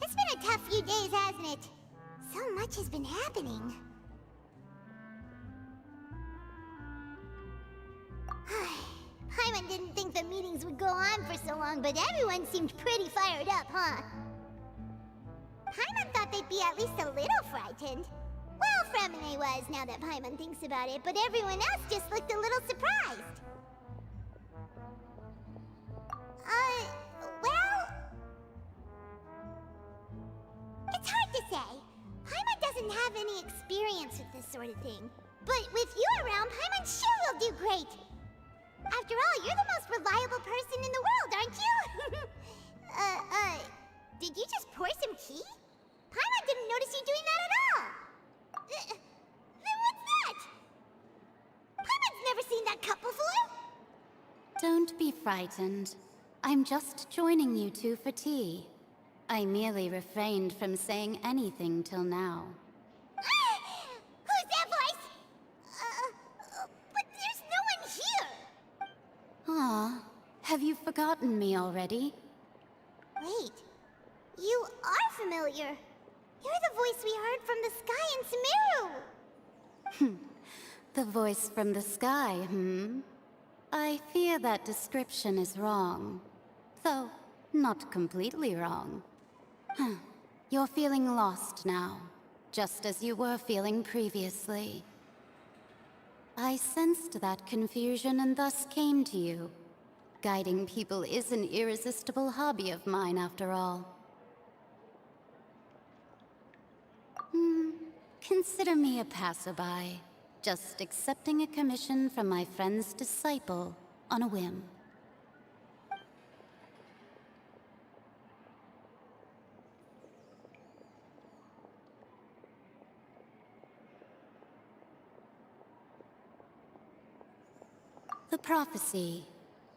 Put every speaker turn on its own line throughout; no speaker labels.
It's been a tough few days, hasn't it? So much has been happening. Paimon didn't think the meetings would go on for so long, but everyone seemed pretty fired up, huh? Paimon thought they'd be at least a little frightened. Well, Fremine was, now that Paimon thinks about it, but everyone else just looked a little surprised. Well... It's hard to say. Paimon doesn't have any experience with this sort of thing. But with you around, Paimon sure will do great. After all, you're the most reliable person in the world, aren't you? Did you just pour some tea? Paimon didn't notice you doing that at all. Then what's that? Paimon's never seen that cup before.
Don't be frightened. I'm just joining you two for tea. I merely refrained from saying anything till now.
Who's that voice? But there's no one here.
Ah, have you forgotten me already?
Wait, you are familiar. You're the voice we heard from the sky in Sumeru.
The voice from the sky, I fear that description is wrong. Though, not completely wrong. You're feeling lost now, just as you were feeling previously. I sensed that confusion and thus came to you. Guiding people is an irresistible hobby of mine, after all. Consider me a passerby, just accepting a commission from my friend's disciple on a whim. The prophecy.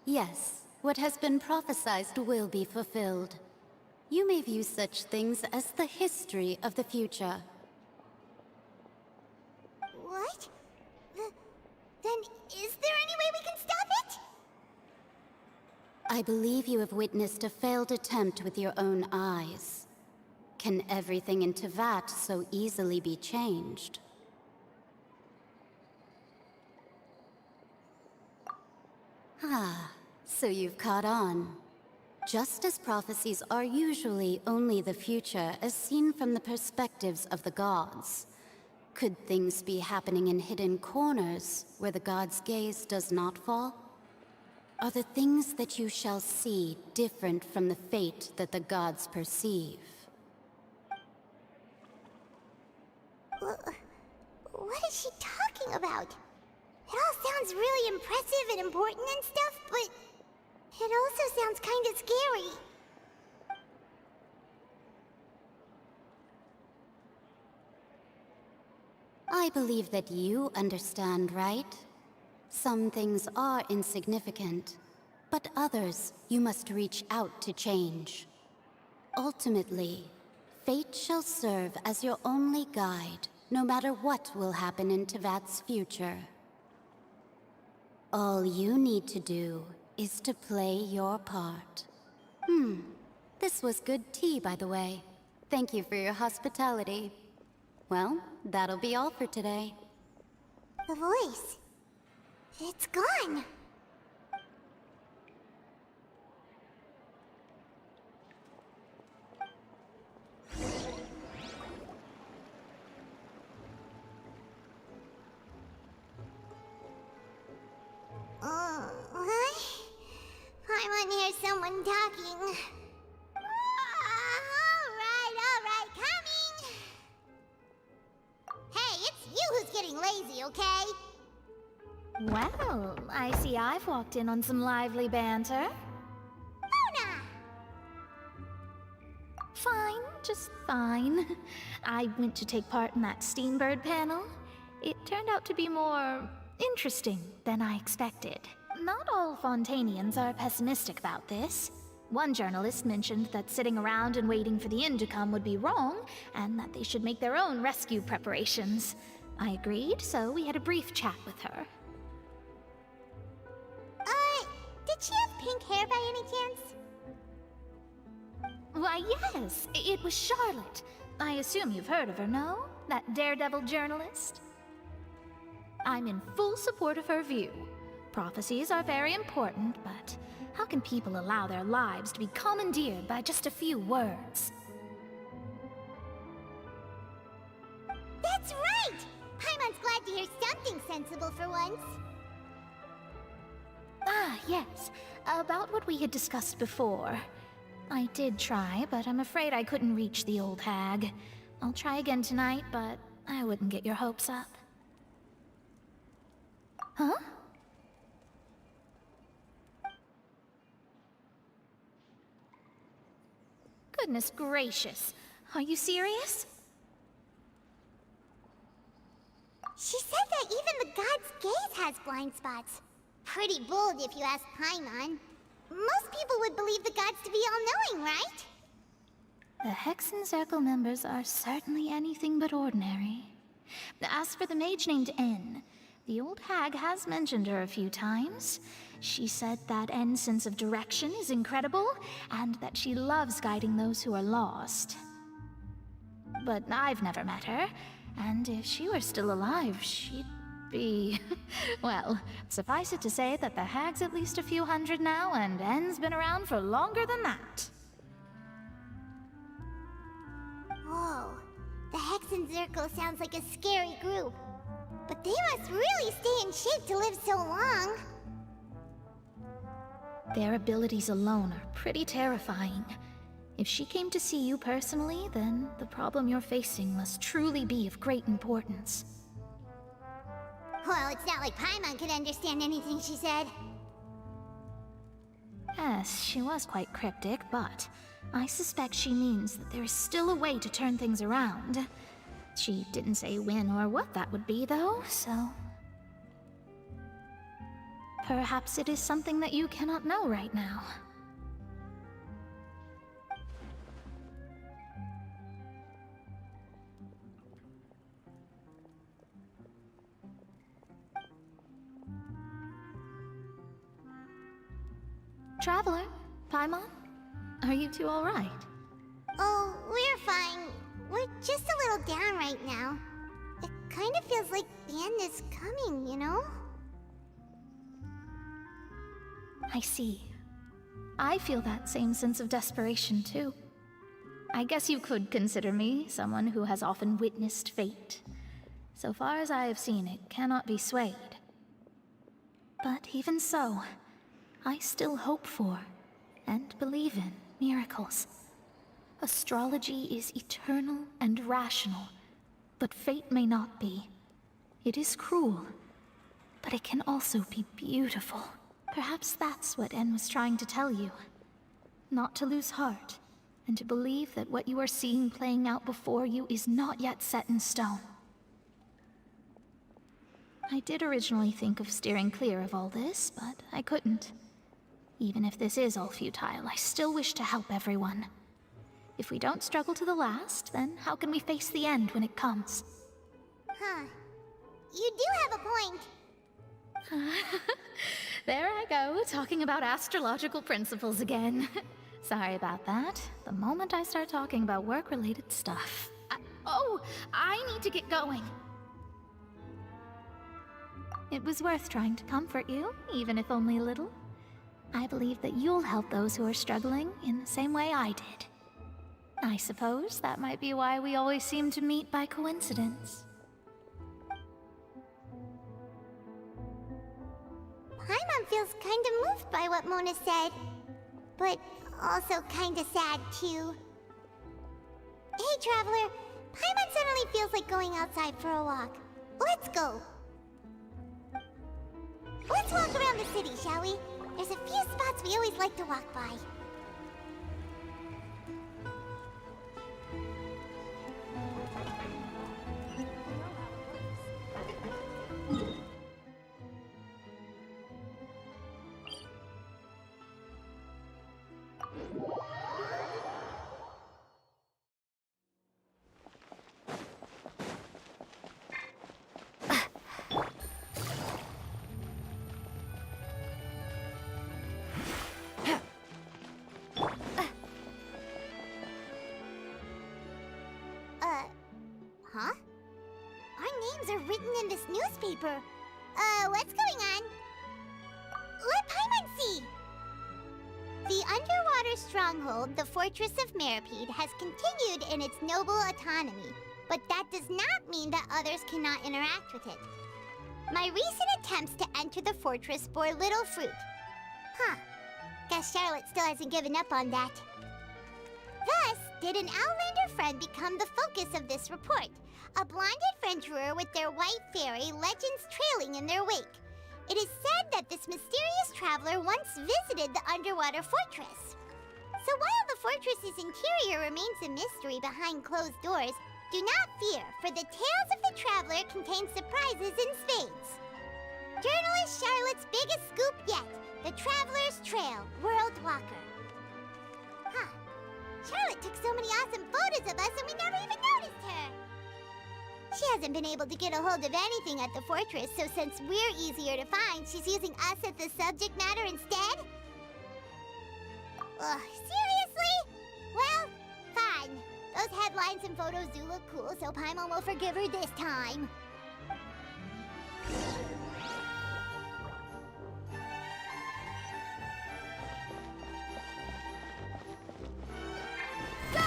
Yes, what has been prophesied will be fulfilled. You may view such things as the history of the future.
What? Then is there any way we can stop it?
I believe you have witnessed a failed attempt with your own eyes. Can everything in Teyvat so easily be changed? Ah, so you've caught on. Just as prophecies are usually only the future as seen from the perspectives of the gods, could things be happening in hidden corners where the gods' gaze does not fall? Are the things that you shall see different from the fate that the gods perceive?
What is she talking about? It all sounds really impressive and important and stuff, but it also sounds kind of scary.
I believe that you understand, right? Some things are insignificant, but others you must reach out to change. Ultimately, fate shall serve as your only guide, no matter what will happen in Teyvat's future. All you need to do is to play your part. This was good tea, by the way. Thank you for your hospitality. Well, that'll be all for today.
The voice. It's gone. I hear someone talking. All right, coming. Hey, it's you who's getting lazy, okay?
Well, I see I've walked in on some lively banter.
Mona!
Fine, just fine. I went to take part in that Steambird panel. It turned out to be more interesting than I expected. Not all Fontainians are pessimistic about this. One journalist mentioned that sitting around and waiting for the end to come would be wrong, and that they should make their own rescue preparations. I agreed, so we had a brief chat with her.
Did she have pink hair by any chance?
Why, yes, it was Charlotte. I assume you've heard of her, no? That daredevil journalist? I'm in full support of her view. Prophecies are very important, but how can people allow their lives to be commandeered by just a few words?
That's right! Paimon's glad to hear something sensible for once.
Ah, yes. About what we had discussed before. I did try, but I'm afraid I couldn't reach the old hag. I'll try again tonight, but I wouldn't get your hopes up. Huh? Goodness gracious. Are you serious?
She said that even the god's gaze has blind spots. Pretty bold if you ask Paimon. Most people would believe the gods to be all-knowing, right?
The Hexen Circle members are certainly anything but ordinary. As for the mage named N, the old hag has mentioned her a few times. She said that N's sense of direction is incredible, and that she loves guiding those who are lost. But I've never met her, and if she were still alive, she'd be... well, suffice it to say that the hag's at least a few hundred now, and N's been around for longer than that.
Whoa, the Hexen Circle sounds like a scary group. But they must really stay in shape to live so long.
Their abilities alone are pretty terrifying. If she came to see you personally, then the problem you're facing must truly be of great importance.
Well, it's not like Paimon could understand anything she said.
Yes, she was quite cryptic, but I suspect she means that there is still a way to turn things around. She didn't say when or what that would be, though, so... perhaps it is something that you cannot know right now. Traveler, Paimon, are you two all right?
Oh, we're fine. We're just a little down right now. It kind of feels like the end is coming, you know?
I see. I feel that same sense of desperation, too. I guess you could consider me someone who has often witnessed fate. So far as I have seen, it cannot be swayed. But even so, I still hope for, and believe in, miracles. Astrology is eternal and rational, but fate may not be. It is cruel, but it can also be beautiful. Perhaps that's what En was trying to tell you. Not to lose heart, and to believe that what you are seeing playing out before you is not yet set in stone. I did originally think of steering clear of all this, but I couldn't. Even if this is all futile, I still wish to help everyone. If we don't struggle to the last, then how can we face the end when it comes?
Huh. You do have a point.
There I go, talking about astrological principles again. Sorry about that. The moment I start talking about work-related stuff... I need to get going. It was worth trying to comfort you, even if only a little. I believe that you'll help those who are struggling in the same way I did. I suppose that might be why we always seem to meet by coincidence.
Paimon feels kind of moved by what Mona said, but also kind of sad too. Hey, Traveler, Paimon suddenly feels like going outside for a walk. Let's go. Let's walk around the city, shall we? There's a few spots we always like to walk by. Huh? Our names are written in this newspaper. What's going on? Let Paimon see! The underwater stronghold, the Fortress of Meripede, has continued in its noble autonomy, but that does not mean that others cannot interact with it. My recent attempts to enter the fortress bore little fruit. Huh. Guess Charlotte still hasn't given up on that. Thus, did an Outlander friend become the focus of this report, a blonde adventurer with their white fairy legends trailing in their wake. It is said that this mysterious traveler once visited the underwater fortress. So while the fortress's interior remains a mystery behind closed doors, do not fear, for the tales of the traveler contain surprises in spades. Journalist Charlotte's biggest scoop yet, the Traveler's Trail, World Walker. Huh. Charlotte took so many awesome photos of us and we never even noticed her. She hasn't been able to get a hold of anything at the fortress, so since we're easier to find, she's using us as the subject matter instead? Ugh, seriously? Well, fine. Those headlines and photos do look cool, so Paimon will forgive her this time. Go!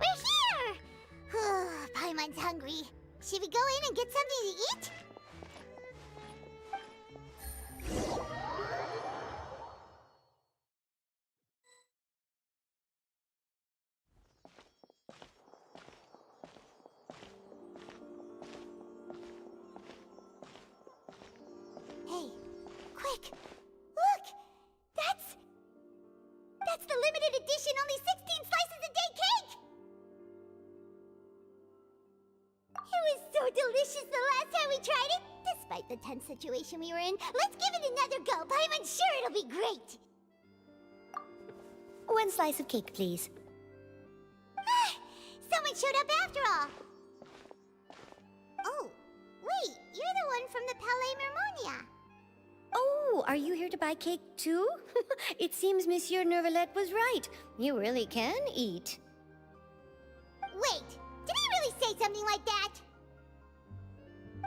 We're here! Paimon's hungry. Should we go in and get something to eat? Hey, quick! Look! That's the limited edition only 16 slices a day cake! It was so delicious the last time we tried it! Despite the tense situation we were in, let's give it another go! I'm sure it'll be great!
One slice of cake, please.
Someone showed up after all! Oh, wait, you're the one from the Palais Mermonia.
Oh, are you here to buy cake too? It seems Monsieur Neuvillette was right. You really can eat.
Wait, did he really say something like that?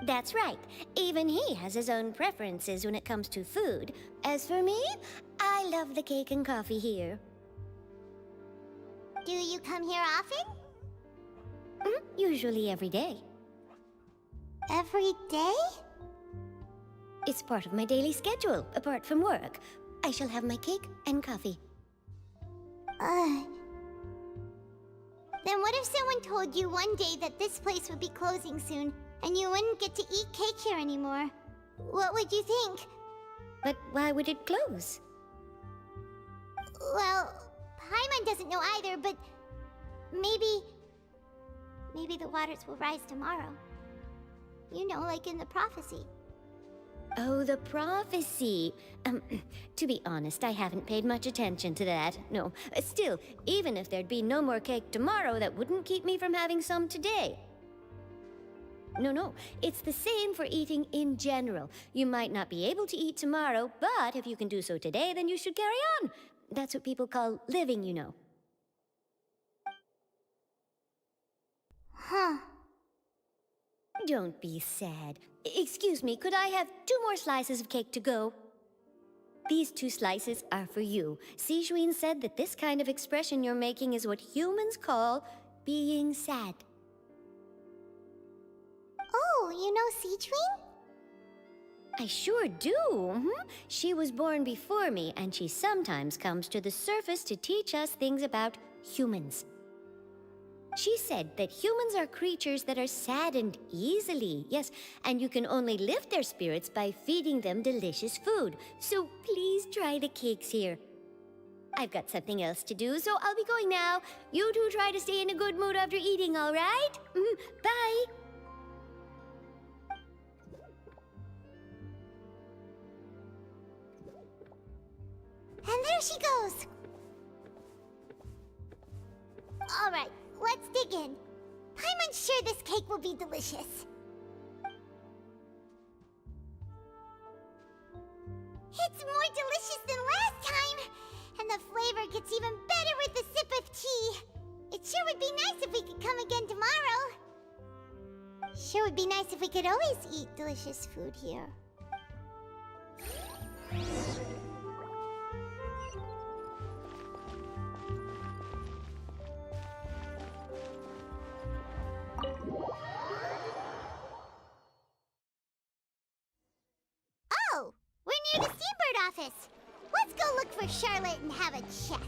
That's right. Even he has his own preferences when it comes to food. As for me, I love the cake and coffee here.
Do you come here often?
Usually every day.
Every day?
It's part of my daily schedule, apart from work. I shall have my cake and coffee.
Then what if someone told you one day that this place would be closing soon, and you wouldn't get to eat cake here anymore? What would you think?
But why would it close?
Well, Paimon doesn't know either, but maybe the waters will rise tomorrow. You know, like in the prophecy.
Oh, the prophecy. To be honest, I haven't paid much attention to that. No, still, even if there'd be no more cake tomorrow, that wouldn't keep me from having some today. No, it's the same for eating in general. You might not be able to eat tomorrow, but if you can do so today, then you should carry on. That's what people call living, you know.
Huh.
Don't be sad. Excuse me, could I have 2 more slices of cake to go? These 2 slices are for you. Sijouin said that this kind of expression you're making is what humans call being sad.
Oh, you know Sijouin?
I sure do. She was born before me, and she sometimes comes to the surface to teach us things about humans. She said that humans are creatures that are saddened easily, yes, and you can only lift their spirits by feeding them delicious food. So please try the cakes here. I've got something else to do, so I'll be going now. You two try to stay in a good mood after eating, all right? Bye.
And there she goes! Alright, let's dig in. I'm sure this cake will be delicious. It's more delicious than last time! And the flavor gets even better with a sip of tea. It sure would be nice if we could come again tomorrow. Sure would be nice if we could always eat delicious food here. Oh, we're near the Seabird office. Let's go look for Charlotte and have a chat.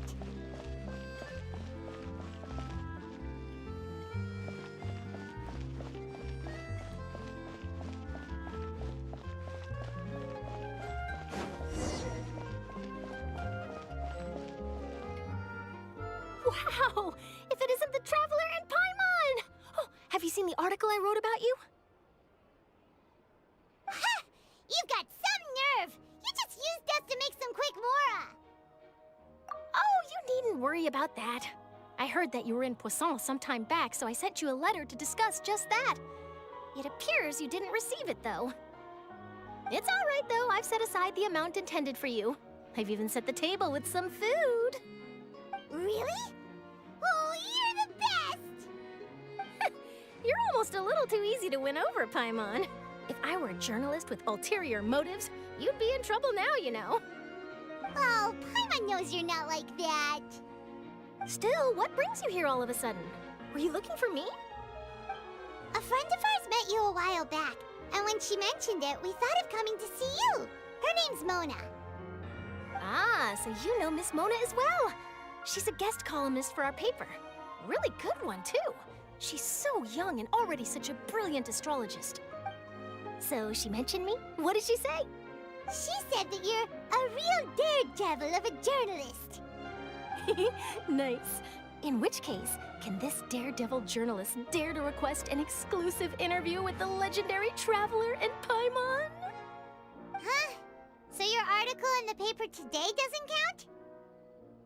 Wow! If it isn't the Traveler and Paimon! Oh, have you seen the article I wrote about you?
Ha! You've got some nerve! You just used us to make some quick mora!
Oh, you needn't worry about that. I heard that you were in Poisson some time back, so I sent you a letter to discuss just that. It appears you didn't receive it, though. It's all right, though. I've set aside the amount intended for you. I've even set the table with some food.
Really? Oh, you're the best!
You're almost a little too easy to win over, Paimon. If I were a journalist with ulterior motives, you'd be in trouble now, you know.
Oh, Paimon knows you're not like that.
Still, what brings you here all of a sudden? Were you looking for me?
A friend of ours met you a while back, and when she mentioned it, we thought of coming to see you. Her name's Mona.
Ah, so you know Miss Mona as well. She's a guest columnist for our paper. A really good one, too. She's so young and already such a brilliant astrologist. So she mentioned me? What did she say?
She said that you're a real daredevil of a journalist.
Nice. In which case, can this daredevil journalist dare to request an exclusive interview with the legendary Traveler and Paimon?
Huh? So your article in the paper today doesn't count?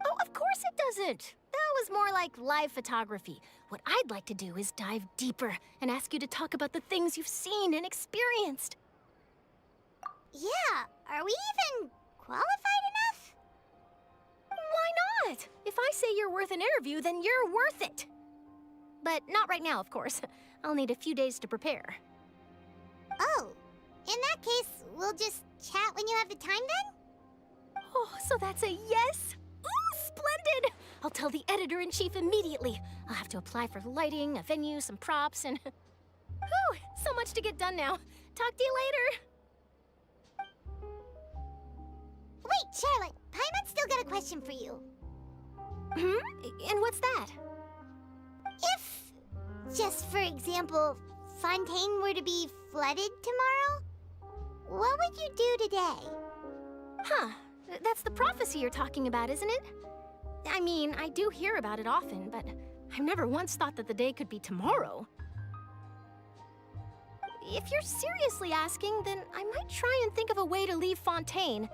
Oh, of course it doesn't. That was more like live photography. What I'd like to do is dive deeper and ask you to talk about the things you've seen and experienced.
Yeah, are we even qualified enough?
Why not? If I say you're worth an interview, then you're worth it. But not right now, of course. I'll need a few days to prepare.
Oh, in that case, we'll just chat when you have the time then?
Oh, so that's a yes? Ooh, splendid! I'll tell the editor-in-chief immediately. I'll have to apply for lighting, a venue, some props, and... Whew, so much to get done now. Talk to you later.
Wait, Charlotte, Paimon's still got a question for you.
And what's that?
If, just for example, Fontaine were to be flooded tomorrow, what would you do today?
Huh. That's the prophecy you're talking about, isn't it? I mean, I do hear about it often, but I've never once thought that the day could be tomorrow. If you're seriously asking, then I might try and think of a way to leave Fontaine.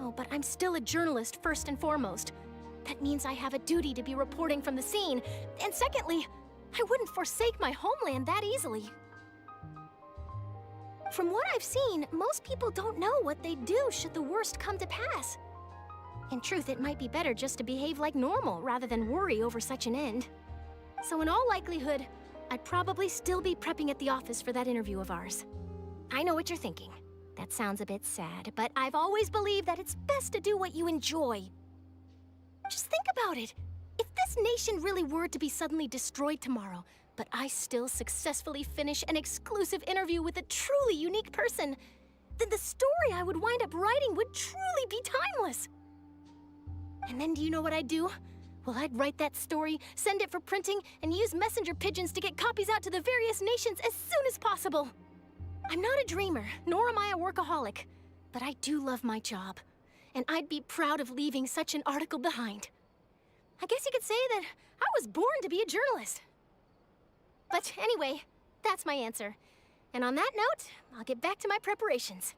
Oh, but I'm still a journalist first and foremost. That means I have a duty to be reporting from the scene. And secondly, I wouldn't forsake my homeland that easily. From what I've seen, most people don't know what they'd do should the worst come to pass. In truth, it might be better just to behave like normal rather than worry over such an end. So in all likelihood, I'd probably still be prepping at the office for that interview of ours. I know what you're thinking. That sounds a bit sad, but I've always believed that it's best to do what you enjoy. Just think about it. If this nation really were to be suddenly destroyed tomorrow, but I still successfully finish an exclusive interview with a truly unique person, then the story I would wind up writing would truly be timeless. And then do you know what I'd do? Well, I'd write that story, send it for printing, and use messenger pigeons to get copies out to the various nations as soon as possible. I'm not a dreamer, nor am I a workaholic, but I do love my job, and I'd be proud of leaving such an article behind. I guess you could say that I was born to be a journalist. But anyway, that's my answer. And on that note, I'll get back to my preparations.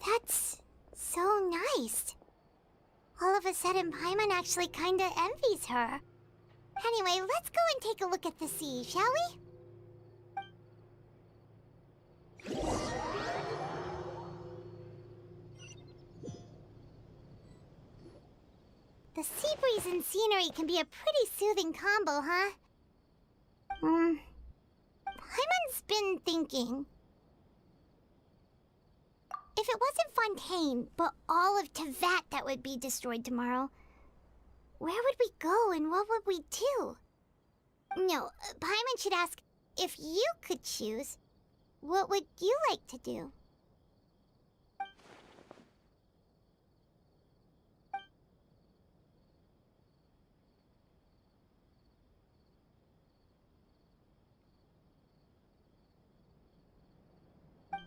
That's so nice. All of a sudden, Paimon actually kinda envies her. Anyway, let's go and take a look at the sea, shall we? sea breeze and scenery can be a pretty soothing combo, huh? Paimon's been thinking. If it wasn't Fontaine, but all of Tevat that would be destroyed tomorrow, where would we go and what would we do? No, Paimon should ask, if you could choose, what would you like to do?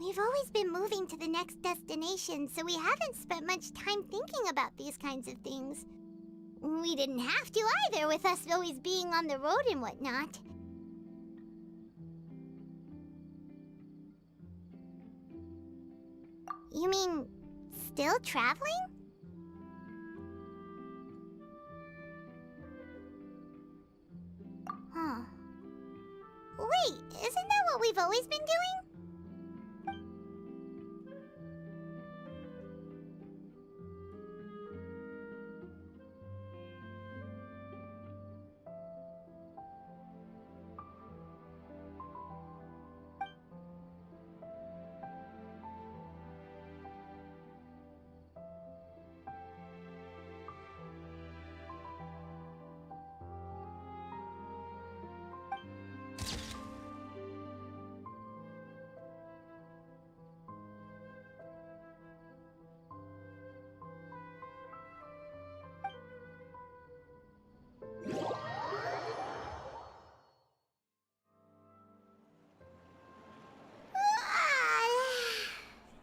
We've always been moving to the next destination, so we haven't spent much time thinking about these kinds of things. We didn't have to either, with us always being on the road and whatnot. You mean, still traveling? Huh. Wait, isn't that what we've always been doing?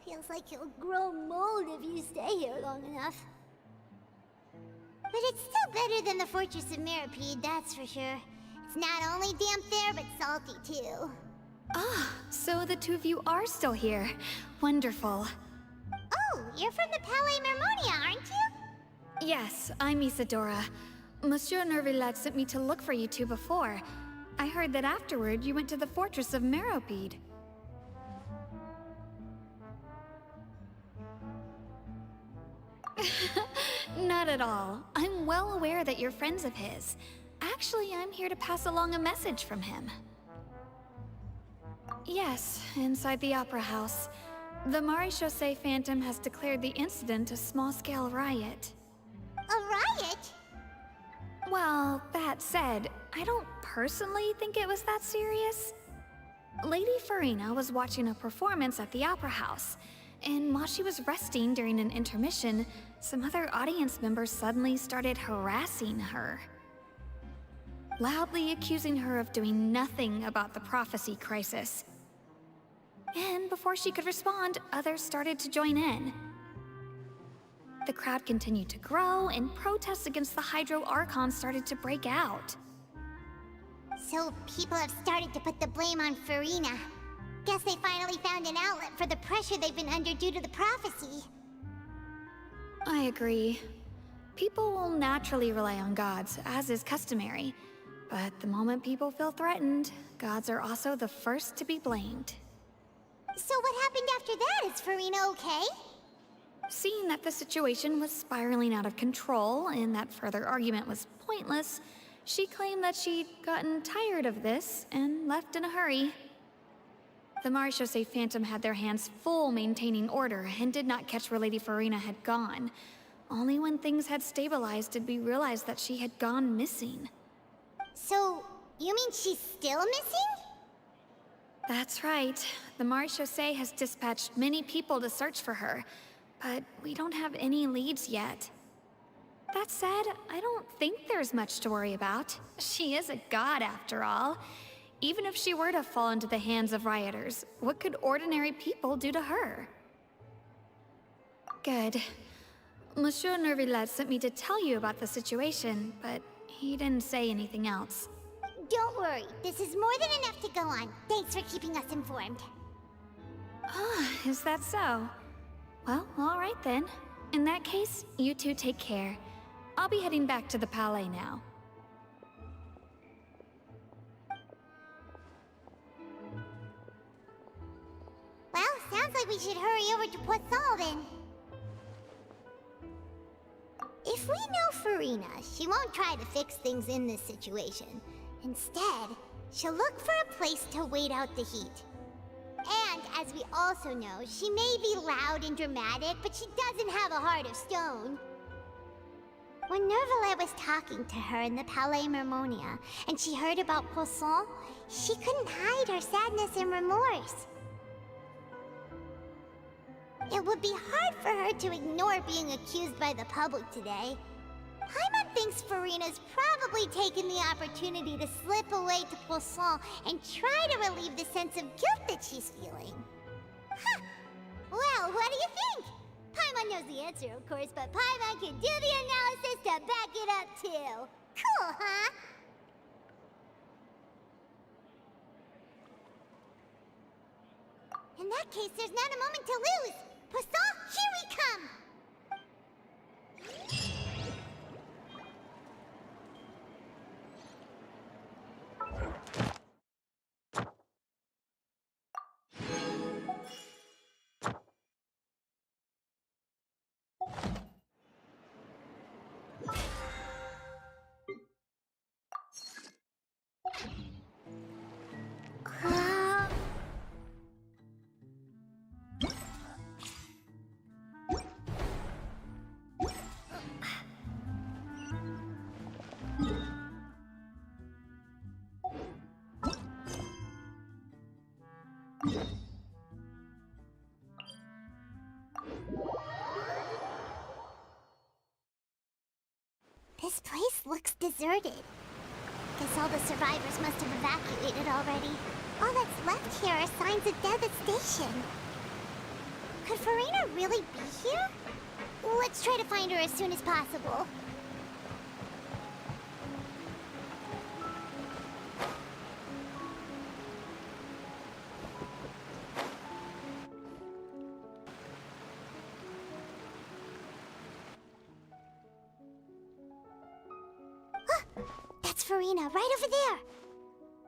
Feels like you'll grow mold if you stay here long enough. But it's still better than the Fortress of Mirapede, that's for sure. It's not only damp there, but salty too.
Ah, so the two of you are still here. Wonderful.
Oh, you're from the Palais Mermonia, aren't you?
Yes, I'm Isadora. Monsieur Nervillet sent me to look for you two before. I heard that afterward you went to the Fortress of Meropide. Not at all. I'm well aware that you're friends of his. Actually, I'm here to pass along a message from him. Yes, inside the Opera House. The Maréchaussée Phantom has declared the incident a small-scale riot.
A riot?
Well, that said, I don't personally think it was that serious. Lady Farina was watching a performance at the Opera House, and while she was resting during an intermission, some other audience members suddenly started harassing her, loudly accusing her of doing nothing about the prophecy crisis. And before she could respond, others started to join in. The crowd continued to grow, and protests against the Hydro Archon started to break out.
So people have started to put the blame on Farina. Guess they finally found an outlet for the pressure they've been under due to the prophecy.
I agree. People will naturally rely on gods, as is customary. But the moment people feel threatened, gods are also the first to be blamed.
So what happened after that? Is Farina okay?
Seeing that the situation was spiraling out of control and that further argument was pointless, she claimed that she'd gotten tired of this and left in a hurry. The Maréchaussée Phantom had their hands full maintaining order and did not catch where Lady Farina had gone. Only when things had stabilized did we realize that she had gone missing.
So, you mean she's still missing?
That's right. The Maréchaussée has dispatched many people to search for her, but we don't have any leads yet. That said, I don't think there's much to worry about. She is a god after all. Even if she were to fall into the hands of rioters, what could ordinary people do to her? Good. Monsieur Nervillet sent me to tell you about the situation, but he didn't say anything else.
Don't worry, this is more than enough to go on. Thanks for keeping us informed.
Ah, is that so? Well, all right then. In that case, you two take care. I'll be heading back to the Palais now.
Well, sounds like we should hurry over to Poisson then. If If we know Farina, she won't try to fix things in this situation. Instead, she'll look for a place to wait out the heat. And, as we also know, she may be loud and dramatic, but she doesn't have a heart of stone. When Nervalet was talking to her in the Palais Mermonia, and she heard about Poisson, she couldn't hide her sadness and remorse. It would be hard for her to ignore being accused by the public today. Paimon thinks Farina's probably taken the opportunity to slip away to Poisson and try to relieve the sense of guilt that she's feeling. Huh. Well, what do you think? Paimon knows the answer, of course, but Paimon can do the analysis to back it up, too. Cool, huh? In that case, there's not a moment to lose. Poisson, here we come! This place looks deserted. Guess all the survivors must have evacuated already. All that's left here are signs of devastation. Could Farina really be here? Let's try to find her as soon as possible. That's Farina, right over there.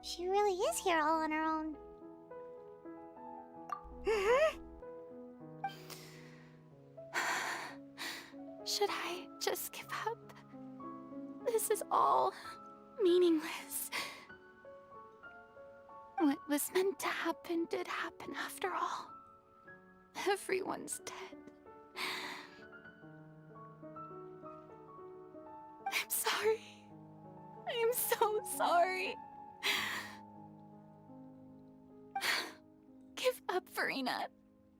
She really is here all on her own.
Should I just give up? This is all meaningless. What was meant to happen did happen after all. Everyone's dead. I'm sorry. I'm so sorry. Give up, Farina.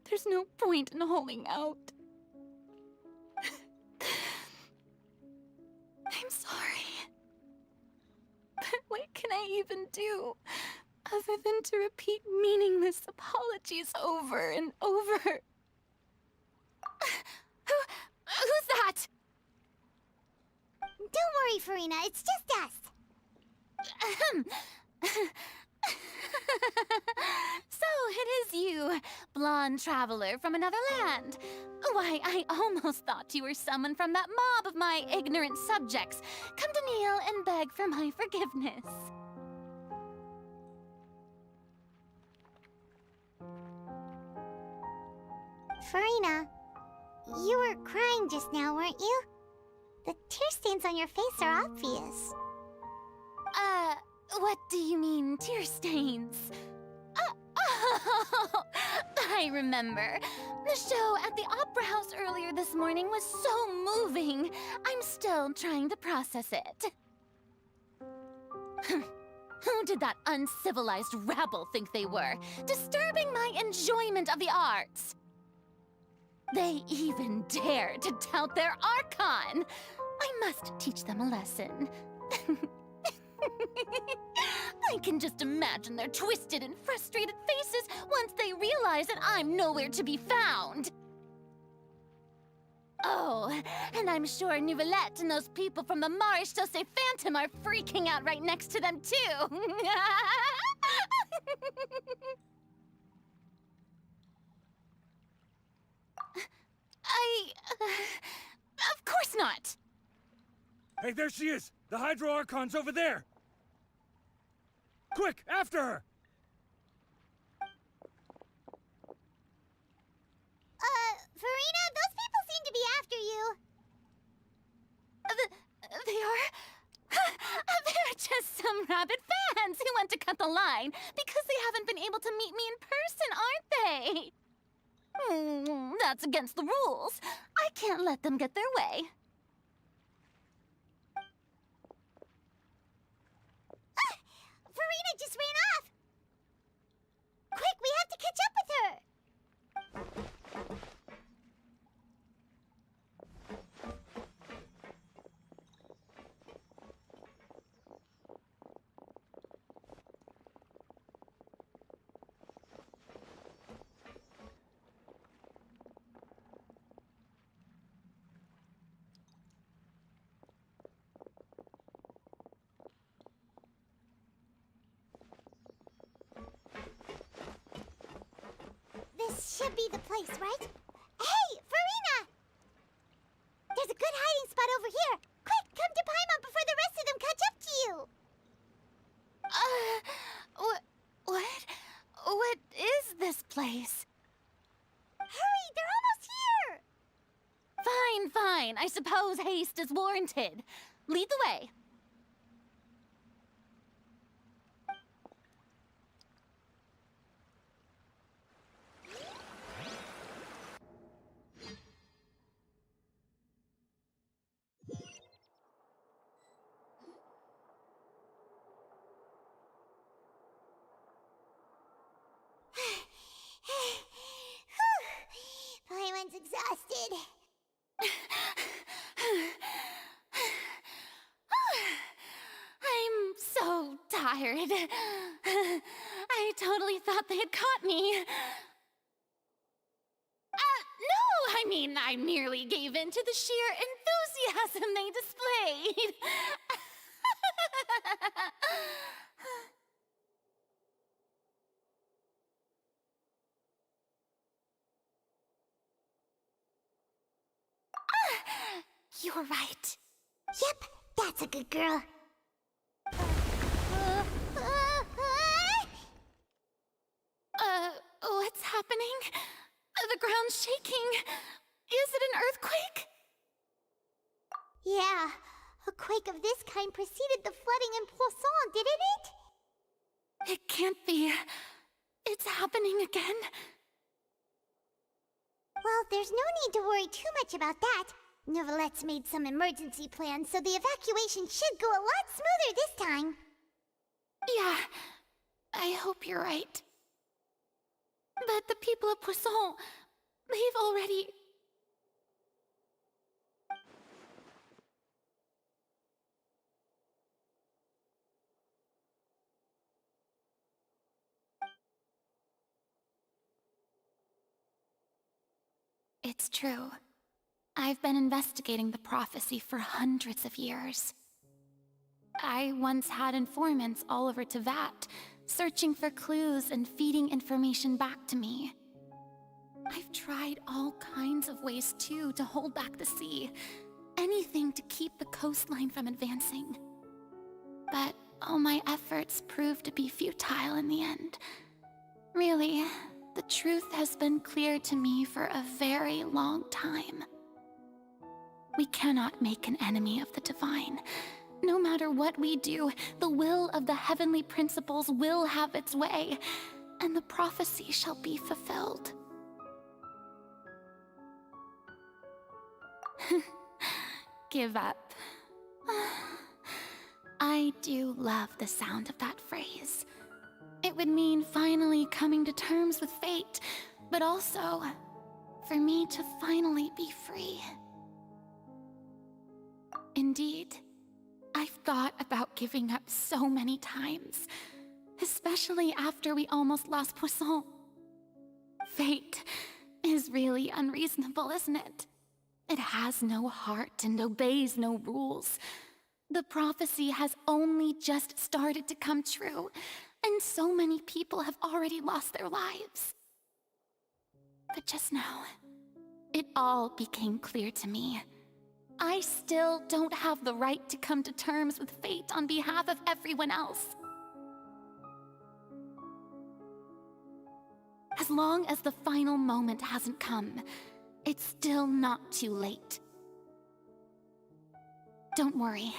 There's no point in holding out. I'm sorry. But what can I even do other than to repeat meaningless apologies over and over? Who's that?
Don't worry, Farina, it's just us.
So it is you, blonde traveler from another land. Why, I almost thought you were someone from that mob of my ignorant subjects, come to kneel and beg for my forgiveness.
Farina, you were crying just now, weren't you? The tear stains on your face are obvious.
What do you mean, tear stains? Oh, I remember. The show at the Opera House earlier this morning was so moving. I'm still trying to process it. Who did that uncivilized rabble think they were, disturbing my enjoyment of the arts? They even dare to tout their Archon! I must teach them a lesson. I can just imagine their twisted and frustrated faces once they realize that I'm nowhere to be found. Oh, and I'm sure Nouvellette and those people from the Marish Chaussee Phantom are freaking out right next to them, too. Of course not!
Hey, there she is! The Hydro Archon's over there! Quick, after her!
Farina, those people seem to be after you.
want to cut the line because they haven't been able to meet me in person, aren't they? That's against the rules. I can't let them get their way.
Farina just ran off! Quick, we have to catch up with her! This should be the place, right? Hey, Farina! There's a good hiding spot over here. Quick, come to Paimon before the rest of them catch up to you.
What is this place?
Hurry, they're almost here.
Fine. I suppose haste is warranted. Lead the way.
Paimon's exhausted.
I'm so tired. I totally thought they had caught me. No, I mean, I merely gave in to the sheer enthusiasm they displayed. You're right.
Yep, that's a good girl.
What's happening? The ground's shaking. Is it an earthquake?
Yeah, a quake of this kind preceded the flooding in Poisson, didn't it?
It can't be. It's happening again.
Well, there's no need to worry too much about that. Novelette's made some emergency plans, so the evacuation should go a lot smoother this time.
Yeah, I hope you're right. But the people of Poisson, they've already... It's true. I've been investigating the prophecy for hundreds of years. I once had informants all over Tevat, searching for clues and feeding information back to me. I've tried all kinds of ways, too, to hold back the sea. Anything to keep the coastline from advancing. But all my efforts proved to be futile in the end. Really, the truth has been clear to me for a very long time. We cannot make an enemy of the divine. No matter what we do, the will of the heavenly principles will have its way, and the prophecy shall be fulfilled. Give up. I do love the sound of that phrase. It would mean finally coming to terms with fate, but also for me to finally be free. Indeed, I've thought about giving up so many times, especially after we almost lost Poisson. Fate is really unreasonable, isn't it? It has no heart and obeys no rules. The prophecy has only just started to come true, and so many people have already lost their lives. But just now, it all became clear to me. I still don't have the right to come to terms with fate on behalf of everyone else. As long as the final moment hasn't come, it's still not too late. Don't worry.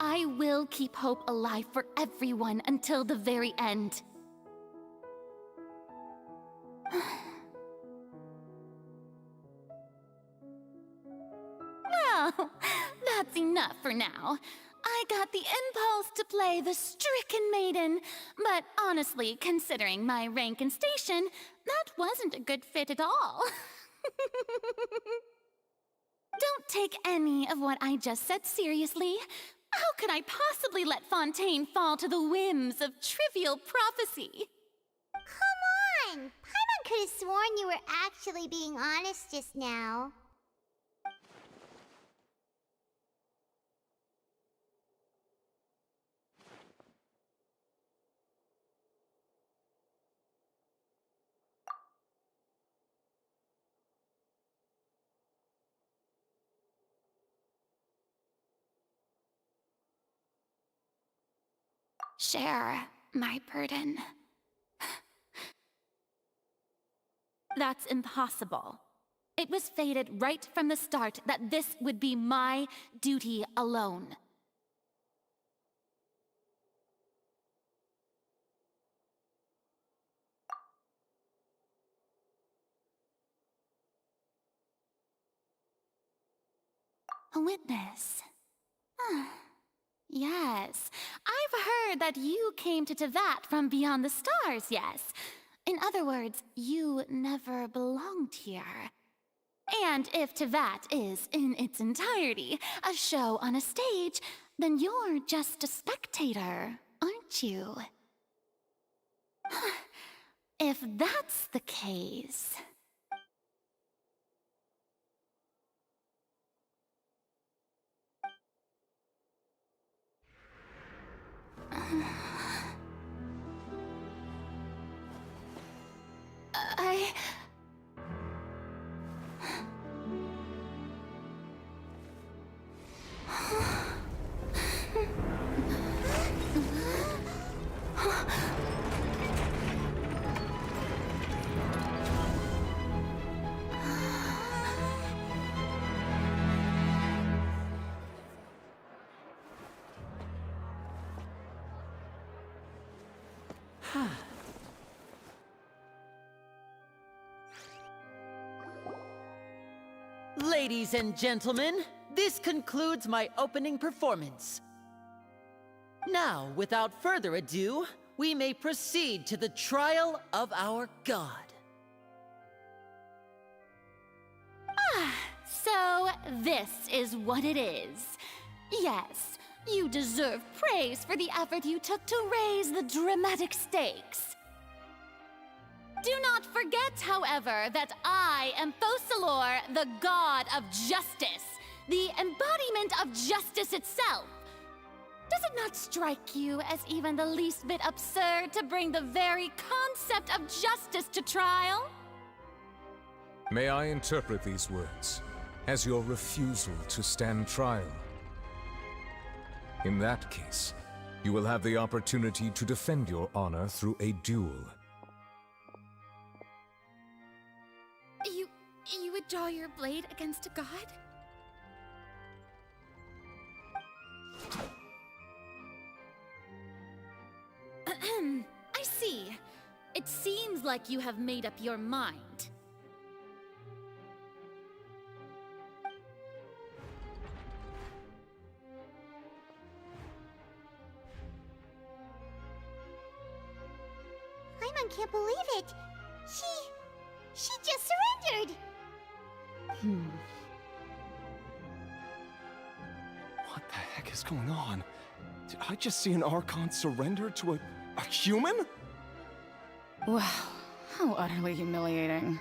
I will keep hope alive for everyone until the very end. Well, that's enough for now. I got the impulse to play the stricken maiden, but honestly, considering my rank and station, that wasn't a good fit at all. Don't take any of what I just said seriously. How could I possibly let Fontaine fall to the whims of trivial prophecy?
Come on! Paimon could have sworn you were actually being honest just now.
Share my burden. That's impossible. It was fated right from the start that this would be my duty alone. A witness. Yes, I've heard that you came to Tevat from beyond the stars, yes. In other words, you never belonged here. And if Tevat is, in its entirety, a show on a stage, then you're just a spectator, aren't you? If that's the case...
Ladies and gentlemen, this concludes my opening performance. Now, without further ado, we may proceed to the trial of our god.
So this is what it is. Yes, you deserve praise for the effort you took to raise the dramatic stakes. Do not forget, however, that I am Focalor, the god of justice, the embodiment of justice itself. Does it not strike you as even the least bit absurd to bring the very concept of justice to trial?
May I interpret these words as your refusal to stand trial? In that case, you will have the opportunity to defend your honor through a duel.
You would draw your blade against a god? I see. It seems like you have made up your mind.
Paimon can't believe it. She just surrendered.
What the heck is going on? Did I just see an Archon surrender to a human?
Wow, how utterly humiliating.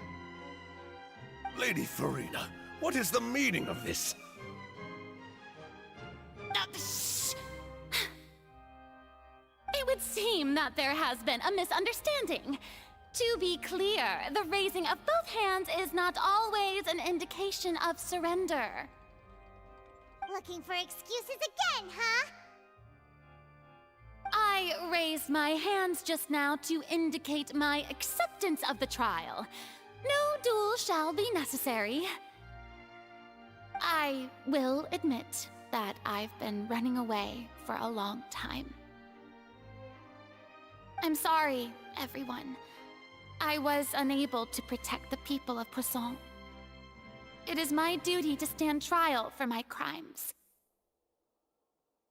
Lady Farina, what is the meaning of this?
Shh. It would seem that there has been a misunderstanding. To be clear, the raising of both hands is not always an indication of surrender.
Looking for excuses again, huh?
I raised my hands just now to indicate my acceptance of the trial. No duel shall be necessary. I will admit, that I've been running away for a long time. I'm sorry, everyone. I was unable to protect the people of Poisson. It is my duty to stand trial for my crimes.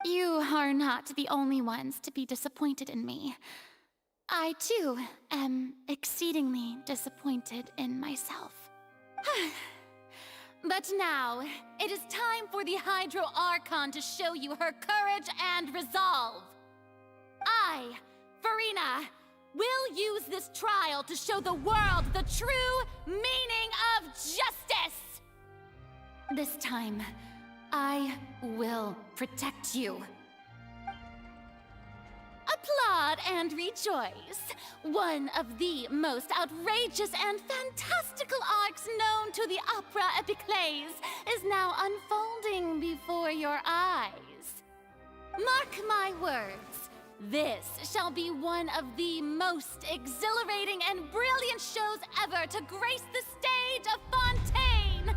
You are not the only ones to be disappointed in me. I, too, am exceedingly disappointed in myself. But now, it is time for the Hydro Archon to show you her courage and resolve. I, Farina, will use this trial to show the world the true meaning of justice! This time, I will protect you. Applaud and rejoice! One of the most outrageous and fantastical arcs known to the opera epiclese is now unfolding before your eyes. Mark my words, this shall be one of the most exhilarating and brilliant shows ever to grace the stage of Fontaine!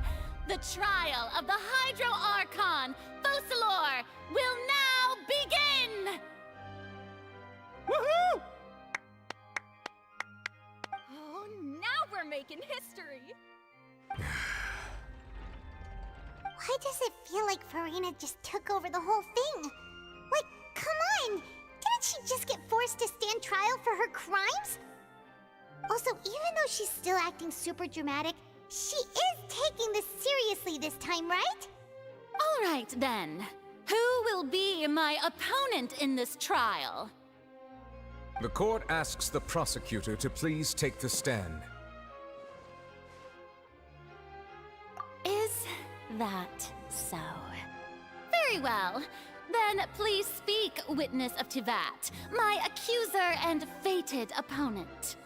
The trial of the Hydro Archon, Focalor, will now begin!
Woohoo! Oh, now we're making history!
Why does it feel like Farina just took over the whole thing? Like, come on! Didn't she just get forced to stand trial for her crimes? Also, even though she's still acting super dramatic, she is taking this seriously this time, right?
All right, then. Who will be my opponent in this trial?
The court asks the prosecutor to please take the stand.
Is that so? Very well. Then please speak, witness of Tivat, my accuser and fated opponent.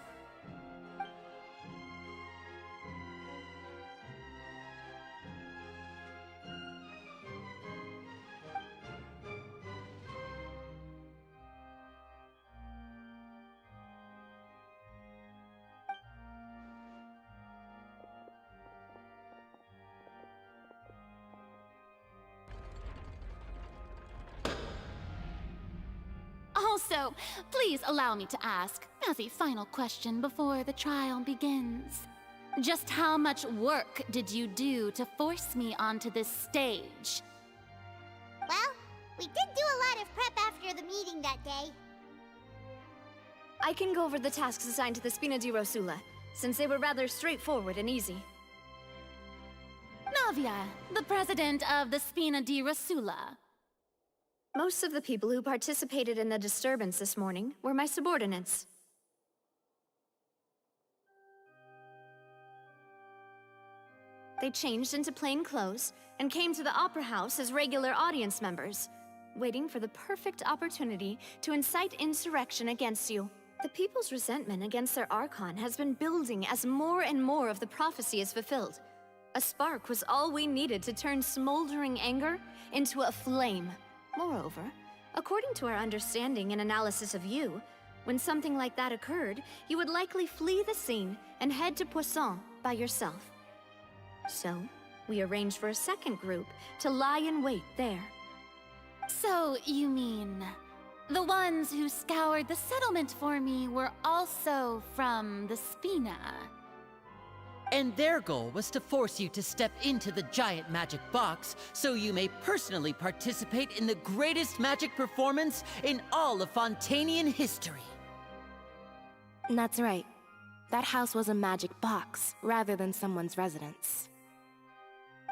Also, please allow me to ask, as a final question before the trial begins. Just how much work did you do to force me onto this stage?
Well, we did do a lot of prep after the meeting that day.
I can go over the tasks assigned to the Spina di Rosula, since they were rather straightforward and easy.
Navia, the president of the Spina di Rosula.
Most of the people who participated in the disturbance this morning were my subordinates. They changed into plain clothes and came to the Opera House as regular audience members, waiting for the perfect opportunity to incite insurrection against you. The people's resentment against their Archon has been building as more and more of the prophecy is fulfilled. A spark was all we needed to turn smoldering anger into a flame. Moreover, according to our understanding and analysis of you, when something like that occurred, you would likely flee the scene and head to Poisson by yourself. So, we arranged for a second group to lie in wait there.
So, you mean, the ones who scoured the settlement for me were also from the Spina?
And their goal was to force you to step into the giant magic box so you may personally participate in the greatest magic performance in all of Fontainian history.
That's right. That house was a magic box, rather than someone's residence.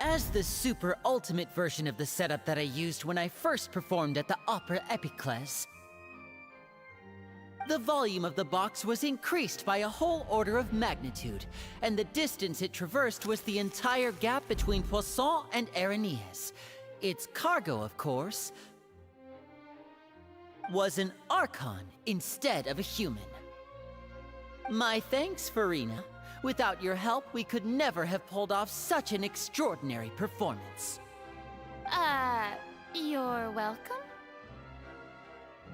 As the super ultimate version of the setup that I used when I first performed at the Opera Epiclese, the volume of the box was increased by a whole order of magnitude, and the distance it traversed was the entire gap between Poisson and Aranias. Its cargo, of course, was an Archon instead of a human. My thanks, Farina. Without your help, we could never have pulled off such an extraordinary performance.
You're welcome?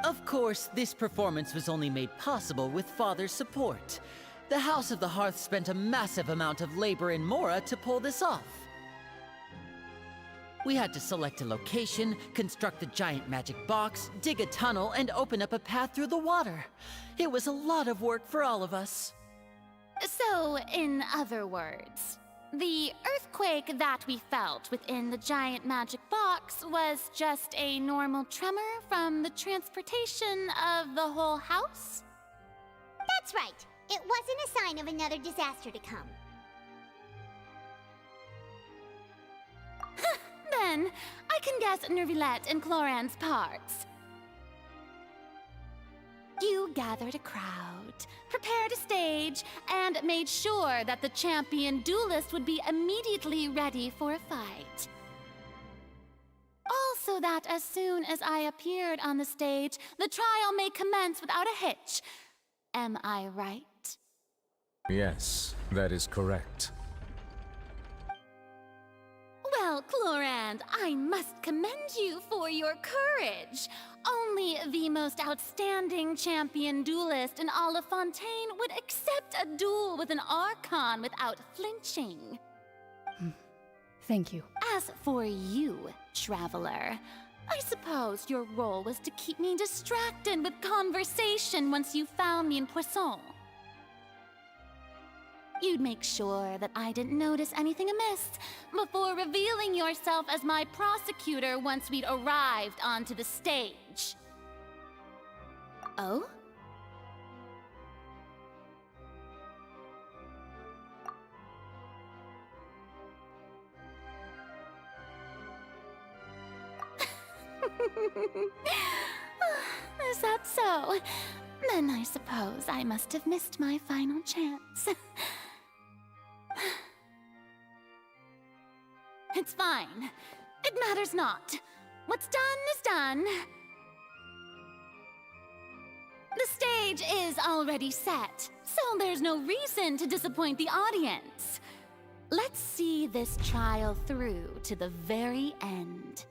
Of course, this performance was only made possible with Father's support. The House of the Hearth spent a massive amount of labor in Mora to pull this off. We had to select a location, construct a giant magic box, dig a tunnel, and open up a path through the water. It was a lot of work for all of us.
So, in other words, the earthquake that we felt within the giant magic box was just a normal tremor from the transportation of the whole house?
That's right. It wasn't a sign of another disaster to come.
Then, I can guess Nervilette and Cloran's parts. You gathered a crowd, prepared a stage, and made sure that the champion duelist would be immediately ready for a fight. Also that as soon as I appeared on the stage, the trial may commence without a hitch. Am I right?
Yes, that is correct.
Well, Clorand, I must commend you for your courage. Only the most outstanding champion duelist in all of Fontaine would accept a duel with an Archon without flinching.
Thank you.
As for you, Traveler, I suppose your role was to keep me distracted with conversation once you found me in Poisson. You'd make sure that I didn't notice anything amiss before revealing yourself as my prosecutor once we'd arrived onto the stage.
Oh?
Is that so? Then I suppose I must have missed my final chance. It's fine. It matters not. What's done is done. The stage is already set, so there's no reason to disappoint the audience. Let's see this trial through to the very end.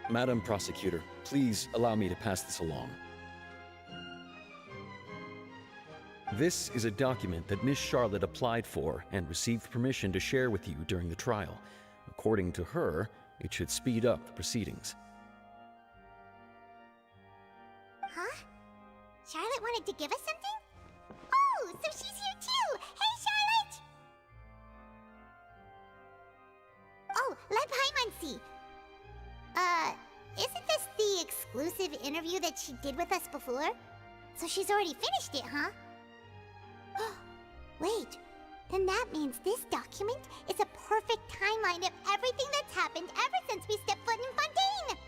Madam Prosecutor, please allow me to pass this along. This is a document that Miss Charlotte applied for and received permission to share with you during the trial. According to her, it should speed up the proceedings.
Huh? Charlotte wanted to give us something? Oh, so she's here too! Hey, Charlotte! Oh, let Paimon see. Isn't this the exclusive interview that she did with us before? So she's already finished it, huh? Wait, then that means this document is a perfect timeline of everything that's happened ever since we stepped foot in Fontaine!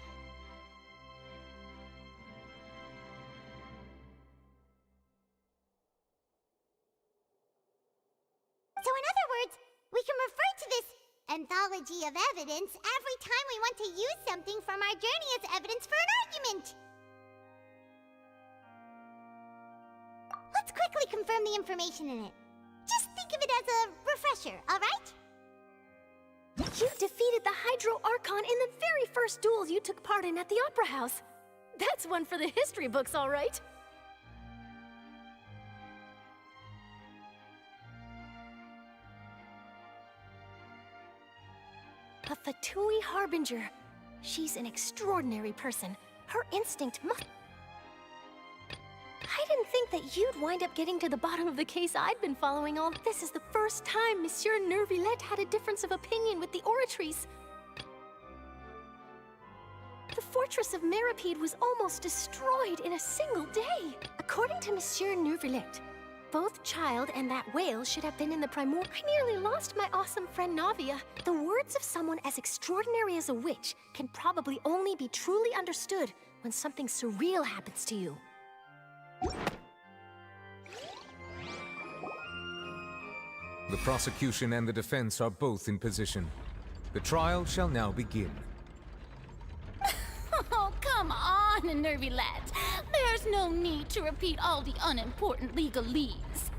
So in other words, we can refer to this anthology of evidence every time we want to use something from our journey as evidence for an argument. Let's quickly confirm the information in it. Just think of it as a refresher, alright?
You defeated the Hydro Archon in the very first duel you took part in at the Opera House. That's one for the history books, all right. A Fatui Harbinger. She's an extraordinary person. Her instinct must... I didn't think that you'd wind up getting to the bottom of the case I'd been following all. This is the first time Monsieur Nervilette had a difference of opinion with the Oratrice. The fortress of Meripede was almost destroyed in a single day. According to Monsieur Nervilette, both Child and that whale should have been in the Primor. I nearly lost my awesome friend Navia. The words of someone as extraordinary as a witch can probably only be truly understood when something surreal happens to you.
The prosecution and the defense are both in position. The trial shall now begin.
Oh, come on, Nervilette. There's There's no need to repeat all the unimportant legalese.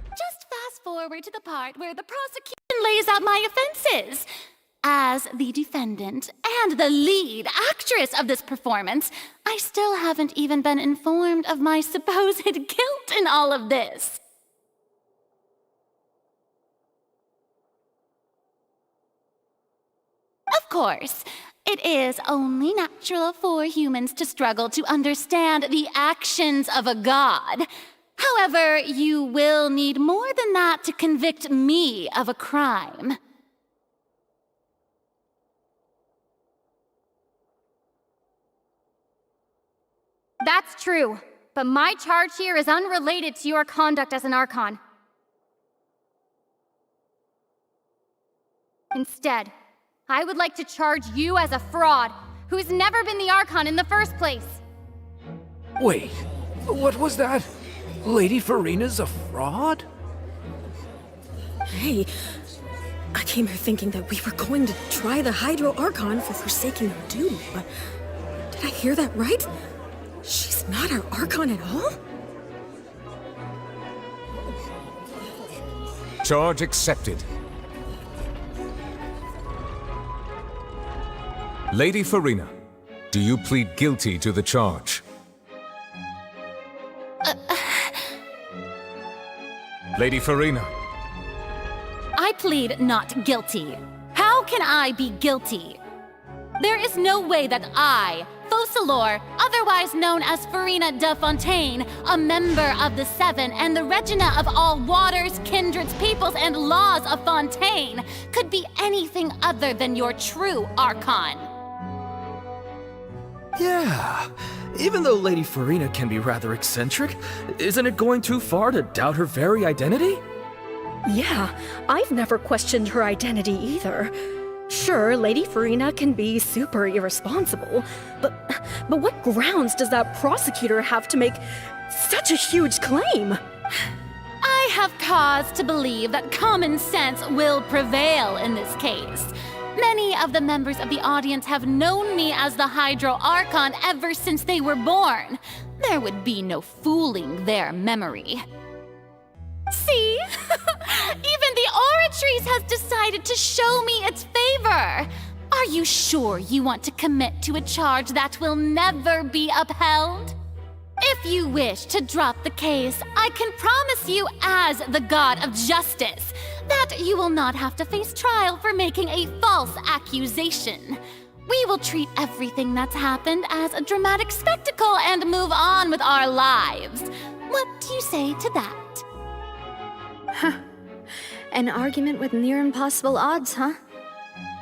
Just fast forward to the part where the prosecution lays out my offenses. As the defendant and the lead actress of this performance, I still haven't even been informed of my supposed guilt in all of this. Of course, it is only natural for humans to struggle to understand the actions of a god. However, you will need more than that to convict me of a crime.
That's true, but my charge here is unrelated to your conduct as an Archon. Instead, I would like to charge you as a fraud who's never been the Archon in the first place.
Wait, what was that? Lady Farina's a fraud?
Hey, I came here thinking that we were going to try the Hydro Archon for forsaking her duty, but did I hear that right? She's not our Archon at all?
Charge accepted. Lady Farina, do you plead guilty to the charge? Lady Farina.
I plead not guilty. How can I be guilty? There is no way that I, Focalor, otherwise known as Farina de Fontaine, a member of the Seven and the Regina of all waters, kindreds, peoples, and laws of Fontaine, could be anything other than your true Archon.
Yeah. Even though Lady Farina can be rather eccentric, isn't it going too far to doubt her very identity?
Yeah, I've never questioned her identity either. Sure, Lady Farina can be super irresponsible, but what grounds does that prosecutor have to make such a huge claim?
I have cause to believe that common sense will prevail in this case. Many of the members of the audience have known me as the Hydro Archon ever since they were born. There would be no fooling their memory. See? Even the Oratrice has decided to show me its favor. Are you sure you want to commit to a charge that will never be upheld? If you wish to drop the case, I can promise you as the God of Justice that you will not have to face trial for making a false accusation. We will treat everything that's happened as a dramatic spectacle and move on with our lives. What do you say to that?
Huh. An argument with near impossible odds, huh?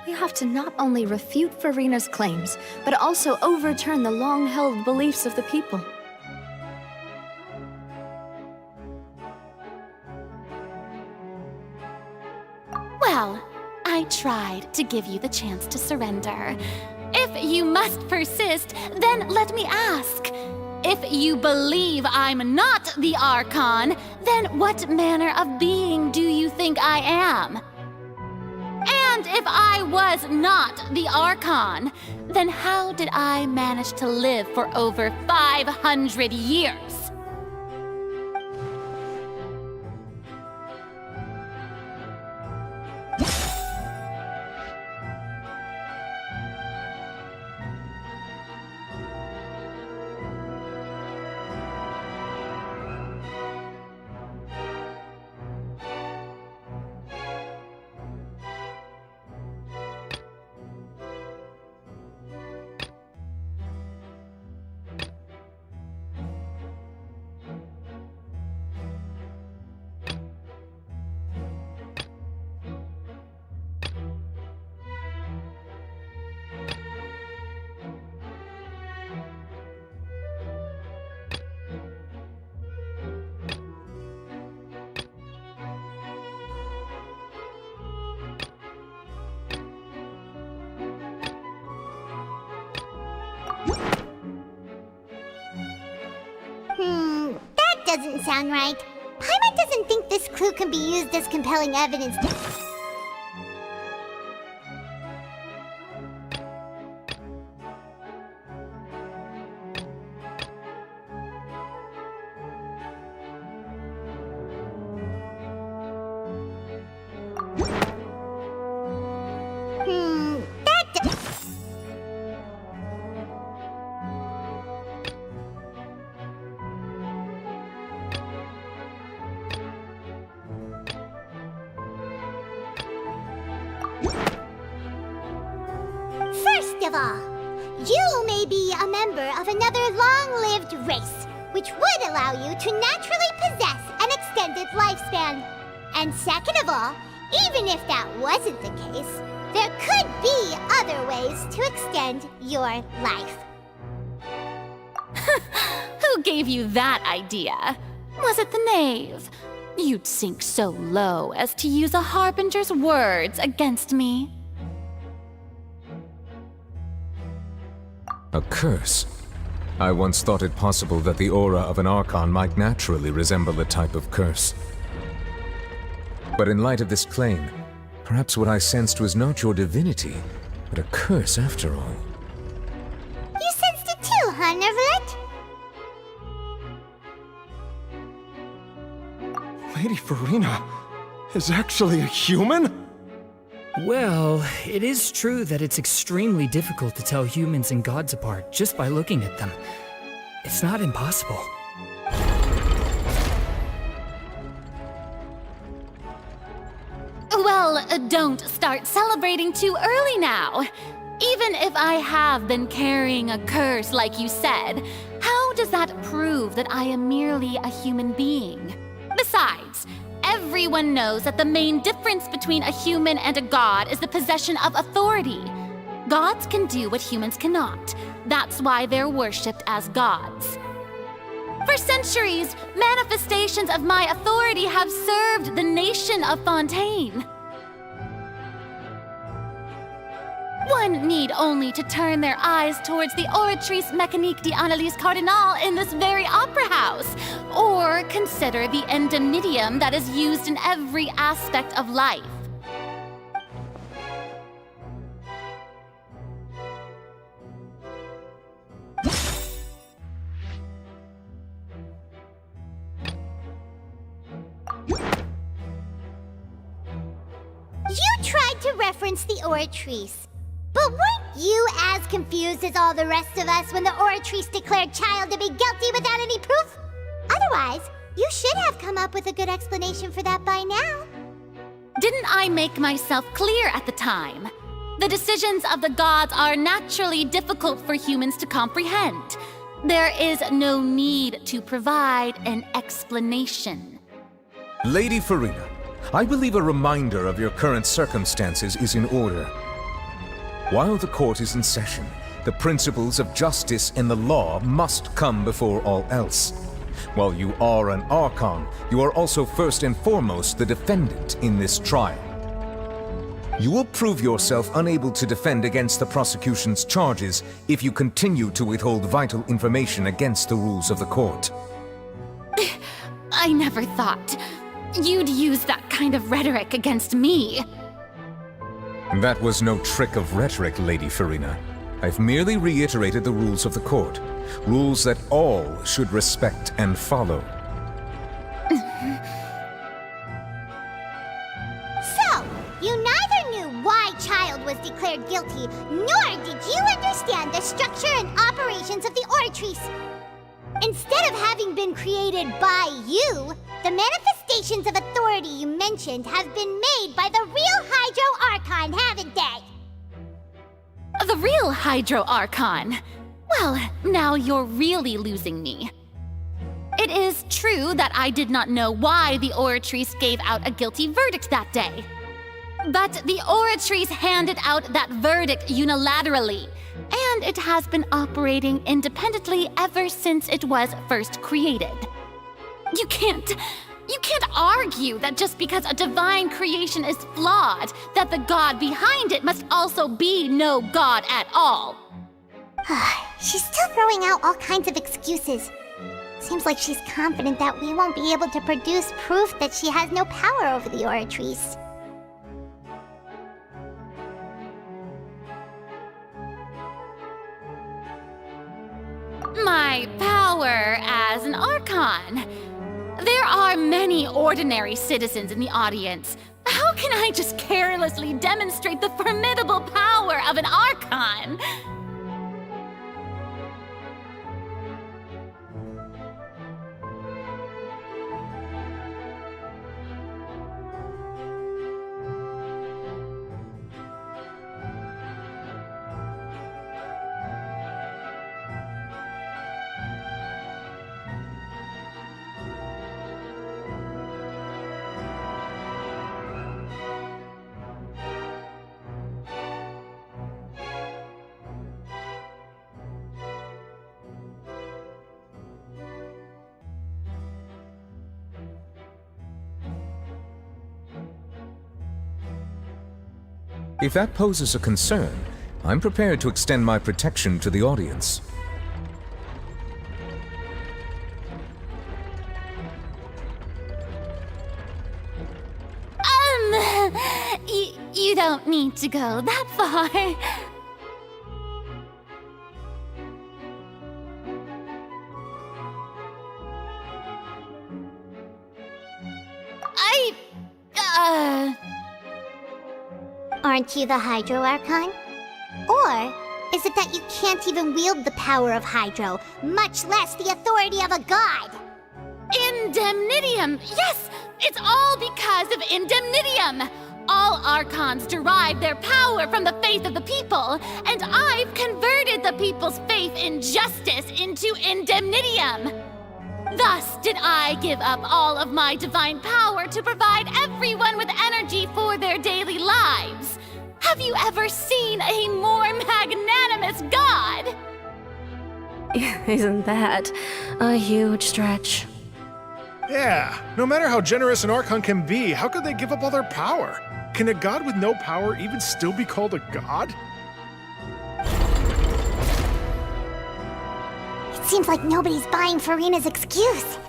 We have to not only refute Farina's claims, but also overturn the long-held beliefs of the people.
Well, I tried to give you the chance to surrender. If you must persist, then let me ask. If you believe I'm not the Archon, then what manner of being do you think I am? And if I was not the Archon, then how did I manage to live for over 500 years?
That doesn't sound right. Paimon doesn't think this clue can be used as compelling evidence. of all, you may be a member of another long-lived race, which would allow you to naturally possess an extended lifespan. And second of all, even if that wasn't the case, there could be other ways to extend your life.
Who gave you that idea? Was it the knave? You'd sink so low as to use a harbinger's words against me.
A curse? I once thought it possible that the aura of an Archon might naturally resemble a type of curse. But in light of this claim, perhaps what I sensed was not your divinity, but a curse after all.
You sensed it too, huh, Neverlet?
Lady Farina is actually a human?
Well, it is true that it's extremely difficult to tell humans and gods apart just by looking at them. It's not impossible.
Well, don't start celebrating too early now. Even if I have been carrying a curse like you said, how does that prove that I am merely a human being? Besides, everyone knows that the main difference between a human and a god is the possession of authority. Gods can do what humans cannot. That's why they're worshipped as gods. For centuries, manifestations of my authority have served the nation of Fontaine. One need only to turn their eyes towards the Oratrice Mécanique d'Analyse Cardinal in this very opera house, or consider the endemnitium that is used in every aspect of life.
You tried to reference the Oratrice. But weren't you as confused as all the rest of us when the Oratrice declared Child to be guilty without any proof? Otherwise, you should have come up with a good explanation for that by now.
Didn't I make myself clear at the time? The decisions of the gods are naturally difficult for humans to comprehend. There is no need to provide an explanation.
Lady Farina, I believe a reminder of your current circumstances is in order. While the court is in session, the principles of justice and the law must come before all else. While you are an Archon, you are also first and foremost the defendant in this trial. You will prove yourself unable to defend against the prosecution's charges if you continue to withhold vital information against the rules of the court.
I never thought you'd use that kind of rhetoric against me.
That was no trick of rhetoric, Lady Farina. I've merely reiterated the rules of the court. Rules that all should respect and follow.
So, you neither knew why Child was declared guilty, nor did you understand the structure and operations of the Oratrice. Instead of having been created by you, the manifestations of authority you mentioned have been made by the real Hydro Archon, haven't they?
The real Hydro Archon? Well, now you're really losing me. It is true that I did not know why the Oratrice gave out a guilty verdict that day. But the Oratrice handed out that verdict unilaterally, and it has been operating independently ever since it was first created. You can't argue that just because a divine creation is flawed, that the god behind it must also be no god at all.
She's still throwing out all kinds of excuses. Seems like she's confident that we won't be able to produce proof that she has no power over the Oratrice.
My power as an Archon. There are many ordinary citizens in the audience. How can I just carelessly demonstrate the formidable power of an Archon?
If that poses a concern, I'm prepared to extend my protection to the audience.
You don't need to go that far.
Aren't you the Hydro Archon? Or is it that you can't even wield the power of Hydro, much less the authority of a god?
Indemnitium! Yes! It's all because of Indemnitium! All Archons derive their power from the faith of the people, and I've converted the people's faith in justice into Indemnitium! Thus did I give up all of my divine power to provide everyone with energy for their daily lives. Have you ever seen a more magnanimous god?
Isn't that a huge stretch?
Yeah, no matter how generous an Archon can be, how could they give up all their power? Can a god with no power even still be called a god?
It seems like nobody's buying Furina's excuse.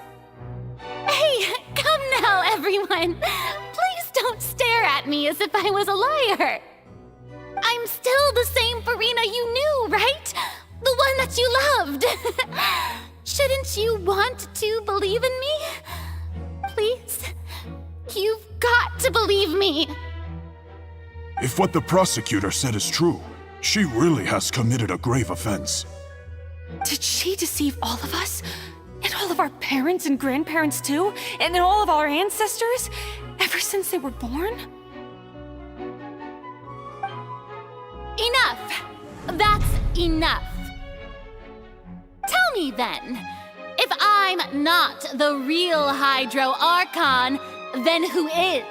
Hey, come now, everyone! Please don't stare at me as if I was a liar! I'm still the same Furina you knew, right? The one that you loved! Shouldn't you want to believe in me? Please? You've got to believe me!
If what the prosecutor said is true, she really has committed a grave offense.
Did she deceive all of us? And all of our parents and grandparents too? And all of our ancestors? Ever since they were born?
Enough! That's enough! Tell me then, if I'm not the real Hydro Archon, then who is?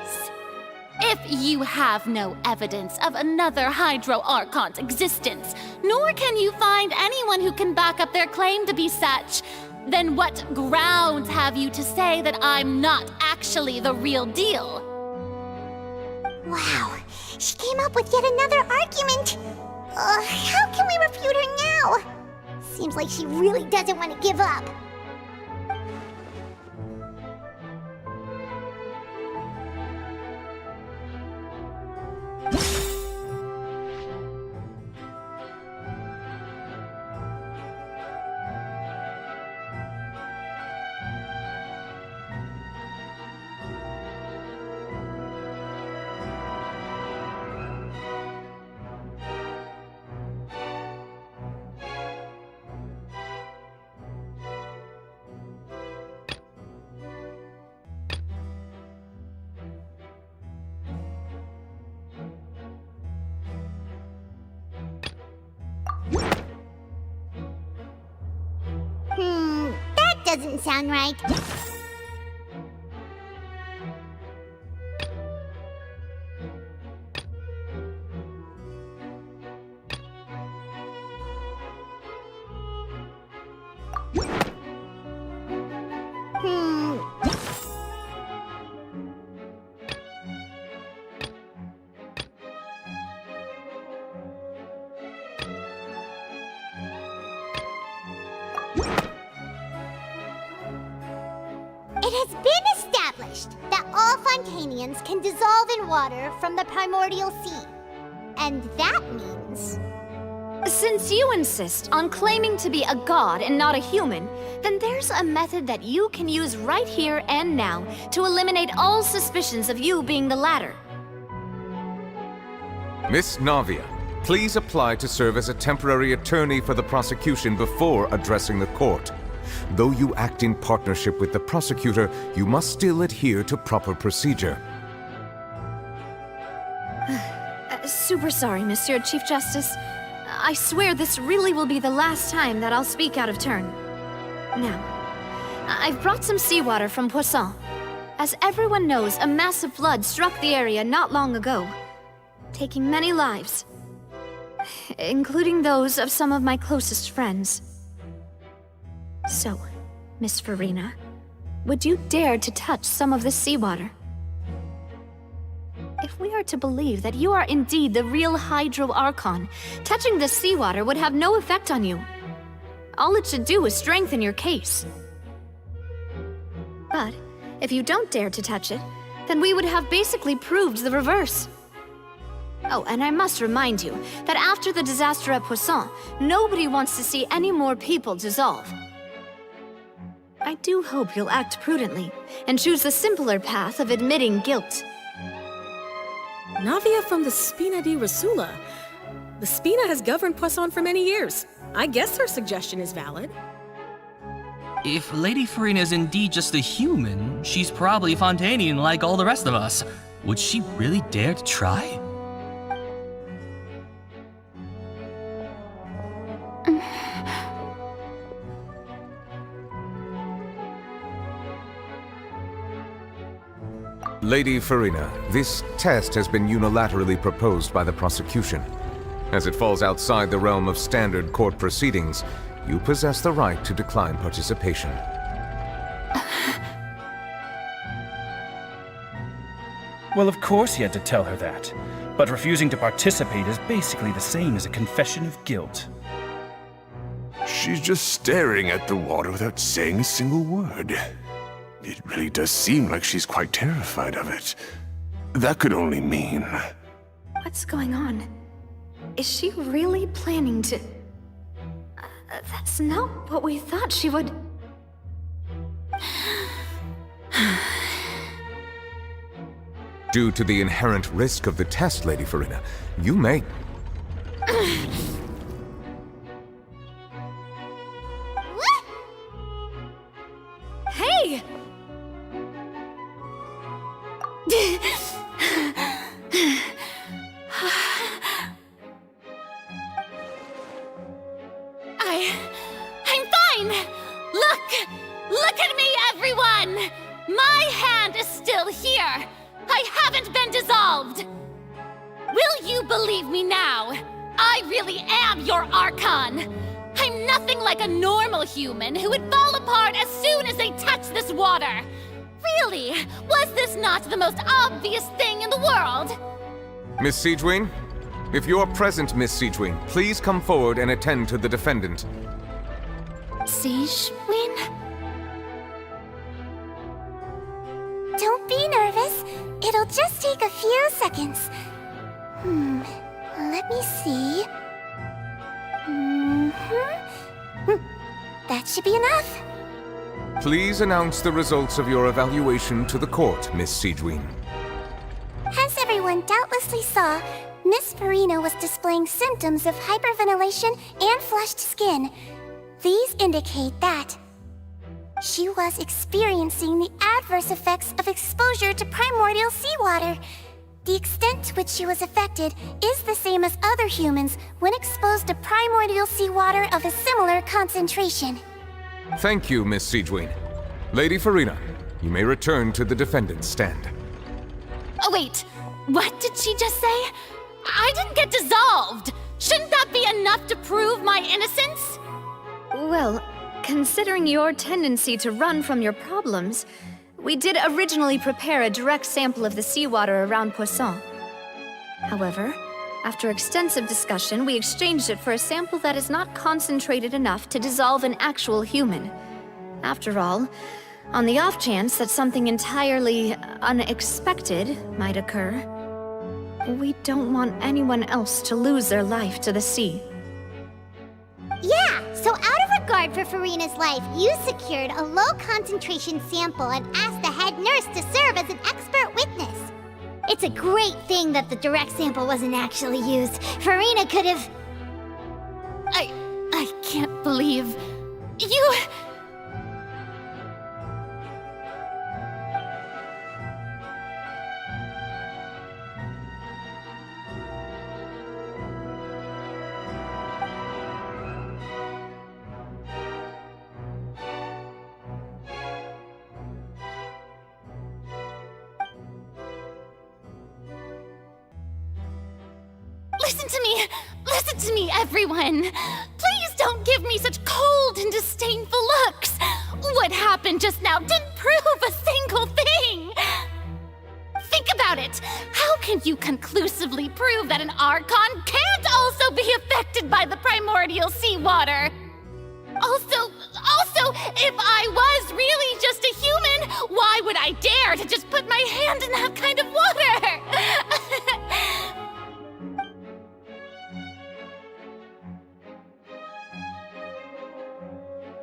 If you have no evidence of another Hydro Archon's existence, nor can you find anyone who can back up their claim to be such, then what grounds have you to say that I'm not actually the real deal?
Wow, she came up with yet another argument. How can we refute her now? Seems like she really doesn't want to give up. That doesn't sound right. It has been established that all Fontainians can dissolve in water from the primordial sea. And that means...
Since you insist on claiming to be a god and not a human, then there's a method that you can use right here and now to eliminate all suspicions of you being the latter.
Miss Navia, please apply to serve as a temporary attorney for the prosecution before addressing the court. Though you act in partnership with the prosecutor, you must still adhere to proper procedure.
Super sorry, Monsieur Chief Justice. I swear this really will be the last time that I'll speak out of turn. Now, I've brought some seawater from Poisson. As everyone knows, a massive flood struck the area not long ago, taking many lives, including those of some of my closest friends. So, Miss Furina, would you dare to touch some of this seawater? If we are to believe that you are indeed the real Hydro Archon, touching the seawater would have no effect on you. All it should do is strengthen your case. But if you don't dare to touch it, then we would have basically proved the reverse. Oh, and I must remind you that after the disaster at Poisson, nobody wants to see any more people dissolve. I do hope you'll act prudently and choose the simpler path of admitting guilt.
Navia from the Spina di Rasula. The Spina has governed Poisson for many years. I guess her suggestion is valid.
If Lady Farina is indeed just a human, she's probably Fontainian like all the rest of us. Would she really dare to try?
Lady Farina, this test has been unilaterally proposed by the prosecution. As it falls outside the realm of standard court proceedings, you possess the right to decline participation.
Well, of course he had to tell her that. But refusing to participate is basically the same as a confession of guilt.
She's just staring at the water without saying a single word. It really does seem like she's quite terrified of it. That could only mean...
What's going on? Is she really planning to... that's not what we thought she would...
Due to the inherent risk of the test, Lady Farina, you may...
Hey!
I'm fine! Look at me, everyone! My hand is still here! I haven't been dissolved! Will you believe me now? I really am your Archon! I'm nothing like a normal human who would fall apart as soon as they touch this water! Really? Was this not the most obvious thing in the world?
Miss Siegewien? If you're present, Miss Siegewien, please come forward and attend to the defendant.
Siegewien?
Don't be nervous. It'll just take a few seconds. Let me see. That should be enough.
Please announce the results of your evaluation to the court, Miss Siegewien.
As everyone doubtlessly saw, Miss Farina was displaying symptoms of hyperventilation and flushed skin. These indicate that she was experiencing the adverse effects of exposure to primordial seawater. The extent to which she was affected is the same as other humans when exposed to primordial seawater of a similar concentration.
Thank you, Miss Siegewien. Lady Farina, you may return to the defendant's stand.
Oh, wait. What did she just say? I didn't get dissolved! Shouldn't that be enough to prove my innocence?
Well, considering your tendency to run from your problems, we did originally prepare a direct sample of the seawater around Poisson. However, after extensive discussion, we exchanged it for a sample that is not concentrated enough to dissolve an actual human. After all, on the off chance that something entirely unexpected might occur, we don't want anyone else to lose their life to the sea.
Yeah, so out of regard for Farina's life, you secured a low-concentration sample and asked the head nurse to serve as an expert witness. It's a great thing that the direct sample wasn't actually used. Farina could have...
I can't believe... You... Listen to me, everyone! Please don't give me such cold and disdainful looks! What happened just now didn't prove a single thing! Think about it! How
can you conclusively prove that an Archon can't also be affected by the primordial seawater? Also, if I was really just a human, why would I dare to just put my hand in that kind of water?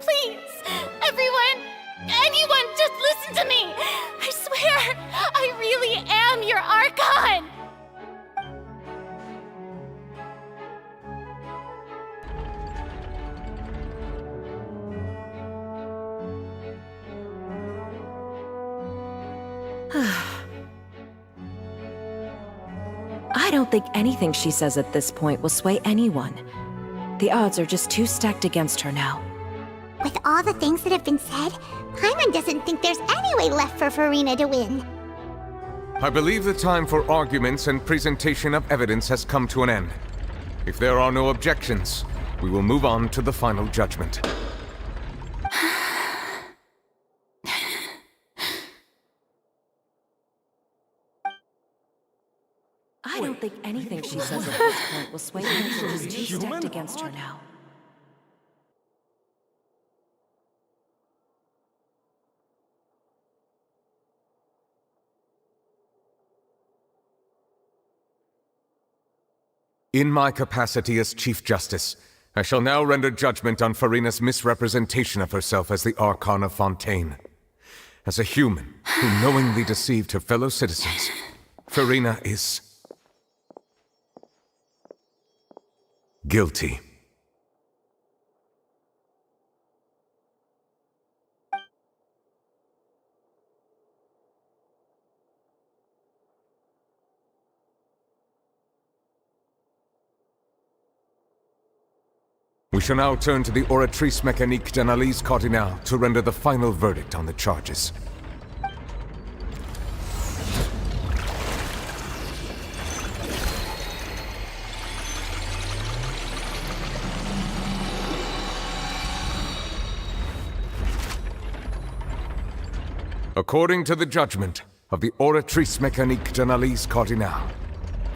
Please, anyone, just listen to me! I swear, I really am your Archon!
I don't think anything she says at this point will sway anyone. The odds are just too stacked against her now.
With all the things that have been said, Paimon doesn't think there's any way left for Farina to win.
I believe the time for arguments and presentation of evidence has come to an end. If there are no objections, we will move on to the final judgment.
I don't think anything she says at this point will sway anyone. She's too stacked against her now.
In my capacity as Chief Justice, I shall now render judgment on Farina's misrepresentation of herself as the Archon of Fontaine. As a human who knowingly deceived her fellow citizens, Farina is guilty. We shall now turn to the Oratrice Mécanique d'Analyse Cardinale to render the final verdict on the charges. According to the judgment of the Oratrice Mécanique d'Analyse Cardinale,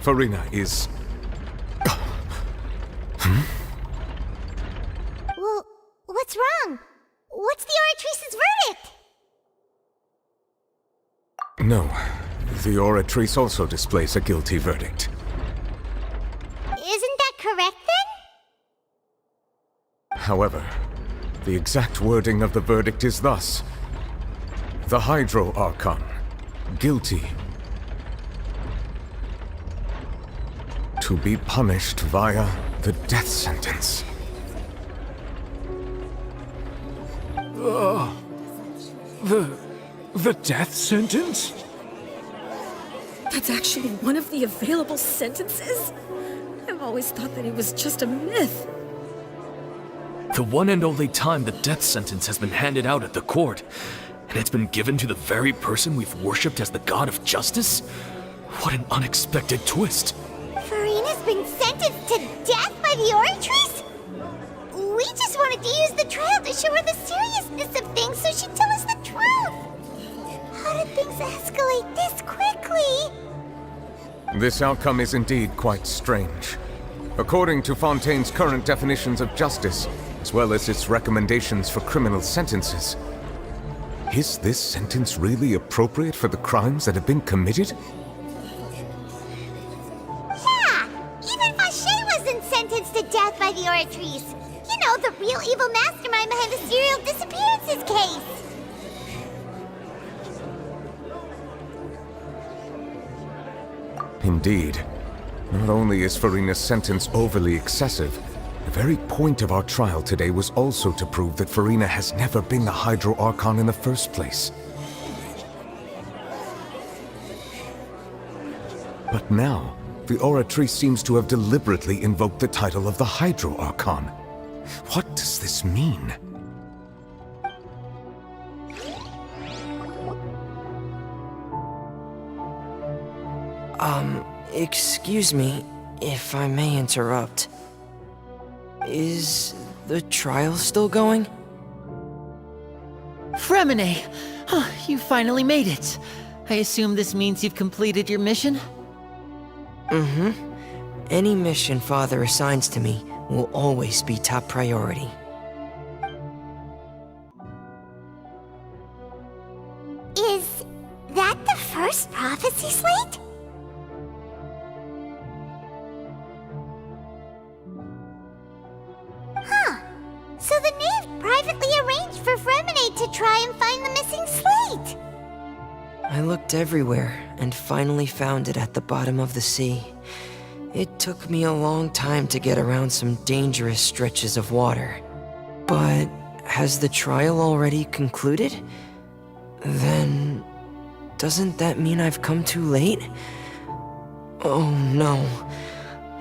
Farina is...
Well, what's wrong? What's the Oratrice's verdict?
No, the Oratrice also displays a guilty verdict.
Isn't that correct then?
However, the exact wording of the verdict is thus: the Hydro Archon, guilty. To be punished via the death sentence.
The death sentence?
That's actually one of the available sentences? I've always thought that it was just a myth.
The one and only time the death sentence has been handed out at the court, and it's been given to the very person we've worshipped as the god of justice? What an unexpected twist.
Farina's been sentenced to death by the Oratrice? We just wanted to use the trial to show her the seriousness of things so she'd tell us the truth. How did things escalate this quickly?
This outcome is indeed quite strange. According to Fontaine's current definitions of justice, as well as its recommendations for criminal sentences, is this sentence really appropriate for the crimes that have been committed?
Yeah! Even Fauché wasn't sentenced to death by the Oratrice. You know, the real evil mastermind behind the serial disappearances case.
Indeed. Not only is Farina's sentence overly excessive, the very point of our trial today was also to prove that Farina has never been the Hydro Archon in the first place. But now, the Oratrice seems to have deliberately invoked the title of the Hydro Archon. What does this mean?
Excuse me, if I may interrupt. Is the trial still going?
Fremine! You finally made it. I assume this means you've completed your mission?
Any mission Father assigns to me will always be top priority.
Is that the first prophecy slate? Huh. So the knave privately arranged for Fremine to try and find the missing slate.
I looked everywhere and finally found it at the bottom of the sea. It took me a long time to get around some dangerous stretches of water. But has the trial already concluded? Then, doesn't that mean I've come too late? Oh no.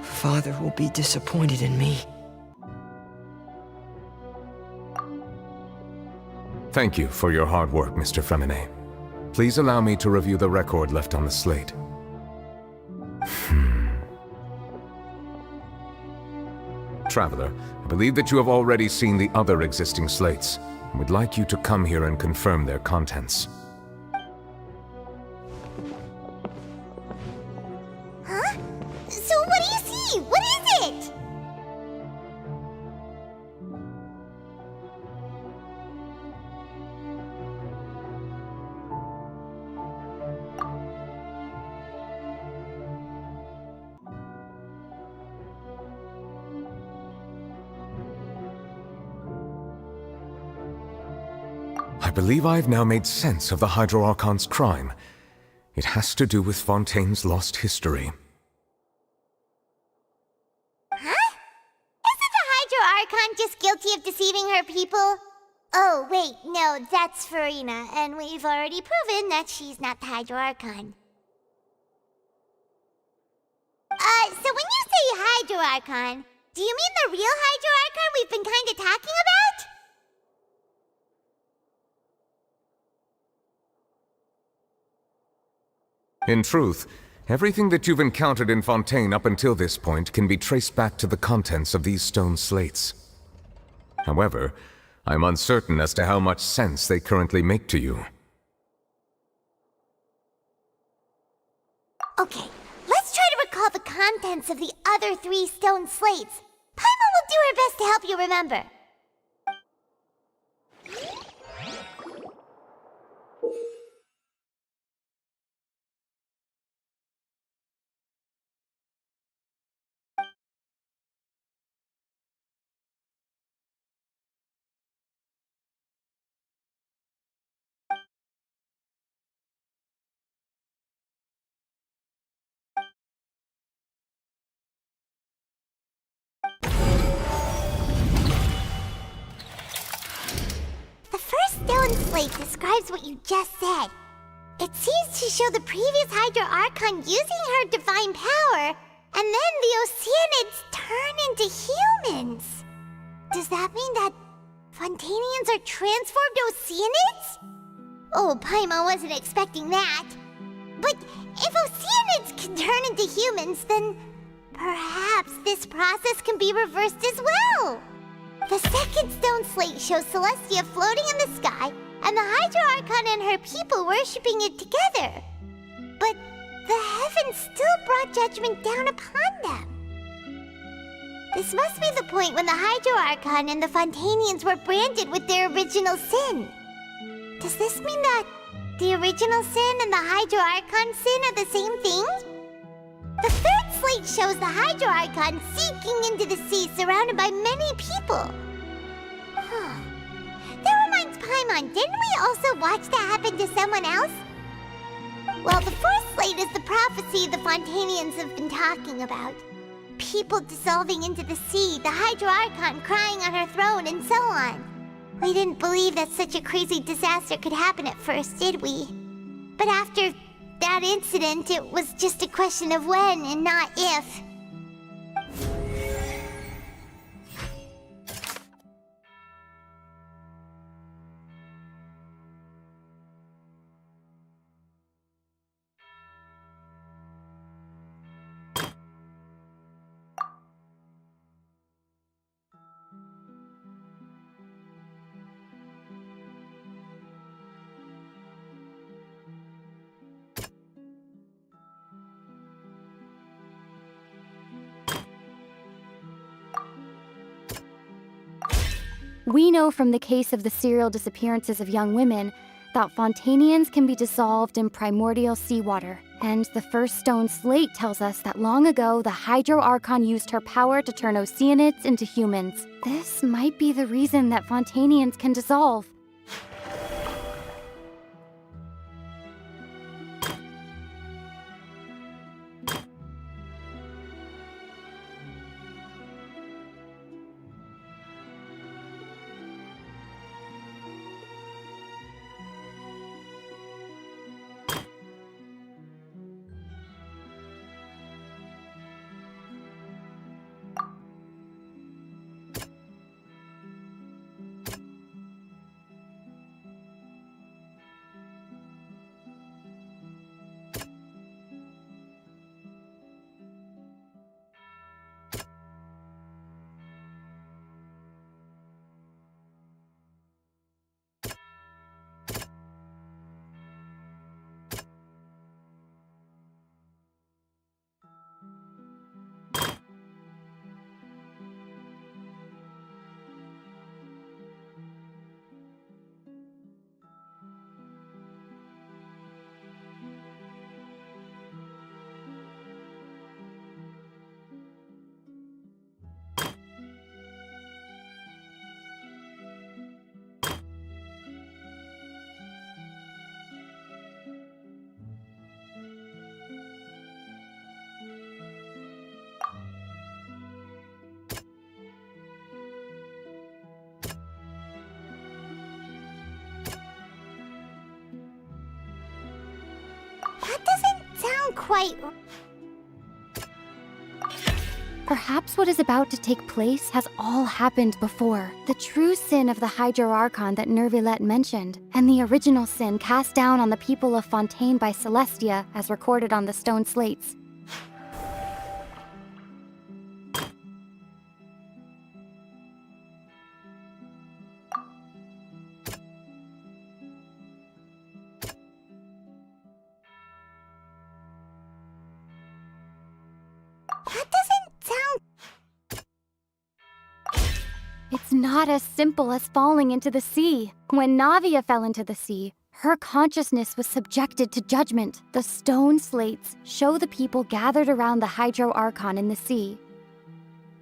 Father will be disappointed in me.
Thank you for your hard work, Mr. Fremine. Please allow me to review the record left on the slate. Traveler, I believe that you have already seen the other existing slates, and would like you to come here and confirm their contents.
Huh? So what do you see? What is it?
I believe I have now made sense of the Hydro Archon's crime. It has to do with Fontaine's lost history.
Huh? Isn't the Hydro Archon just guilty of deceiving her people? Oh, wait, no, that's Farina, and we've already proven that she's not the Hydro Archon. So when you say Hydro Archon, do you mean the real Hydro Archon we've been kinda talking about?
In truth, everything that you've encountered in Fontaine up until this point can be traced back to the contents of these stone slates. However, I'm uncertain as to how much sense they currently make to you.
Okay, let's try to recall the contents of the other 3 stone slates. Paimon will do her best to help you remember. The first stone slate describes what you just said. It seems to show the previous Hydro Archon using her divine power, and then the Oceanids turn into humans. Does that mean that Fontainians are transformed Oceanids? Oh, Paimon wasn't expecting that. But if Oceanids can turn into humans, then perhaps this process can be reversed as well. The second stone slate shows Celestia floating in the sky, and the Hydro Archon and her people worshipping it together. But the heavens still brought judgment down upon them. This must be the point when the Hydro Archon and the Fontainians were branded with their original sin. Does this mean that the original sin and the Hydro Archon sin are the same thing? The third slate shows the Hydro Archon sinking into the sea surrounded by many people. Huh. That reminds Paimon, didn't we also watch that happen to someone else? Well, the fourth slate is the prophecy the Fontainians have been talking about. People dissolving into the sea, the Hydro Archon crying on her throne, and so on. We didn't believe that such a crazy disaster could happen at first, did we? But after that incident, it was just a question of when and not if.
We know from the case of the serial disappearances of young women that Fontainians can be dissolved in primordial seawater. And the first stone slate tells us that long ago, the Hydro Archon used her power to turn Oceanids into humans. This might be the reason that Fontainians can dissolve.
That doesn't sound quite...
Perhaps what is about to take place has all happened before. The true sin of the Hydro Archon that Nervilette mentioned, and the original sin cast down on the people of Fontaine by Celestia, as recorded on the stone slates. It's not as simple as falling into the sea. When Navia fell into the sea, her consciousness was subjected to judgment. The stone slates show the people gathered around the Hydro Archon in the sea.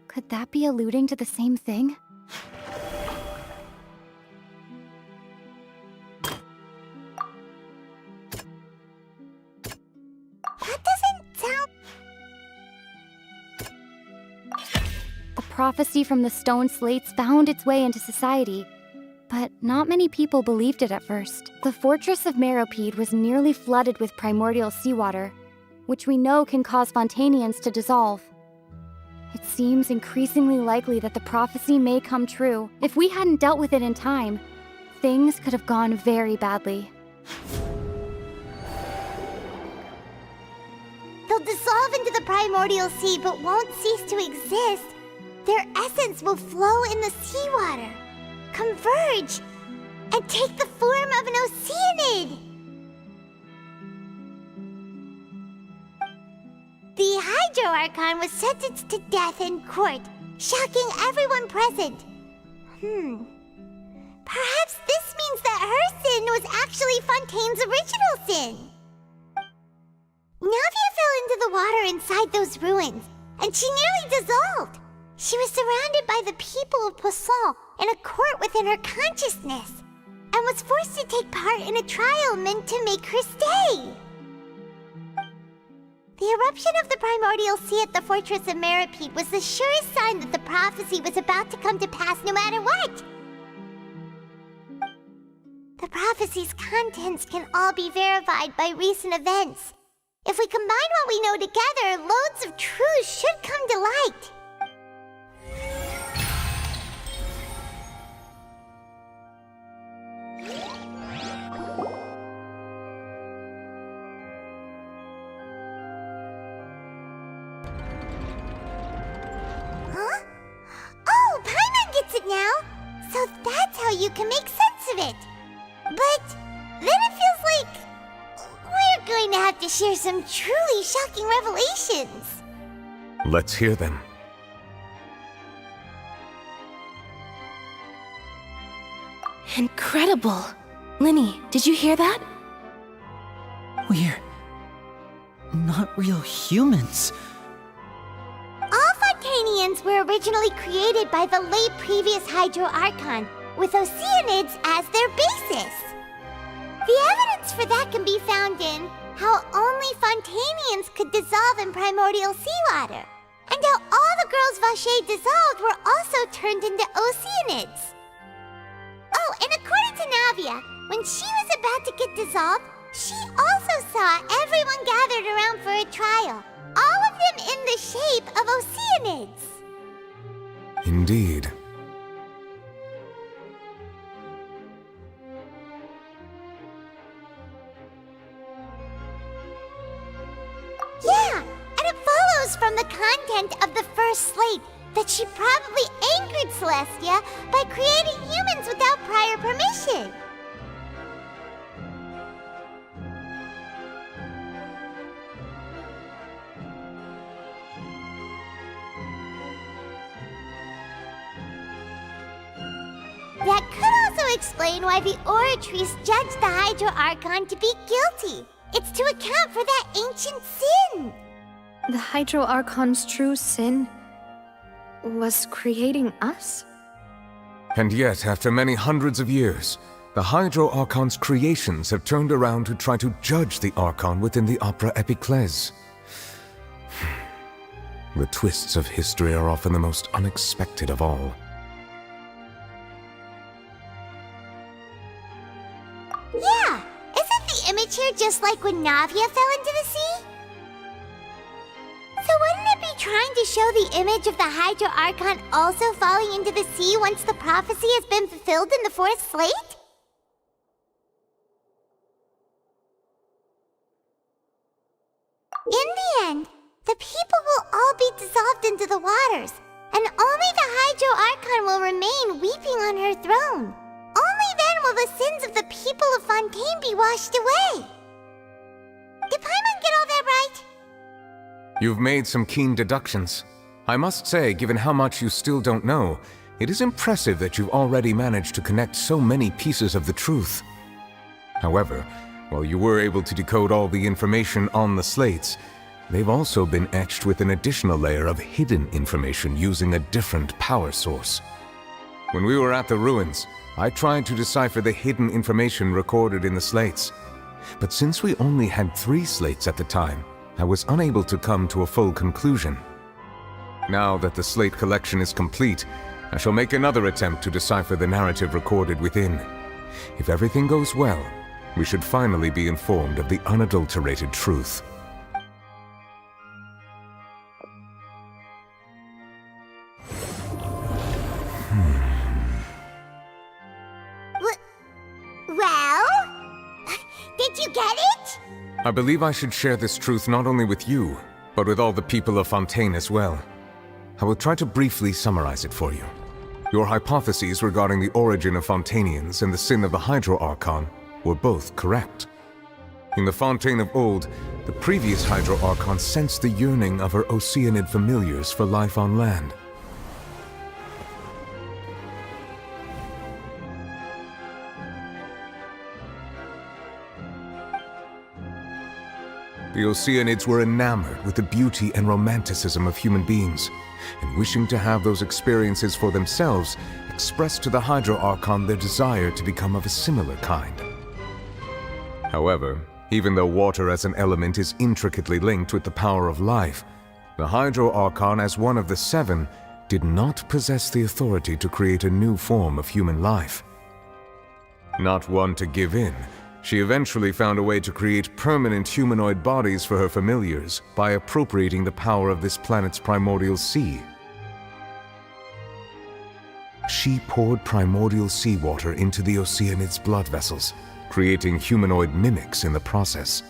Could that be alluding to the same thing?
That doesn't sound...
The prophecy from the stone slates found its way into society, but not many people believed it at first. The fortress of Meropide was nearly flooded with primordial seawater, which we know can cause Fontainians to dissolve. It seems increasingly likely that the prophecy may come true. If we hadn't dealt with it in time, things could have gone very badly.
They'll dissolve into the primordial sea but won't cease to exist. Their essence will flow in the seawater, converge, and take the form of an Oceanid. The Hydro Archon was sentenced to death in court, shocking everyone present. Perhaps this means that her sin was actually Fontaine's original sin. Navia fell into the water inside those ruins, and she nearly dissolved. She was surrounded by the people of Poisson in a court within her consciousness, and was forced to take part in a trial meant to make her stay. The eruption of the primordial sea at the fortress of Meropide was the surest sign that the prophecy was about to come to pass no matter what. The prophecy's contents can all be verified by recent events. If we combine what we know together, loads of truths should come to light. Huh? Oh, Paimon gets it now! So that's how you can make sense of it. But then it feels like we're going to have to share some truly shocking revelations.
Let's hear them.
Incredible. Linny, did you hear that?
We're not real humans.
All Fontainians were originally created by the late previous Hydro Archon, with Oceanids as their basis. The evidence for that can be found in how only Fontainians could dissolve in primordial seawater, and how all the girls Vacher dissolved were also turned into Oceanids. Oh, and according to Navia, when she was about to get dissolved, she also saw everyone gathered around for a trial, all of them in the shape of Oceanids.
Indeed.
Yeah, and it follows from the content of the first slate that she probably angered Celestia by creating humans without prior permission. That could also explain why the Oratrice judged the Hydro Archon to be guilty. It's to account for that ancient sin.
The Hydro Archon's true sin was creating us?
And yet, after many hundreds of years, the Hydro Archon's creations have turned around to try to judge the Archon within the Opera Epiclese. The twists of history are often the most unexpected of all.
Yeah, isn't the image here just like when Navia fell into the sea? So wouldn't it be trying to show the image of the Hydro Archon also falling into the sea once the prophecy has been fulfilled in the fourth slate? In the end, the people will all be dissolved into the waters, and only the Hydro Archon will remain weeping on her throne. Only then will the sins of the people of Fontaine be washed away. Did Paimon get all that right?
You've made some keen deductions. I must say, given how much you still don't know, it is impressive that you've already managed to connect so many pieces of the truth. However, while you were able to decode all the information on the slates, they've also been etched with an additional layer of hidden information using a different power source. When we were at the ruins, I tried to decipher the hidden information recorded in the slates. But since we only had 3 slates at the time, I was unable to come to a full conclusion. Now that the slate collection is complete, I shall make another attempt to decipher the narrative recorded within. If everything goes well, we should finally be informed of the unadulterated truth.
Well? Did you get it?
I believe I should share this truth not only with you, but with all the people of Fontaine as well. I will try to briefly summarize it for you. Your hypotheses regarding the origin of Fontainians and the sin of the Hydro Archon were both correct. In the Fontaine of old, the previous Hydro Archon sensed the yearning of her Oceanid familiars for life on land. The Oceanids were enamored with the beauty and romanticism of human beings, and wishing to have those experiences for themselves, expressed to the Hydro Archon their desire to become of a similar kind. However, even though water as an element is intricately linked with the power of life, the Hydro Archon, as one of the 7, did not possess the authority to create a new form of human life. Not one to give in, she eventually found a way to create permanent humanoid bodies for her familiars by appropriating the power of this planet's primordial sea. She poured primordial seawater into the Oceanids' blood vessels, creating humanoid mimics in the process.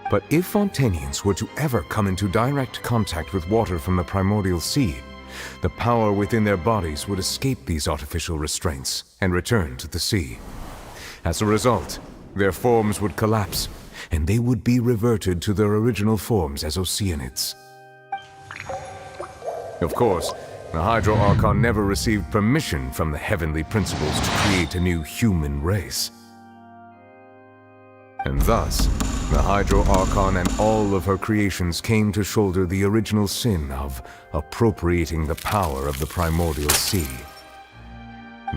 But if Fontainians were to ever come into direct contact with water from the primordial sea, the power within their bodies would escape these artificial restraints and return to the sea. As a result, their forms would collapse, and they would be reverted to their original forms as Oceanids. Of course, The Hydro Archon never received permission from the heavenly principles to create a new human race. And thus, the Hydro Archon and all of her creations came to shoulder the original sin of appropriating the power of the primordial sea.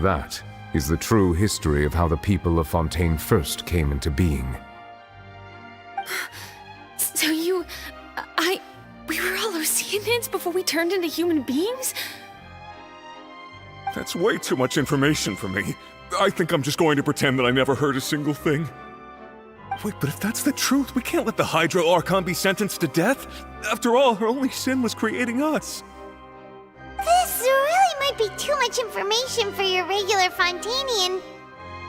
That is the true history of how the people of Fontaine first came into being.
So we were all Oceanids before we turned into human beings?
That's way too much information for me. I think I'm just going to pretend that I never heard a single thing. Wait, but if that's the truth, we can't let the Hydro Archon be sentenced to death. After all, her only sin was creating us.
This really might be too much information for your regular Fontainian,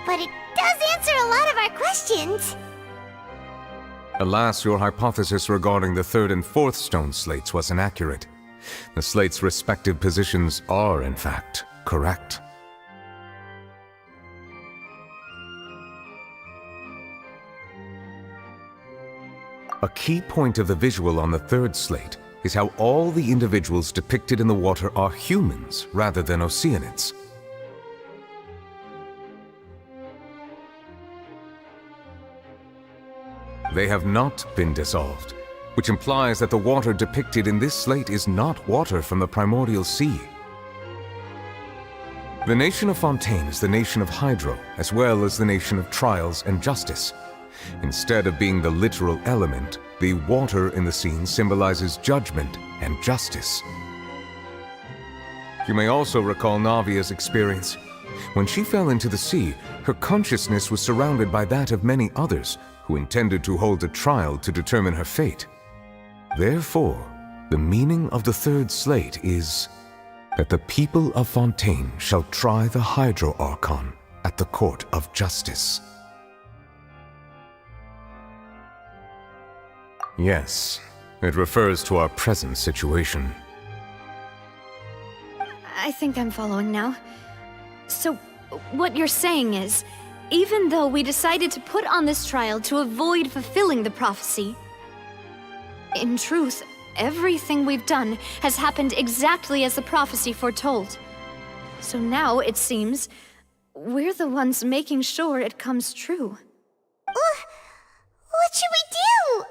but it does answer a lot of our questions.
Alas, your hypothesis regarding the third and fourth stone slates was inaccurate. The slates' respective positions are, in fact, correct. A key point of the visual on the third slate is how all the individuals depicted in the water are humans rather than Oceanids. They have not been dissolved, which implies that the water depicted in this slate is not water from the primordial sea. The nation of Fontaine is the nation of Hydro, as well as the nation of trials and justice. Instead of being the literal element, the water in the scene symbolizes judgment and justice. You may also recall Navia's experience. When she fell into the sea, her consciousness was surrounded by that of many others who intended to hold a trial to determine her fate. Therefore, the meaning of the third slate is that the people of Fontaine shall try the Hydro Archon at the court of justice. Yes, it refers to our present situation.
I think I'm following now. So, what you're saying is, even though we decided to put on this trial to avoid fulfilling the prophecy, in truth, everything we've done has happened exactly as the prophecy foretold. So now, it seems, we're the ones making sure it comes true.
What should we do?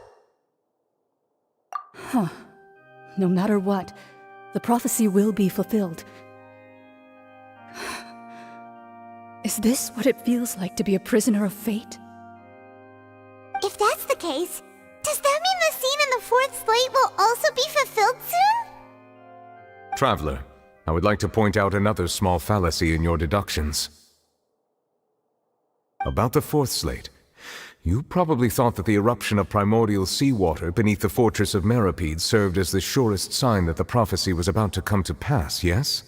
Huh. No matter what, the prophecy will be fulfilled. Is this what it feels like to be a prisoner of fate?
If that's the case, does that mean the scene in the fourth slate will also be fulfilled soon?
Traveler, I would like to point out another small fallacy in your deductions. About the fourth slate, you probably thought that the eruption of primordial seawater beneath the fortress of Meripede served as the surest sign that the prophecy was about to come to pass, yes?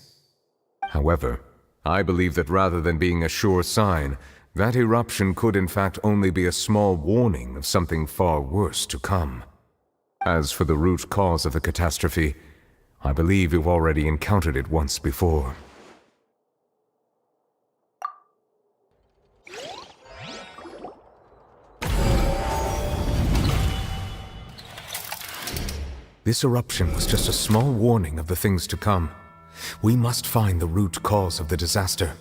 However, I believe that rather than being a sure sign, that eruption could in fact only be a small warning of something far worse to come. As for the root cause of the catastrophe, I believe you've already encountered it once before. This eruption was just a small warning of the things to come. We must find the root cause of the disaster.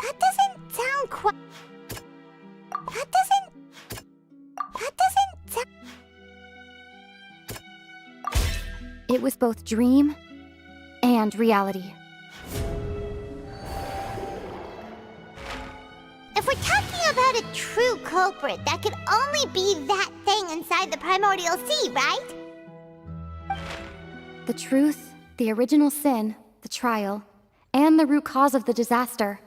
That doesn't sound quite... That doesn't sound...
It was both dream and reality.
If we're talking about a true culprit, that could only be that thing inside the primordial sea, right?
The truth, the original sin, the trial, and the root cause of the disaster.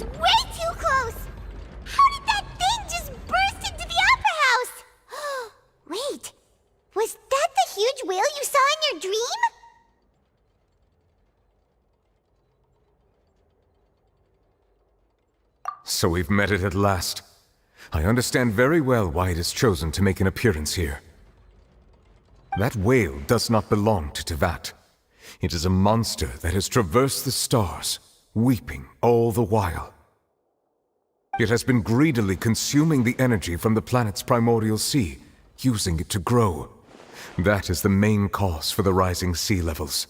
It's way too close! How did that thing just burst into the Opera House? Wait, was that the huge whale you saw in your dream?
So we've met it at last. I understand very well why it has chosen to make an appearance here. That whale does not belong to Teyvat. It is a monster that has traversed the stars, weeping all the while. It has been greedily consuming the energy from the planet's primordial sea, using it to grow. That is the main cause for the rising sea levels.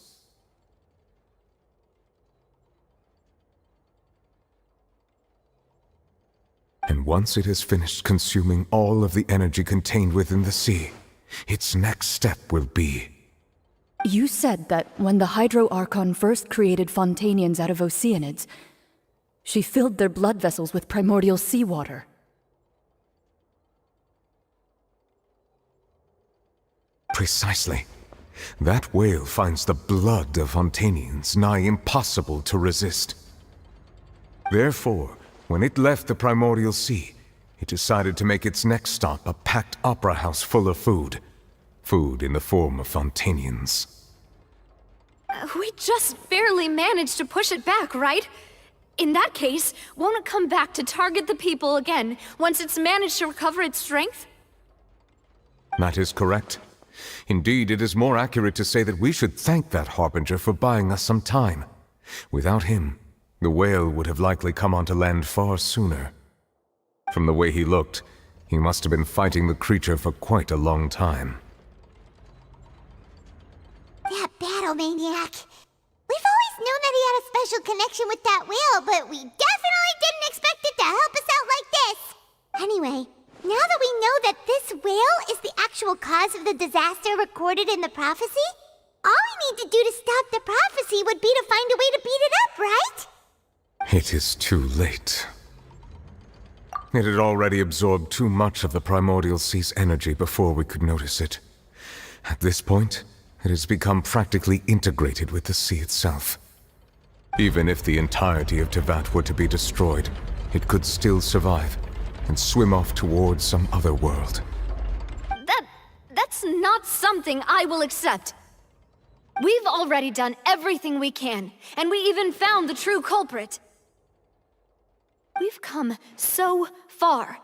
And once it has finished consuming all of the energy contained within the sea, its next step will be...
You said that when the Hydro Archon first created Fontainians out of Oceanids, she filled their blood vessels with primordial seawater.
Precisely. That whale finds the blood of Fontainians nigh impossible to resist. Therefore, when it left the primordial sea, it decided to make its next stop a packed opera house full of food. Food in the form of Fontainians.
We just barely managed to push it back, right? In that case, won't it come back to target the people again once it's managed to recover its strength?
That is correct. Indeed, it is more accurate to say that we should thank that Harbinger for buying us some time. Without him, the whale would have likely come onto land far sooner. From the way he looked, he must have been fighting the creature for quite a long time.
That battle maniac. We've always known that he had a special connection with that whale, but we definitely didn't expect it to help us out like this. Anyway, now that we know that this whale is the actual cause of the disaster recorded in the prophecy, all we need to do to stop the prophecy would be to find a way to beat it up, right?
It is too late. It had already absorbed too much of the primordial sea's energy before we could notice it. At this point, it has become practically integrated with the sea itself. Even if the entirety of Teyvat were to be destroyed, it could still survive and swim off towards some other world.
That's not something I will accept. We've already done everything we can, and we even found the true culprit. We've come so far.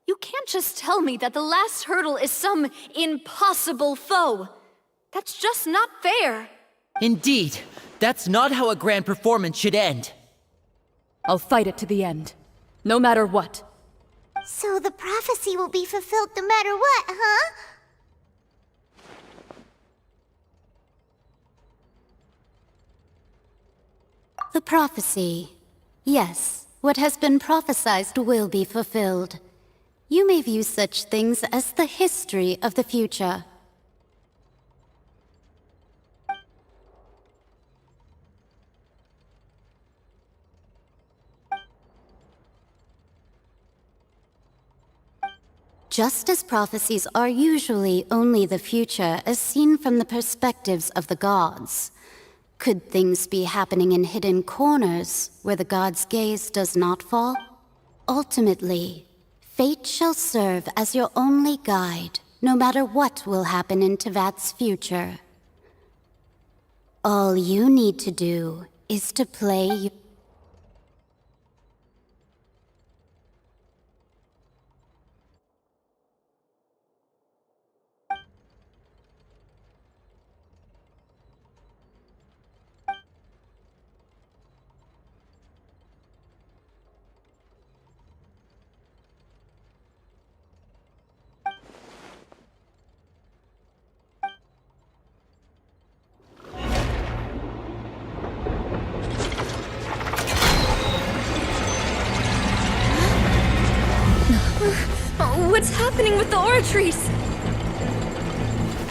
You can't just tell me that the last hurdle is some impossible foe. That's just not fair.
Indeed, that's not how a grand performance should end.
I'll fight it to the end, no matter what.
So the prophecy will be fulfilled no matter what, huh?
The prophecy. Yes, what has been prophesied will be fulfilled. You may view such things as the history of the future. Just as prophecies are usually only the future as seen from the perspectives of the gods, could things be happening in hidden corners where the god's gaze does not fall? Ultimately, fate shall serve as your only guide, no matter what will happen in Teyvat's future. All you need to do is to play
What's happening with the oratories?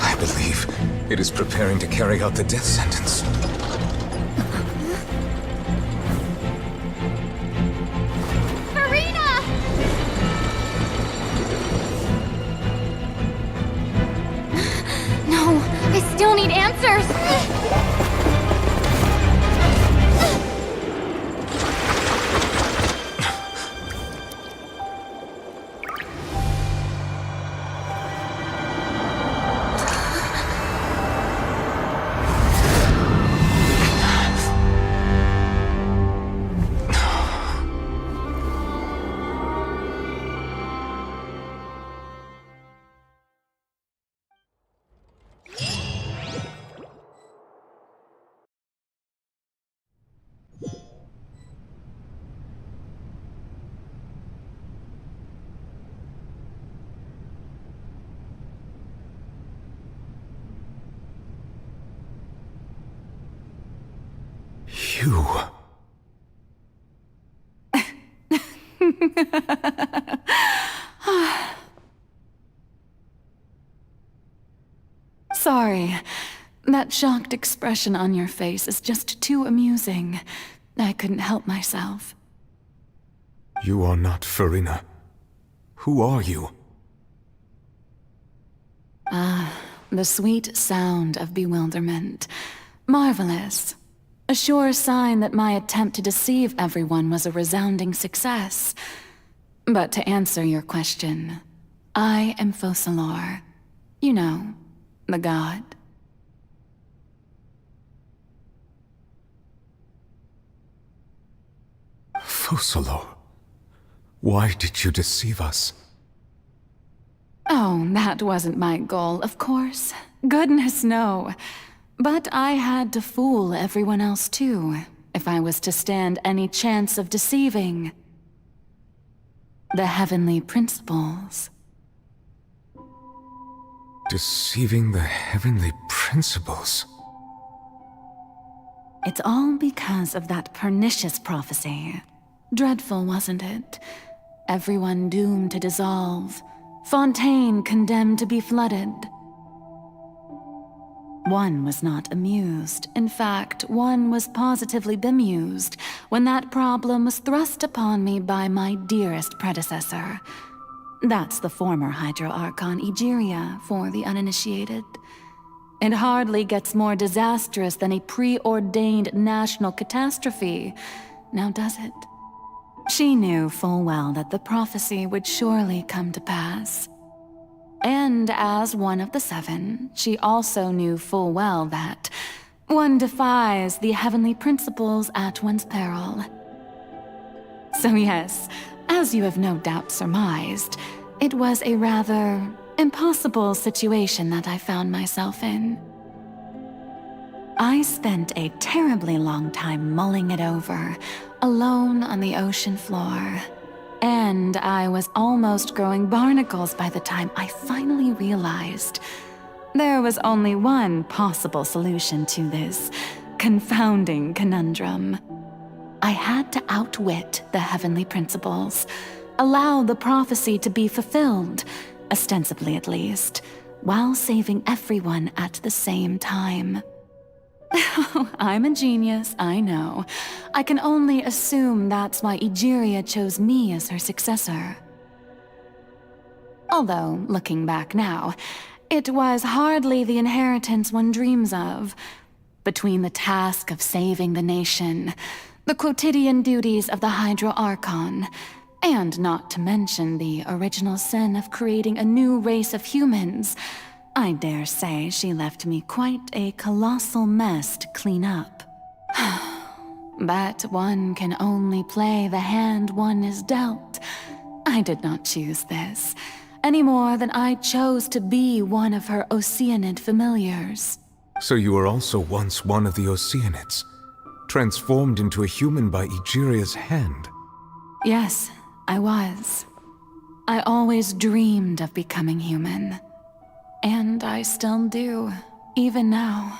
I believe it is preparing to carry out the death sentence.
Farina! No, I still need answers.
You...
Sorry. That shocked expression on your face is just too amusing. I couldn't help myself.
You are not Farina. Who are you?
The sweet sound of bewilderment. Marvelous. A sure sign that my attempt to deceive everyone was a resounding success. But to answer your question, I am Focalor. You know, the god.
Focalor, why did you deceive us?
Oh, that wasn't my goal, of course. Goodness, no. But I had to fool everyone else too, if I was to stand any chance of deceiving the heavenly principles.
Deceiving the heavenly principles?
It's all because of that pernicious prophecy. Dreadful, wasn't it? Everyone doomed to dissolve. Fontaine condemned to be flooded. One was not amused. In fact, one was positively bemused when that problem was thrust upon me by my dearest predecessor. That's the former Hydro Archon Egeria, for the uninitiated. It hardly gets more disastrous than a preordained national catastrophe, now does it? She knew full well that the prophecy would surely come to pass. And as one of the seven, she also knew full well that one defies the heavenly principles at one's peril. So yes, as you have no doubt surmised, it was a rather impossible situation that I found myself in. I spent a terribly long time mulling it over, alone on the ocean floor. And I was almost growing barnacles by the time I finally realized there was only one possible solution to this confounding conundrum. I had to outwit the heavenly principles, allow the prophecy to be fulfilled, ostensibly at least, while saving everyone at the same time. I'm a genius, I know. I can only assume that's why Egeria chose me as her successor. Although, looking back now, it was hardly the inheritance one dreams of. Between the task of saving the nation, the quotidian duties of the Hydro Archon, and not to mention the original sin of creating a new race of humans, I dare say she left me quite a colossal mess to clean up. But one can only play the hand one is dealt. I did not choose this, any more than I chose to be one of her Oceanid familiars.
So you were also once one of the Oceanids, transformed into a human by Egeria's hand?
Yes, I was. I always dreamed of becoming human. And I still do, even now.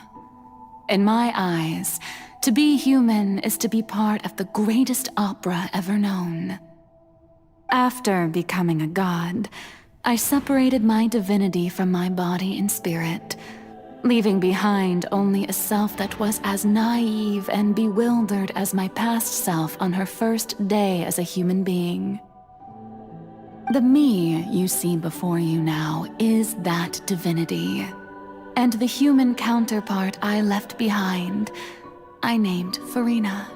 In my eyes, to be human is to be part of the greatest opera ever known. After becoming a god, I separated my divinity from my body and spirit, leaving behind only a self that was as naive and bewildered as my past self on her first day as a human being. The me you see before you now is that divinity, and the human counterpart I left behind, I named Farina.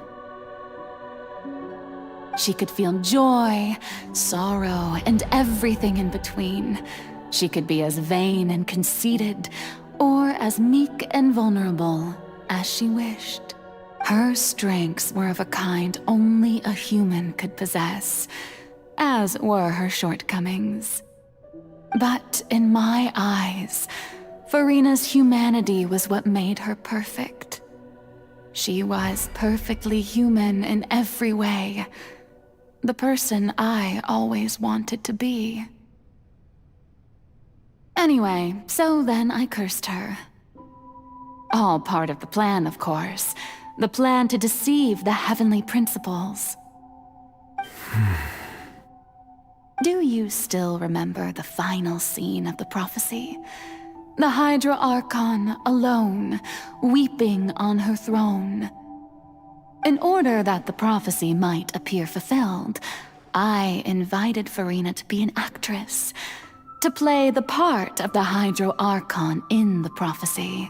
She could feel joy, sorrow, and everything in between. She could be as vain and conceited, or as meek and vulnerable as she wished. Her strengths were of a kind only a human could possess, as were her shortcomings. But in my eyes, Farina's humanity was what made her perfect. She was perfectly human in every way, the person I always wanted to be. Anyway, so then I cursed her. All part of the plan, of course. The plan to deceive the heavenly principles. Do you still remember the final scene of the prophecy? The Hydra Archon alone, weeping on her throne. In order that the prophecy might appear fulfilled, I invited Farina to be an actress, to play the part of the Hydro Archon in the prophecy.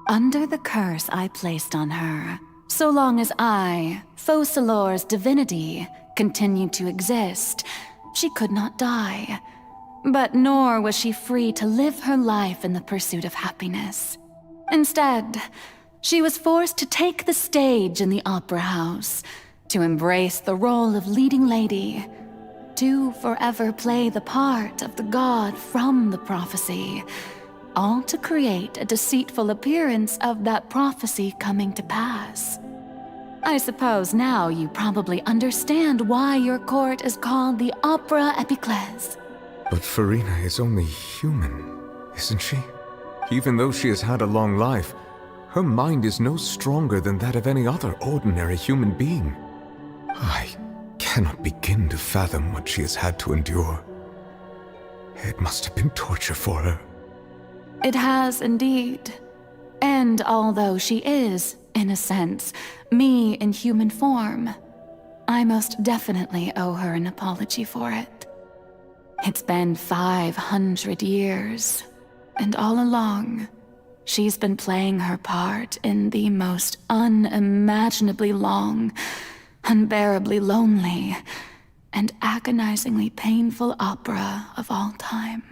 Under the curse I placed on her, so long as I, Focalor's divinity, continued to exist, she could not die. But nor was she free to live her life in the pursuit of happiness. Instead, she was forced to take the stage in the opera house, to embrace the role of leading lady, to forever play the part of the god from the prophecy, all to create a deceitful appearance of that prophecy coming to pass. I suppose now you probably understand why your court is called the Opera Epiclese.
But Farina is only human, isn't she? Even though she has had a long life, her mind is no stronger than that of any other ordinary human being. I cannot begin to fathom what she has had to endure. It must have been torture for her.
It has indeed. And although she is, in a sense, me in human form, I most definitely owe her an apology for it. It's been 500 years, and all along, she's been playing her part in the most unimaginably long, unbearably lonely, and agonizingly painful opera of all time.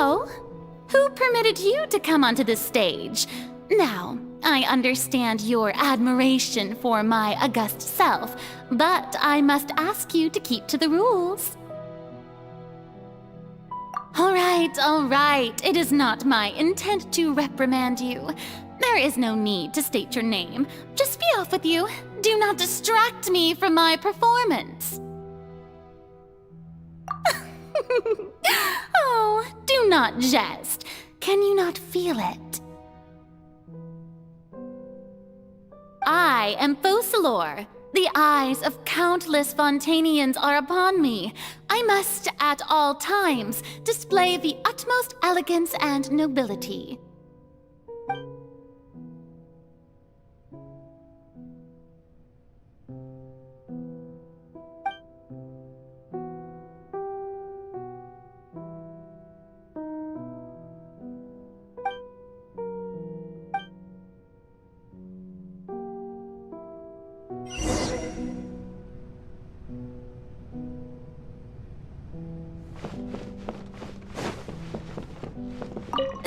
Oh, who permitted you to come onto the stage? Now, I understand your admiration for my august self, but I must ask you to keep to the rules. All right. It is not my intent to reprimand you. There is no need to state your name. Just be off with you. Do not distract me from my performance. Oh, do not jest. Can you not feel it? I am Focalor. The eyes of countless Fontainians are upon me. I must, at all times, display the utmost elegance and nobility.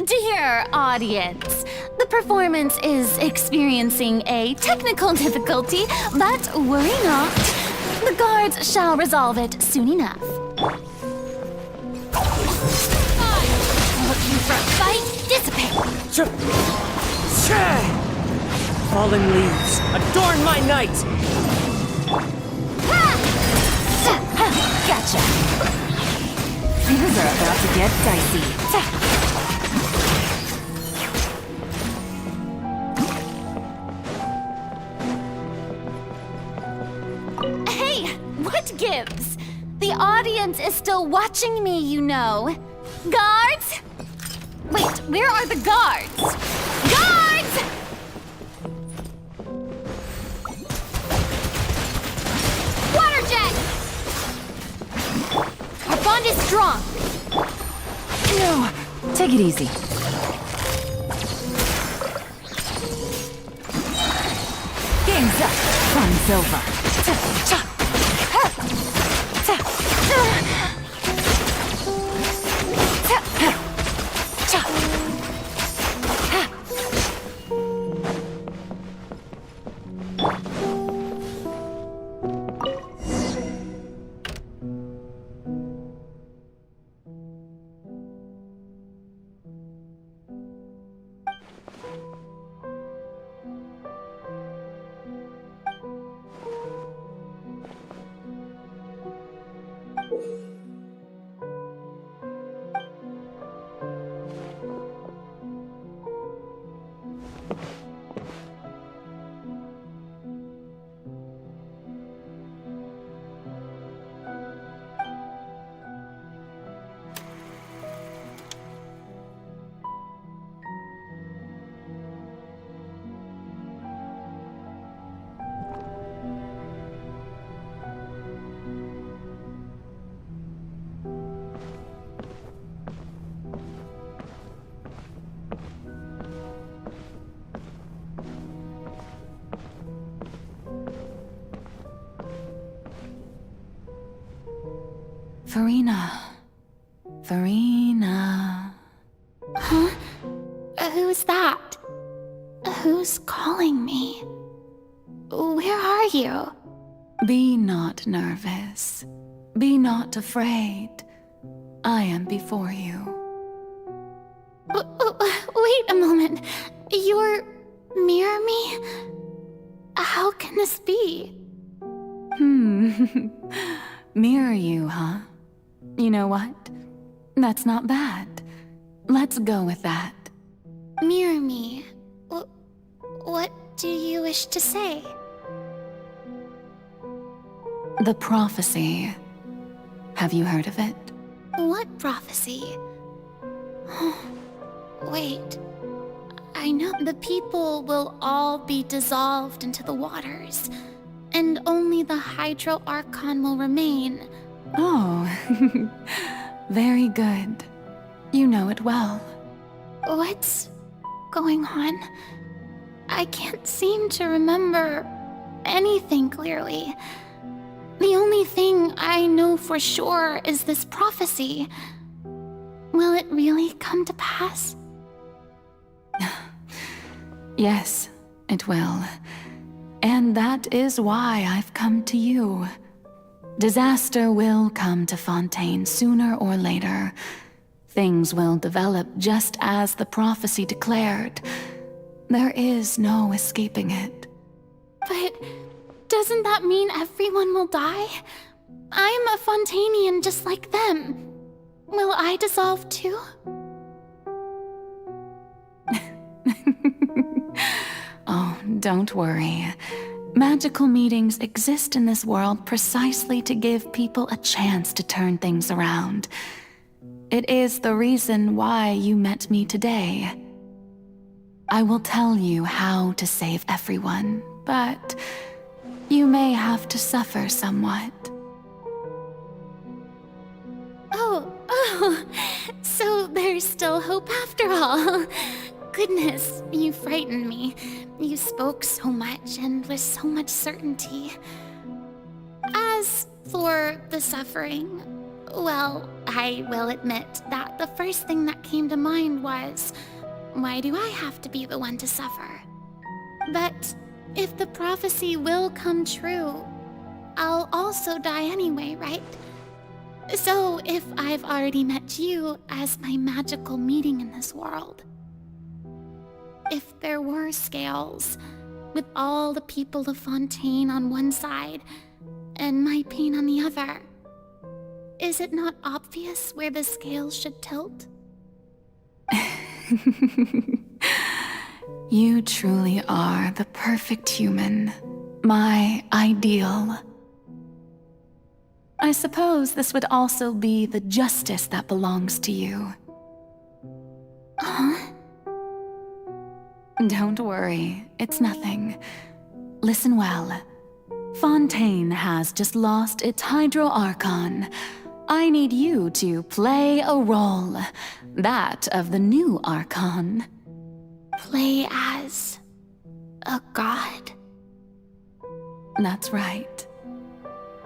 Dear audience, the performance is experiencing a technical difficulty, but worry not. The guards shall resolve it soon enough. Looking for a fight? Dissipate!
Fallen leaves, adorn my night!
Ha!
Things are about to get dicey.
Hey, what gives? The audience is still watching me, you know. Guards? Wait, where are the guards? Guards! Water jet! Our bond is strong.
No, take it easy. Game's up. Fun's over. Farina.
Huh? Who's that? Who's calling me? Where are you?
Be not nervous. Be not afraid. I am before you.
Wait a moment. You're mirror me? How can this be?
Mirror you, huh? You know what? That's not bad. Let's go with that.
Mirror me. What do you wish to say?
The prophecy. Have you heard of it?
What prophecy? Wait. I know the people will all be dissolved into the waters, and only the Hydro Archon will remain.
Oh, very good. You know it well.
What's going on? I can't seem to remember anything clearly. The only thing I know for sure is this prophecy. Will it really come to pass?
Yes, it will. And that is why I've come to you. Disaster will come to Fontaine sooner or later. Things will develop just as the prophecy declared. There is no escaping it.
But doesn't that mean everyone will die? I'm a Fontainian just like them. Will I dissolve too?
Oh, don't worry. Magical meetings exist in this world precisely to give people a chance to turn things around. It is the reason why you met me today. I will tell you how to save everyone, but you may have to suffer somewhat.
Oh, so there's still hope after all. Goodness, you frightened me. You spoke so much and with so much certainty. As for the suffering, well, I will admit that the first thing that came to mind was, why do I have to be the one to suffer? But if the prophecy will come true, I'll also die anyway, right? So if I've already met you as my magical meeting in this world, if there were scales, with all the people of Fontaine on one side, and my pain on the other, Is it not obvious where the scales should tilt?
You truly are the perfect human, my ideal. I suppose this would also be the justice that belongs to you.
Huh?
Don't worry, it's nothing. Listen well. Fontaine has just lost its Hydro Archon. I need you to play a role, that of the new Archon.
Play as a god?
That's right.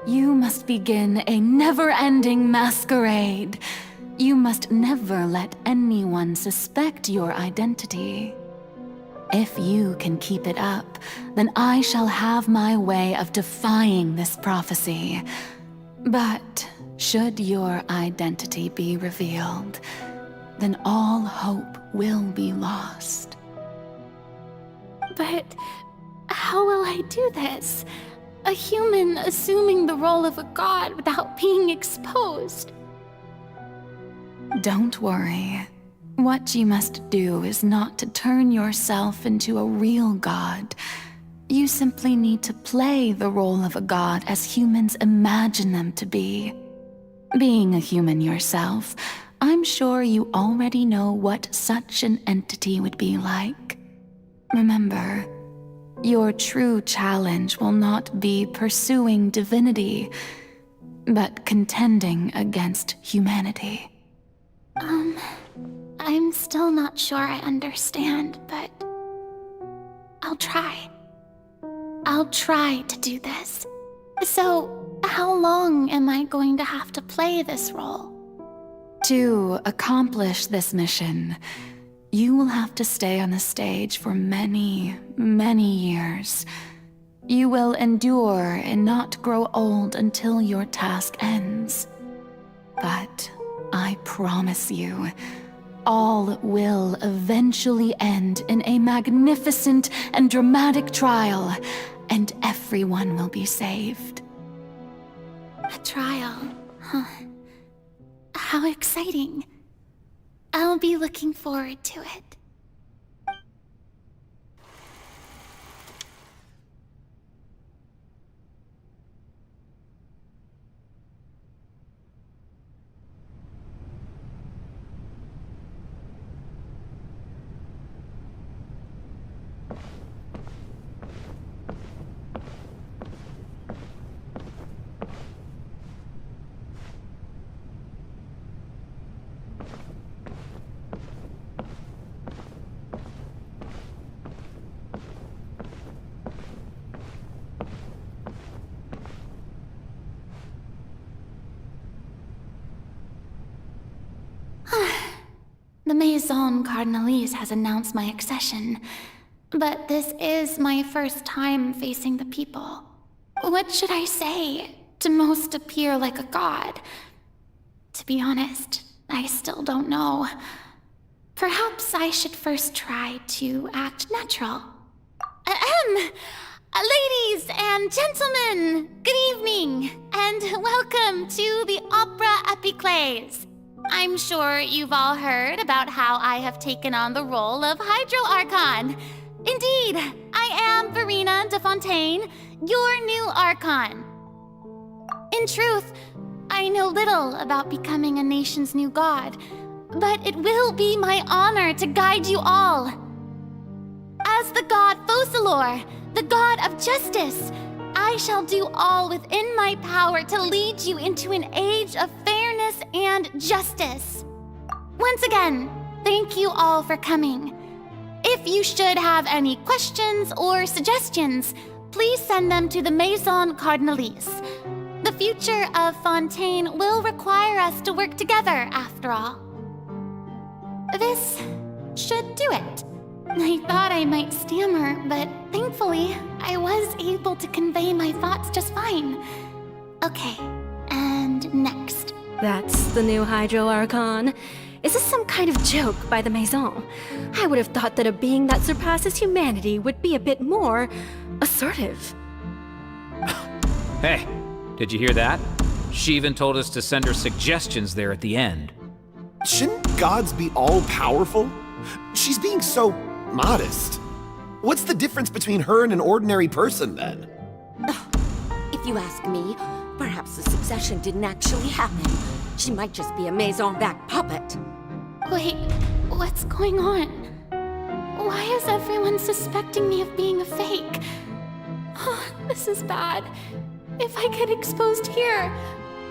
You must begin a never-ending masquerade. You must never let anyone suspect your identity. If you can keep it up, then I shall have my way of defying this prophecy. But should your identity be revealed, then all hope will be lost.
But how will I do this? A human assuming the role of a god without being exposed.
Don't worry. What you must do is not to turn yourself into a real god. You simply need to play the role of a god as humans imagine them to be. Being a human yourself, I'm sure you already know what such an entity would be like. Remember, your true challenge will not be pursuing divinity, but contending against humanity.
I'm still not sure I understand, but I'll try. I'll try to do this. So, how long am I going to have to play this role?
To accomplish this mission, you will have to stay on the stage for many, many years. You will endure and not grow old until your task ends. But I promise you, all will eventually end in a magnificent and dramatic trial, and everyone will be saved.
A trial, huh? How exciting. I'll be looking forward to it. The Maison Cardinalise has announced my accession, but this is my first time facing the people. What should I say to most appear like a god? To be honest, I still don't know. Perhaps I should first try to act natural. Ladies and gentlemen, good evening, and welcome to the Opera Epiclese. I'm sure you've all heard about how I have taken on the role of Hydro Archon. Indeed, I am Verena de Fontaine, your new Archon. In truth, I know little about becoming a nation's new god, but it will be my honor to guide you all. As the god Focalor, the god of justice, I shall do all within my power to lead you into an age of fairness and justice. Once again, thank you all for coming. If you should have any questions or suggestions, please send them to the Maison Cardinalise. The future of Fontaine will require us to work together, after all. This should do it. I thought I might stammer, but thankfully, I was able to convey my thoughts just fine. Okay, and next.
That's the new Hydro Archon. Is this some kind of joke by the Maison? I would have thought that a being that surpasses humanity would be a bit more assertive.
Hey, did you hear that? She even told us to send her suggestions there at the end.
Shouldn't gods be all-powerful? She's being so modest. What's the difference between her and an ordinary person, then?
If you ask me, perhaps the succession didn't actually happen. She might just be a maison back puppet.
Wait, what's going on? Why is everyone suspecting me of being a fake? Oh, this is bad. If I get exposed here,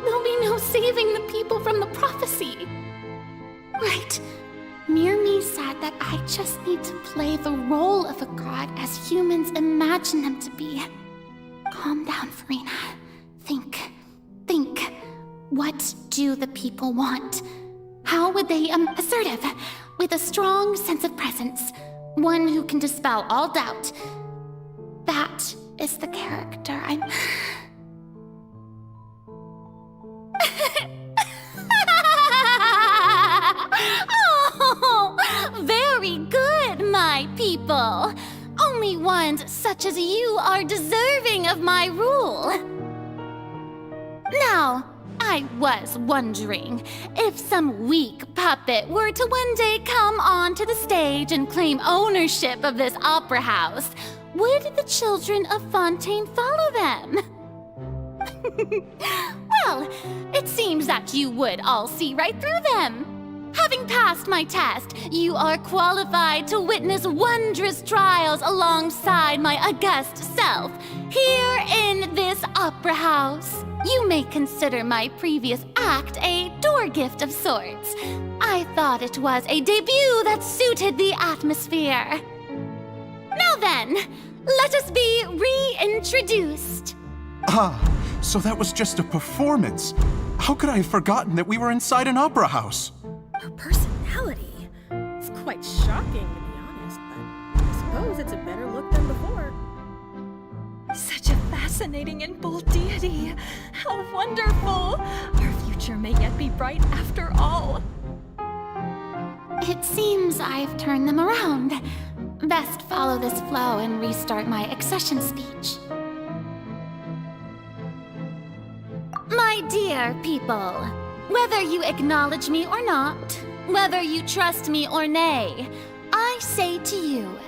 there'll be no saving the people from the prophecy. Right. Mirmi said that I just need to play the role of a god as humans imagine them to be. Calm down, Farina. Think. What do the people want? How would they, assertive, with a strong sense of presence, one who can dispel all doubt. That is the character I'm... Oh, very good, my people. Only ones such as you are deserving of my rule. Now, I was wondering if some weak puppet were to one day come onto the stage and claim ownership of this opera house, would the children of Fontaine follow them? Well, it seems that you would all see right through them. Having passed my test, you are qualified to witness wondrous trials alongside my august self, here in this opera house. You may consider my previous act a door gift of sorts. I thought it was a debut that suited the atmosphere. Now then, let us be reintroduced.
Ah, so that was just a performance. How could I have forgotten that we were inside an opera house?
Her personality? It's quite shocking, to be honest, but I suppose it's a better look than before. Such a fascinating and bold deity. How wonderful! Our future may yet be bright after all.
It seems I've turned them around. Best follow this flow and restart my accession speech. My dear people, whether you acknowledge me or not, whether you trust me or nay, I say to you,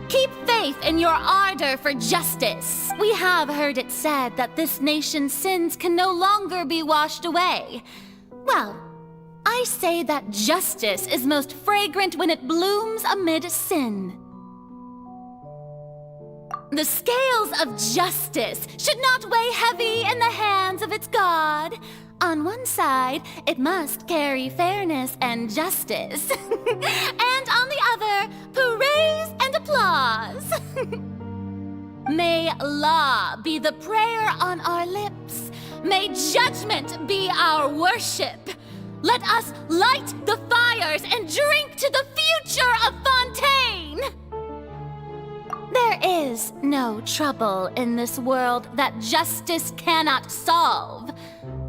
keep faith in your ardor for justice. We have heard it said that this nation's sins can no longer be washed away. Well, I say that justice is most fragrant when it blooms amid sin. The scales of justice should not weigh heavy in the hands of its God. On one side, it must carry fairness and justice. And on the other, praise and applause. May law be the prayer on our lips. May judgment be our worship. Let us light the fires and drink to the future of Fontaine. There is no trouble in this world that justice cannot solve.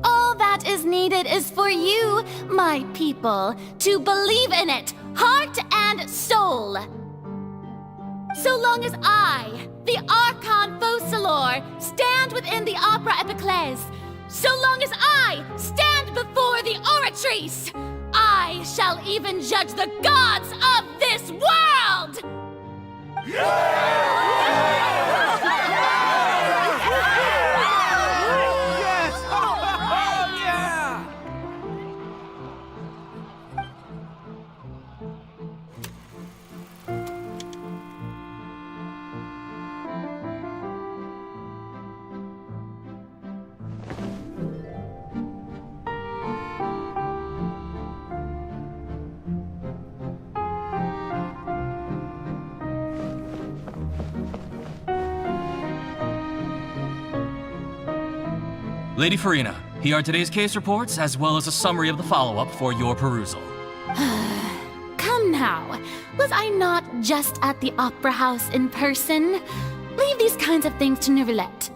All that is needed is for you, my people, to believe in it, heart and soul. So long as I, the Archon Focalor, stand within the Opera Epiclese, so long as I stand before the Oratrice, I shall even judge the gods of this world!
Lady Farina, here are today's case reports, as well as a summary of the follow-up for your perusal.
Come now, was I not just at the Opera House in person? Leave these kinds of things to Neuvillette.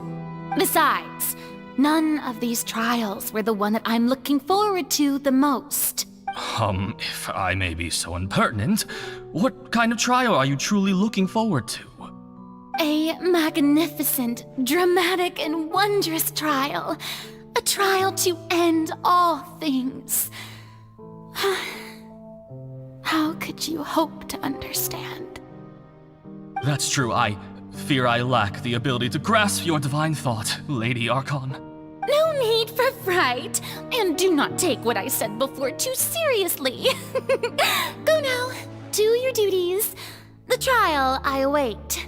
Besides, none of these trials were the one that I'm looking forward to the most.
If I may be so impertinent, what kind of trial are you truly looking forward to?
A magnificent, dramatic, and wondrous trial. A
trial to end all things. How could you hope to understand?
That's true. I fear I lack the ability to grasp your divine thought, Lady Archon.
No need for fright, and do not take what I said before too seriously. Go now, do your duties. The trial I await.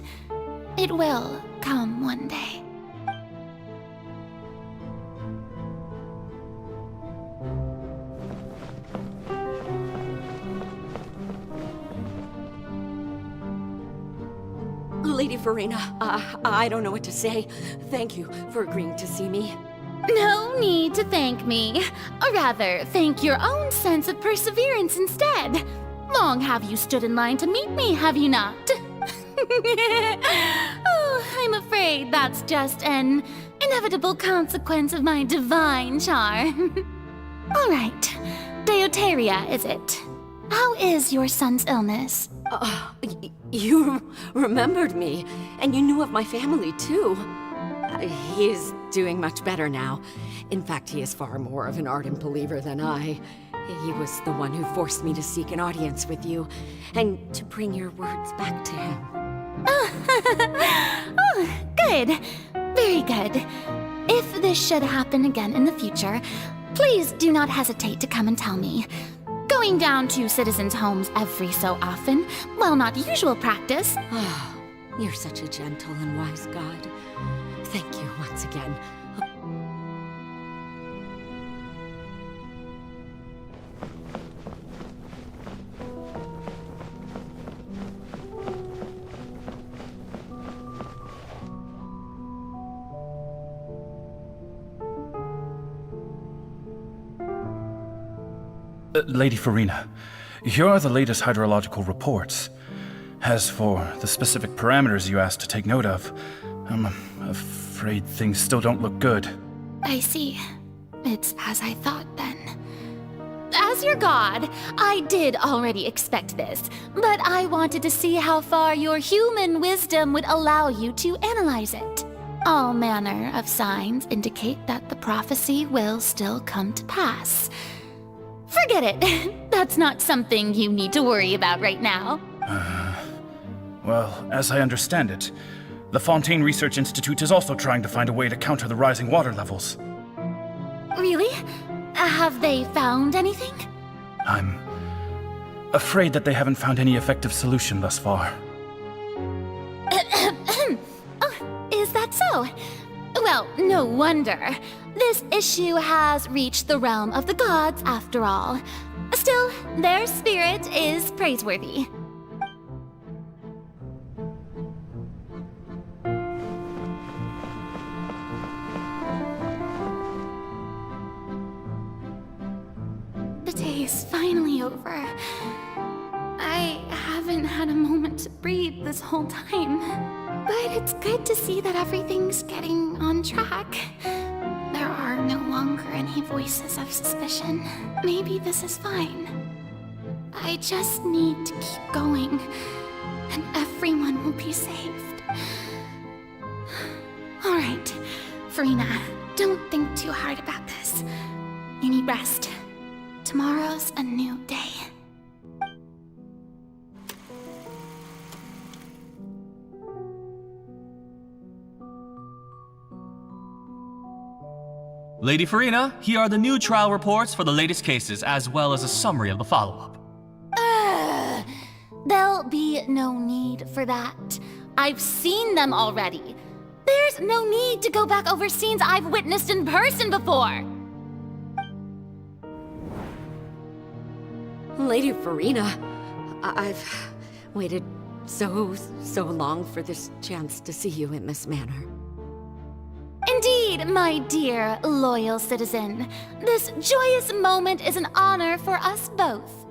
It will come one day.
Lady Farina, I don't know what to say. Thank you for agreeing to see me.
No need to thank me. Or rather, thank your own sense of perseverance instead. Long have you stood in line to meet me, have you not? Oh, I'm afraid that's just an inevitable consequence of my divine charm. All right, Deoteria, is it? How is your son's illness?
You remembered me, and you knew of my family too. He is doing much better now. In fact, he is far more of an ardent believer than I. He was the one who forced me to seek an audience with you, and to bring your words back to him.
Oh, good. Very good. If this should happen again in the future, please do not hesitate to come and tell me. Going down to citizens' homes every so often, while not usual practice.
Oh, you're such a gentle and wise god. Thank you once again.
Lady Farina, here are the latest hydrological reports. As for the specific parameters you asked to take note of, I'm afraid things still don't look good.
I see. It's as I thought then. As your god, I did already expect this, but I wanted to see how far your human wisdom would allow you to analyze it. All manner of signs indicate that the prophecy will still come to pass. Forget it. That's not something you need to worry about right now.
Well, as I understand it, the Fontaine Research Institute is also trying to find a way to counter the rising water levels.
Really? Have they found anything?
I'm afraid that they haven't found any effective solution thus far.
Oh, is that so? Well, no wonder. This issue has reached the realm of the gods, after all. Still, their spirit is praiseworthy. The day is finally over. I haven't had a moment to breathe this whole time. But it's good to see that everything's getting on track. There are no longer any voices of suspicion. Maybe this is fine. I just need to keep going, and everyone will be saved. All right, Farina, don't think too hard about this. You need rest. Tomorrow's a new day.
Lady Farina, here are the new trial reports for the latest cases, as well as a summary of the follow-up.
There'll be no need for that. I've seen them already. There's no need to go back over scenes I've witnessed in person before.
Lady Farina, I've waited so long for this chance to see you in this manner.
Indeed, my dear, loyal citizen. This joyous moment is an honor for us both.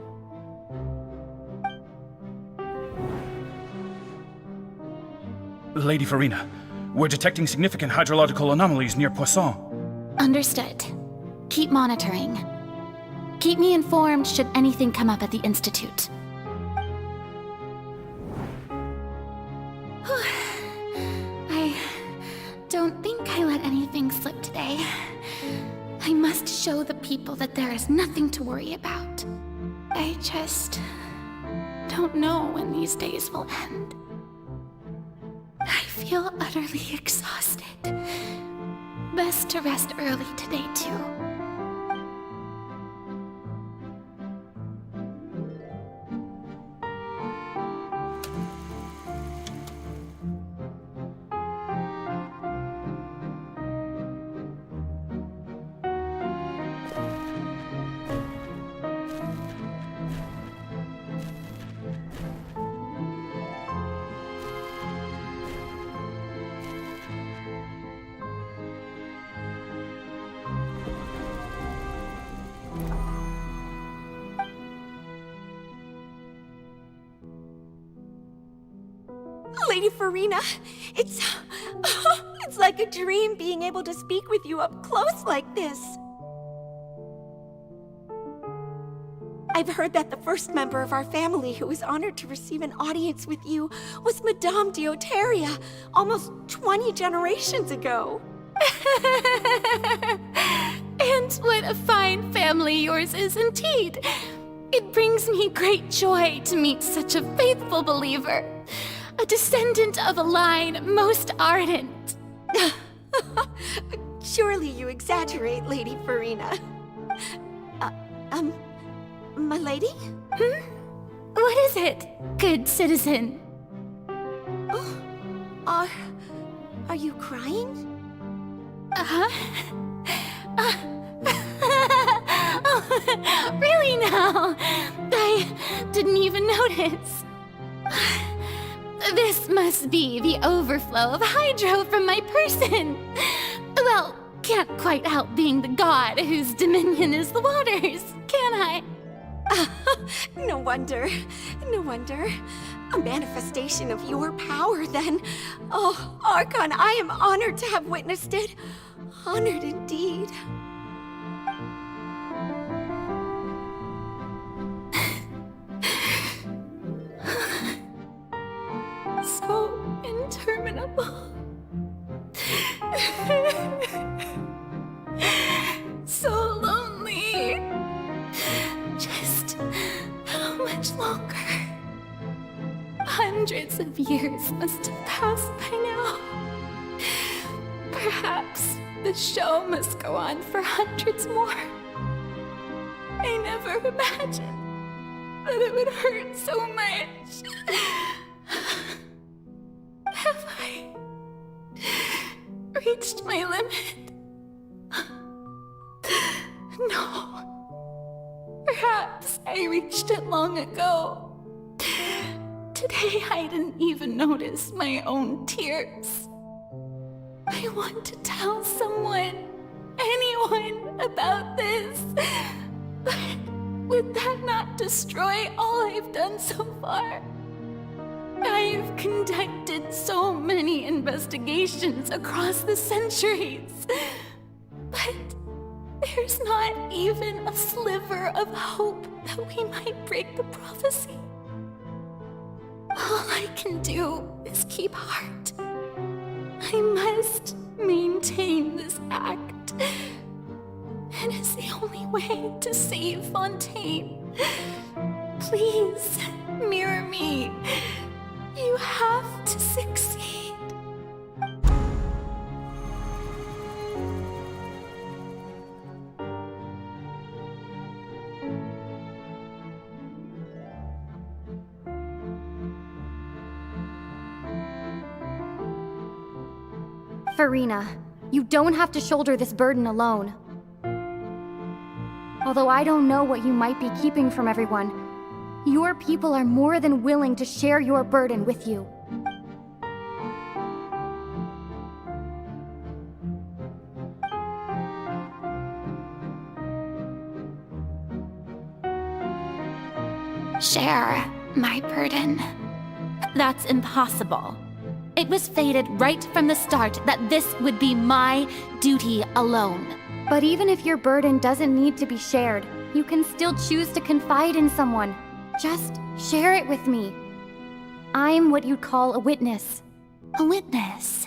Lady Farina, we're detecting significant hydrological anomalies near Poisson.
Understood. Keep monitoring. Keep me informed should anything come up at the Institute. I don't think I let anything slip today. must show the people that there is nothing to worry about. I just don't know when these days will end. I feel utterly exhausted. Best to rest early today, too.
Lady Farina, it's like a dream being able to speak with you up close like this. I've heard that the first member of our family who was honored to receive an audience with you was Madame Deoteria, almost 20 generations ago.
And what a fine family yours is indeed. It brings me great joy to meet such a faithful believer. A descendant of a line most ardent.
Surely you exaggerate, Lady Farina. My lady?
What is it, good citizen?
Oh, are you crying?
Really now? I didn't even notice. This must be the overflow of hydro from my person. Well, can't quite help being the god whose dominion is the waters, can I?
No wonder. No wonder. A manifestation of your power, then. Oh, Archon, I am honored to have witnessed it. Honored indeed.
So interminable. So lonely. Just how much longer? Hundreds of years must have passed by now. Perhaps the show must go on for hundreds more. I never imagined that it would hurt so much. Have I reached my limit? No. Perhaps I reached it long ago. Today I didn't even notice my own tears. I want to tell someone, anyone, about this. But would that not destroy all I've done so far? I've conducted so many investigations across the centuries, but there's not even a sliver of hope that we might break the prophecy. All I can do is keep heart. I must maintain this act. It is the only way to save Fontaine. Please, mirror me. You have to succeed.
Farina, you don't have to shoulder this burden alone. Although I don't know what you might be keeping from everyone, your people are more than willing to share your burden with you.
Share my burden. That's impossible. It was fated right from the start that this would be my duty alone.
But even if your burden doesn't need to be shared, you can still choose to confide in someone. Just share it with me. I'm what you'd call a witness.
A witness?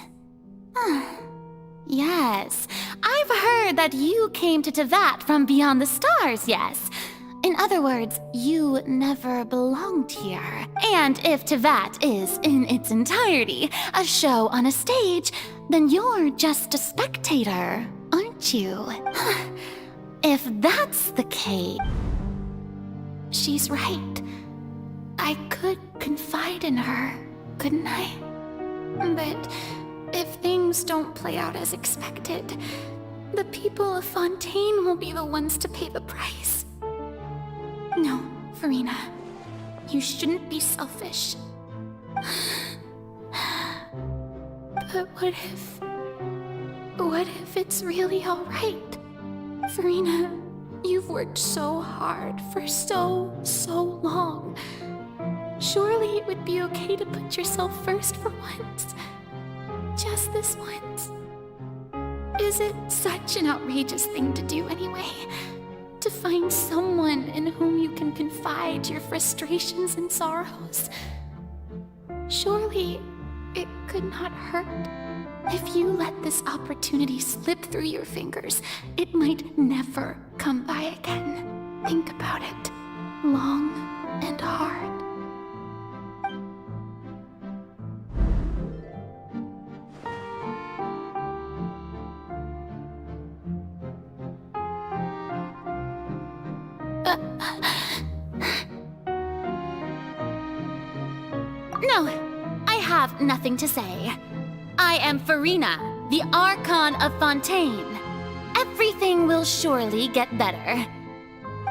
Yes, I've heard that you came to Tevat from beyond the stars, yes. In other words, you never belonged here. And if Tevat is, in its entirety, a show on a stage, then you're just a spectator, aren't you? If that's the case... She's right. I could confide in her, couldn't I? But if things don't play out as expected, the people of Fontaine will be the ones to pay the price. No, Farina. You shouldn't be selfish. But what if it's really alright? Farina, you've worked so hard for so long. Surely it would be okay to put yourself first for once. Just this once. Is it such an outrageous thing to do anyway? To find someone in whom you can confide your frustrations and sorrows? Surely it could not hurt. If you let this opportunity slip through your fingers, it might never come by again. Think about it. Long and hard. No, I have nothing to say. I am Farina, the Archon of Fontaine. Everything will surely get better.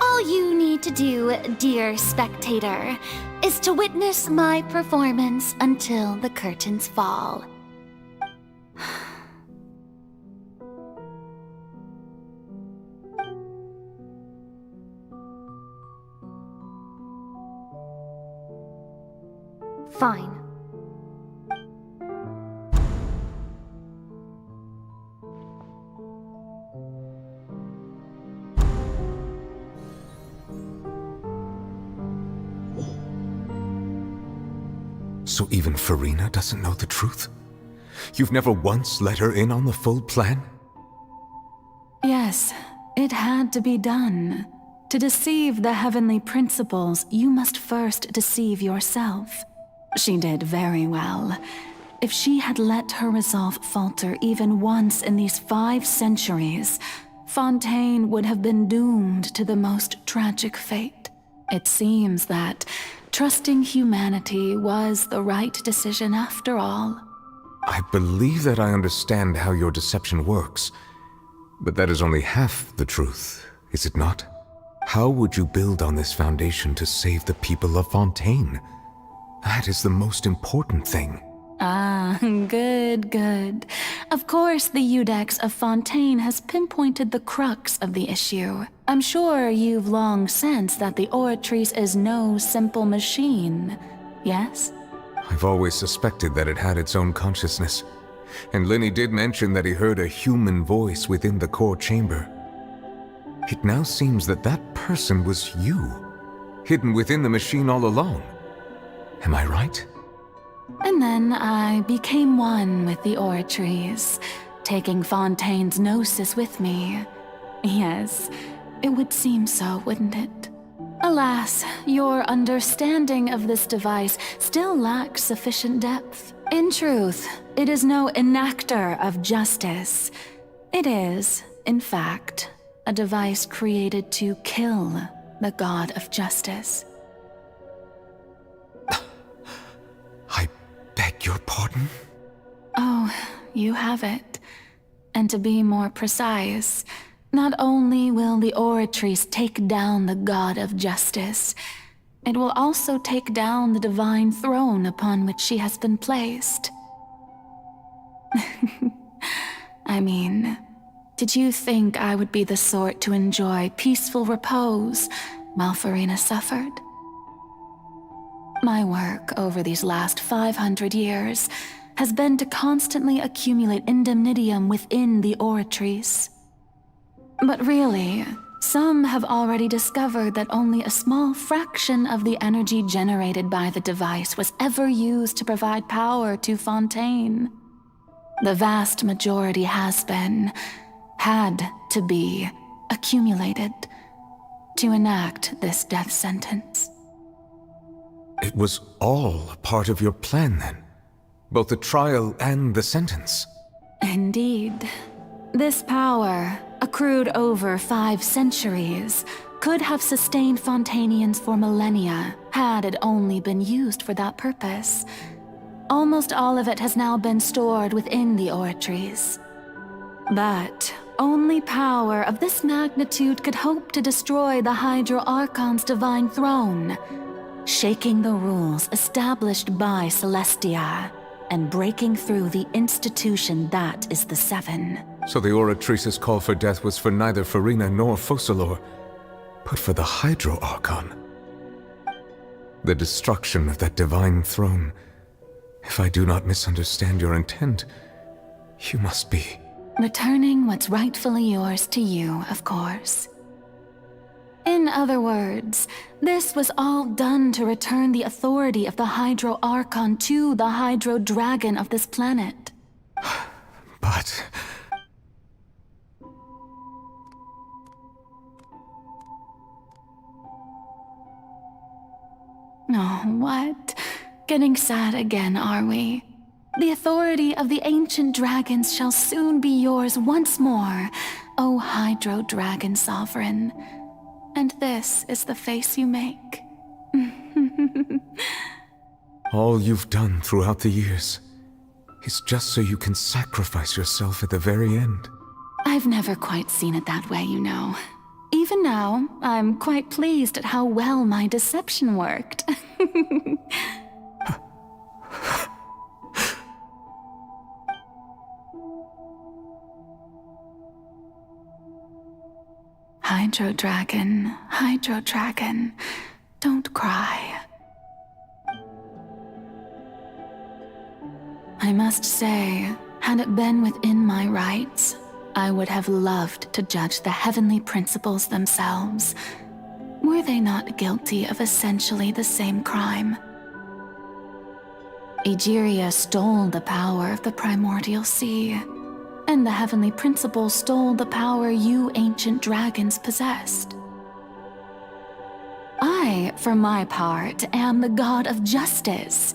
All you need to do, dear spectator, is to witness my performance until the curtains fall.
Fine.
So even Farina doesn't know the truth? You've never once let her in on the full plan?
Yes, it had to be done. To deceive the heavenly principles, you must first deceive yourself. She did very well. If she had let her resolve falter even once in these 5 centuries, Fontaine would have been doomed to the most tragic fate. It seems that trusting humanity was the right decision after all.
I believe that I understand how your deception works, but that is only half the truth, is it not? How would you build on this foundation to save the people of Fontaine? That is the most important thing.
Ah, good. Of course, the Iudex of Fontaine has pinpointed the crux of the issue. I'm sure you've long sensed that the Oratrice is no simple machine, yes?
I've always suspected that it had its own consciousness. And Lenny did mention that he heard a human voice within the core chamber. It now seems that that person was you, hidden within the machine all along. Am I right?
And then I became one with the Oratrice, taking Fontaine's gnosis with me. Yes, it would seem so, wouldn't it? Alas, your understanding of this device still lacks sufficient depth. In truth, it is no enactor of justice. It is, in fact, a device created to kill the god of justice.
Beg your pardon?
Oh, you have it. And to be more precise, not only will the Oratrice take down the god of justice, it will also take down the divine throne upon which she has been placed. I mean, did you think I would be the sort to enjoy peaceful repose while Farina suffered? My work over these last 500 years has been to constantly accumulate indemnitium within the Oratrice. But really, some have already discovered that only a small fraction of the energy generated by the device was ever used to provide power to Fontaine. The vast majority had to be, accumulated to enact this death sentence.
It was all a part of your plan, then? Both the trial and the sentence?
Indeed. This power, accrued over 5 centuries, could have sustained Fontainians for millennia had it only been used for that purpose. Almost all of it has now been stored within the oratories. But only power of this magnitude could hope to destroy the Hydro Archon's divine throne, shaking the rules established by Celestia, and breaking through the institution that is the Seven.
So the Oratrice's call for death was for neither Furina nor Focalor, but for the Hydro Archon. The destruction of that divine throne. If I do not misunderstand your intent, you must be...
Returning what's rightfully yours to you, of course. In other words, this was all done to return the authority of the Hydro Archon to the Hydro Dragon of this planet.
But...
Oh, what? Getting sad again, are we? The authority of the ancient dragons shall soon be yours once more, O Hydro Dragon Sovereign. And this is the face you make.
all you've done throughout the years is just so you can sacrifice yourself at the very end.
I've never quite seen it that way, you know. Even now, I'm quite pleased at how well my deception worked. Hydro Dragon, don't cry. I must say, had it been within my rights, I would have loved to judge the heavenly principles themselves. Were they not guilty of essentially the same crime? Egeria stole the power of the primordial sea, and the heavenly principles stole the power you ancient dragons possessed. I, for my part, am the god of justice.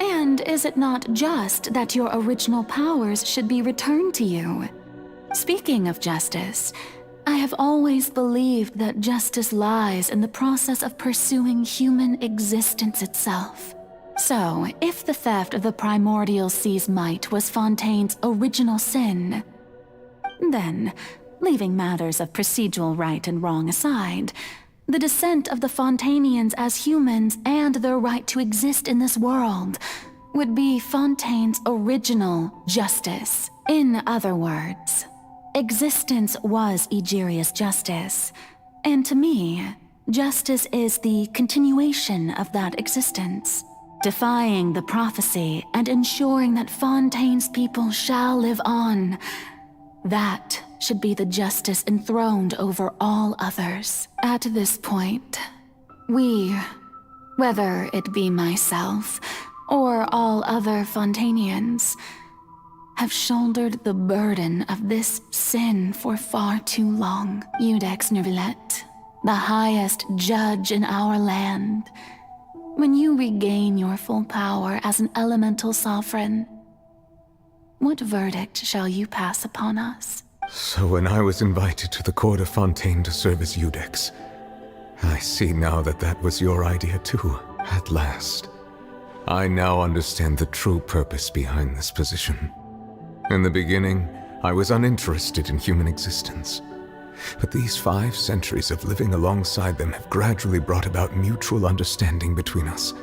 And is it not just that your original powers should be returned to you? Speaking of justice, I have always believed that justice lies in the process of pursuing human existence itself. So, if the theft of the primordial sea's might was Fontaine's original sin, then, leaving matters of procedural right and wrong aside, the descent of the Fontainians as humans and their right to exist in this world would be Fontaine's original justice. In other words, existence was Egeria's justice, and to me, justice is the continuation of that existence, defying the prophecy and ensuring that Fontaine's people shall live on. That should be the justice enthroned over all others. At this point, we, whether it be myself or all other Fontainians, have shouldered the burden of this sin for far too long. Iudex Nervillet, the highest judge in our land, when you regain your full power as an elemental sovereign, what verdict shall you pass upon us?
So when I was invited to the court of Fontaine to serve as Iudex, I see now that that was your idea too, at last. I now understand the true purpose behind this position. In the beginning, I was uninterested in human existence. But these 5 centuries of living alongside them have gradually brought about mutual understanding between us.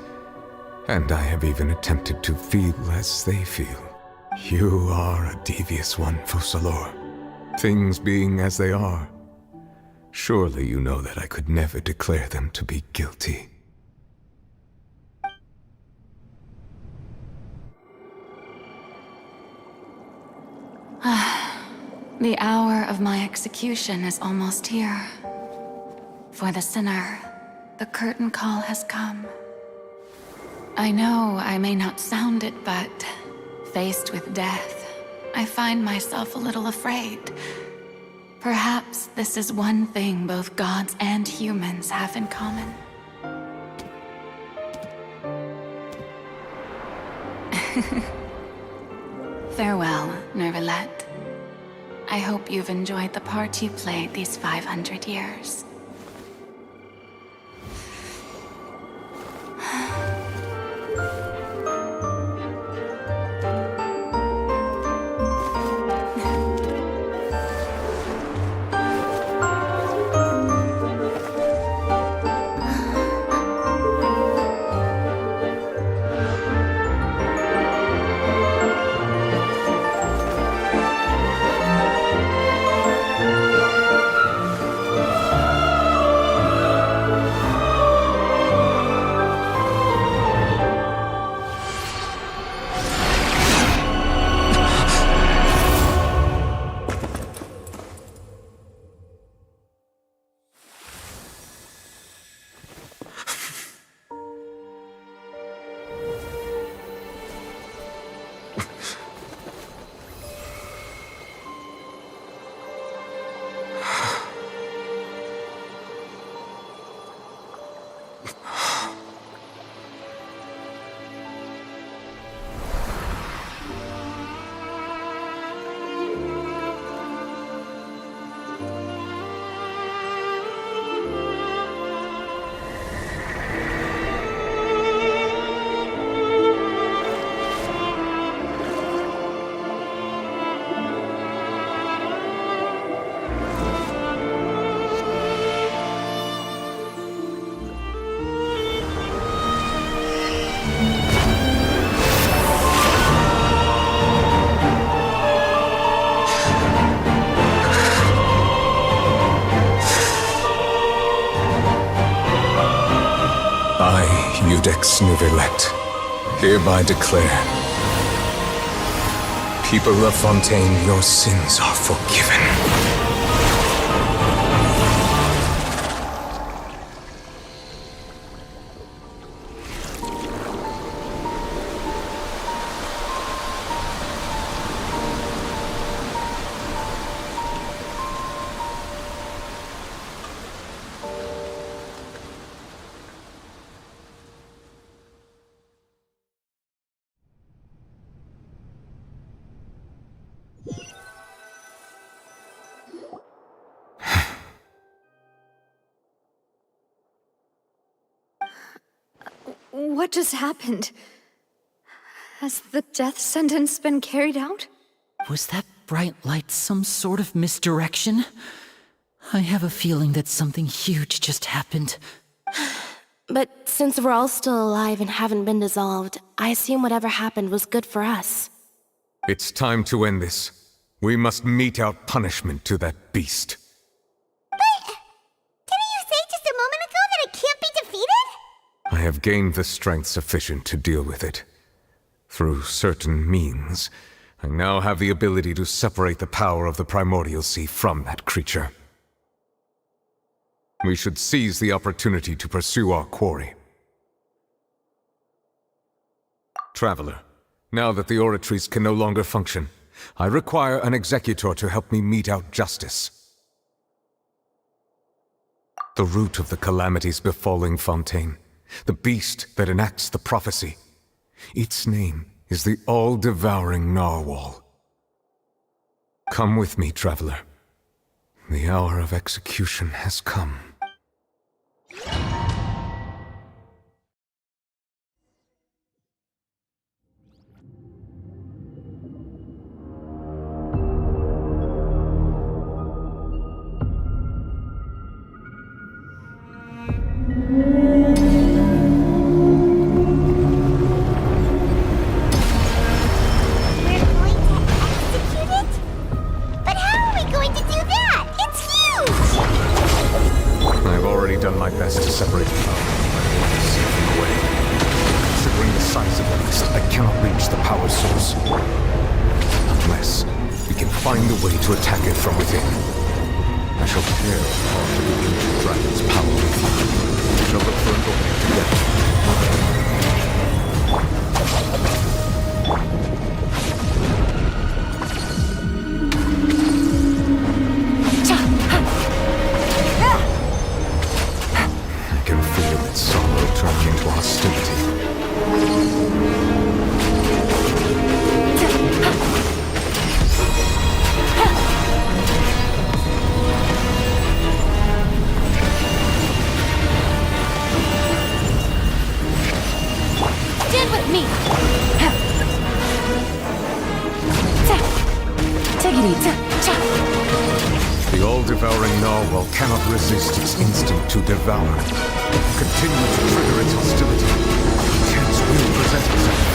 And I have even attempted to feel as they feel. You are a devious one, Focalor. Things being as they are, surely you know that I could never declare them to be guilty.
The hour of my execution is almost here. For the sinner, the curtain call has come. I know I may not sound it, but faced with death, I find myself a little afraid. Perhaps this is one thing both gods and humans have in common. Farewell, Nervalette. I hope you've enjoyed the part you played these 500 years.
Iudex Nervalette, hereby declare, people of Fontaine, your sins are forgiven.
What just happened? Has the death sentence been carried out?
Was that bright light some sort of misdirection? I have a feeling that something huge just happened.
But since we're all still alive and haven't been dissolved, I assume whatever happened was good for us.
It's time to end this. We must mete out punishment to that beast.
Didn't you say just a moment ago that it can't be defeated?
I have gained the strength sufficient to deal with it. Through certain means, I now have the ability to separate the power of the Primordial Sea from that creature. We should seize the opportunity to pursue our quarry. Traveler, now that the oratories can no longer function, I require an executor to help me mete out justice. The root of the calamities befalling Fontaine, the beast that enacts the prophecy, its name is the all-devouring Narwhal. Come with me, traveler. The hour of execution has come. all-devouring narwhal cannot resist its instinct to devour. Continue to trigger its hostility. Chance will present itself.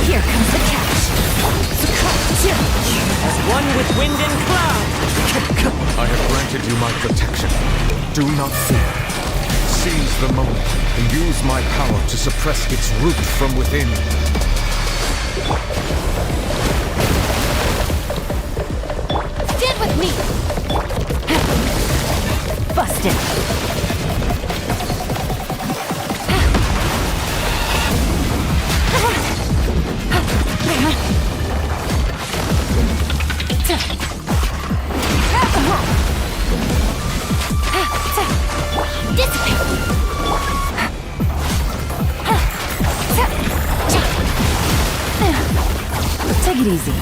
Here comes the catch.
As one with wind and cloud.
I have granted you my protection. Do not fear. Seize the moment and use my power to suppress its root from within.
Stand with me. Busted.
Take it easy.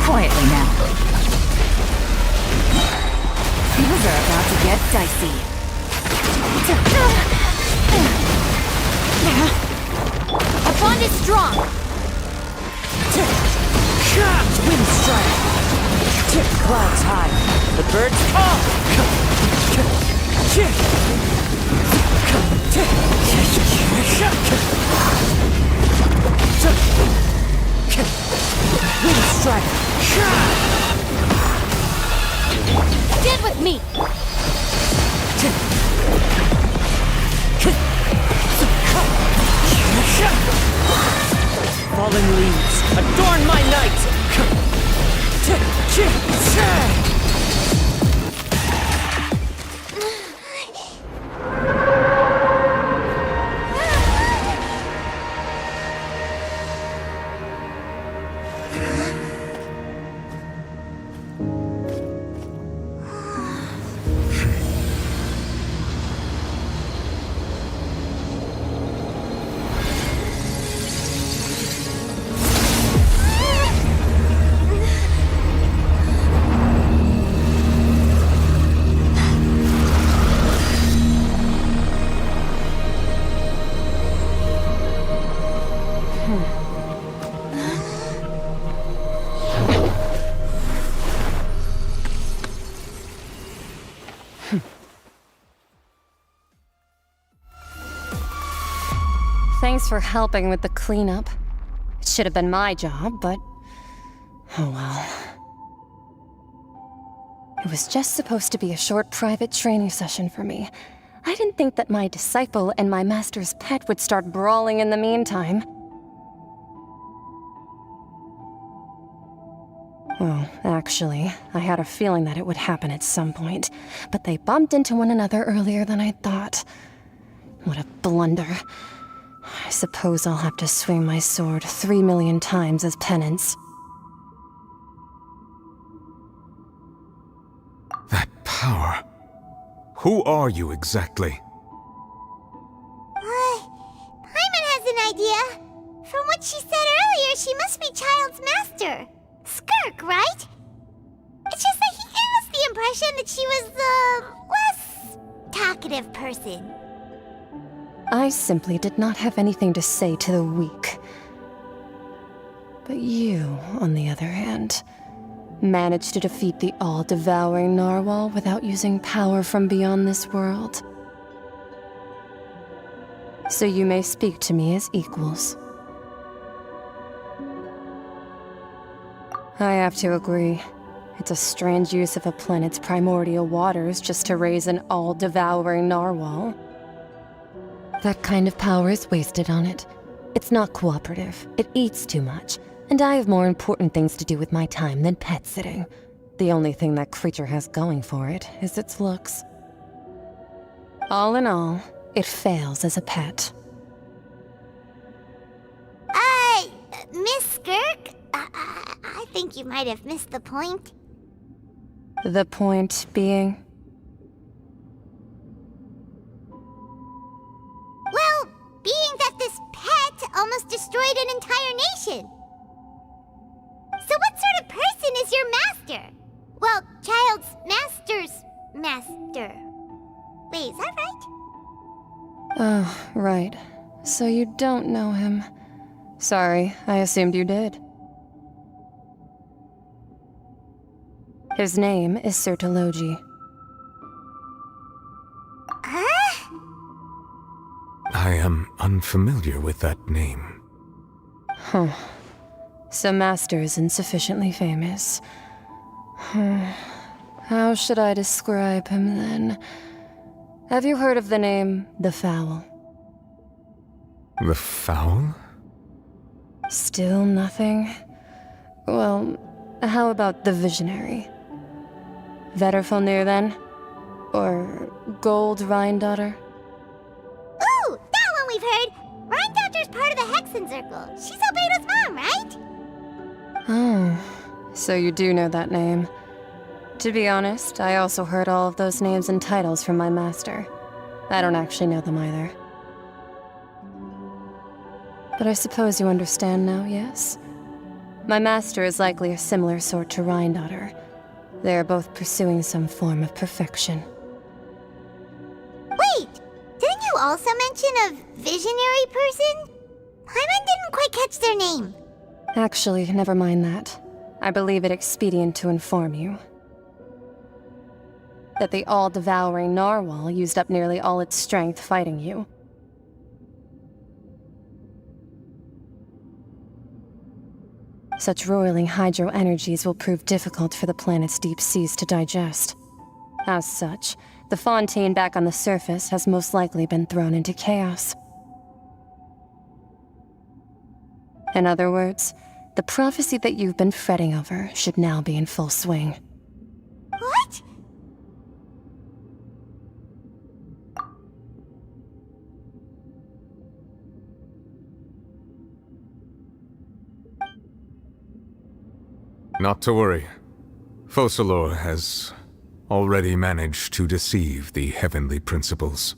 Quietly now. Things are about to get dicey.
Our bond is strong.
Wind strike. Clouds high. The birds call. Wind strike.
Stand with me.
Fallen leaves, adorn my night!
Thanks for helping with the cleanup. It should have been my job, but... oh well. It was just supposed to be a short private training session for me. I didn't think that my disciple and my master's pet would start brawling in the meantime. Well, actually, I had a feeling that it would happen at some point, but they bumped into one another earlier than I thought. What a blunder. I suppose I'll have to swing my sword 3 million times as penance.
That power. Who are you exactly?
Paimon has an idea. From what she said earlier, she must be Child's master. Skirk, right? It's just that he gave us the impression that she was the less talkative person.
I simply did not have anything to say to the weak. But you, on the other hand, managed to defeat the all-devouring narwhal without using power from beyond this world. So you may speak to me as equals. I have to agree. It's a strange use of a planet's primordial waters just to raise an all-devouring narwhal. That kind of power is wasted on it. It's not cooperative. It eats too much. And I have more important things to do with my time than pet sitting. The only thing that creature has going for it is its looks. All in all, it fails as a pet.
Miss Skirk, I think you might have missed the point.
The point being?
Well, being that this pet almost destroyed an entire nation. So what sort of person is your master? Well, child's master's master. Wait, is that right?
Oh, right. So you don't know him. Sorry, I assumed you did. His name is Sertologi.
Huh?
I am unfamiliar with that name.
Huh. So Master isn't sufficiently famous. How should I describe him then? Have you heard of the name The Fowl?
The Fowl?
Still nothing? Well, how about the Visionary? Vetterfulnir then? Or Gold Rhindaughter?
Ooh, that one we've heard! Rhindaughter's part of the Hexen Circle. She's Albedo's mom, right?
Oh, so you do know that name. To be honest, I also heard all of those names and titles from my master. I don't actually know them either. But I suppose you understand now, yes? My master is likely a similar sort to Rhindaughter. They are both pursuing some form of perfection.
Wait! Didn't you also mention a visionary person? Paimon didn't quite catch their name.
Actually, never mind that. I believe it expedient to inform you that the all-devouring narwhal used up nearly all its strength fighting you. Such roiling hydro energies will prove difficult for the planet's deep seas to digest. As such, the Fontaine back on the surface has most likely been thrown into chaos. In other words, the prophecy that you've been fretting over should now be in full swing.
What?
Not to worry. Focalor has already managed to deceive the heavenly principles.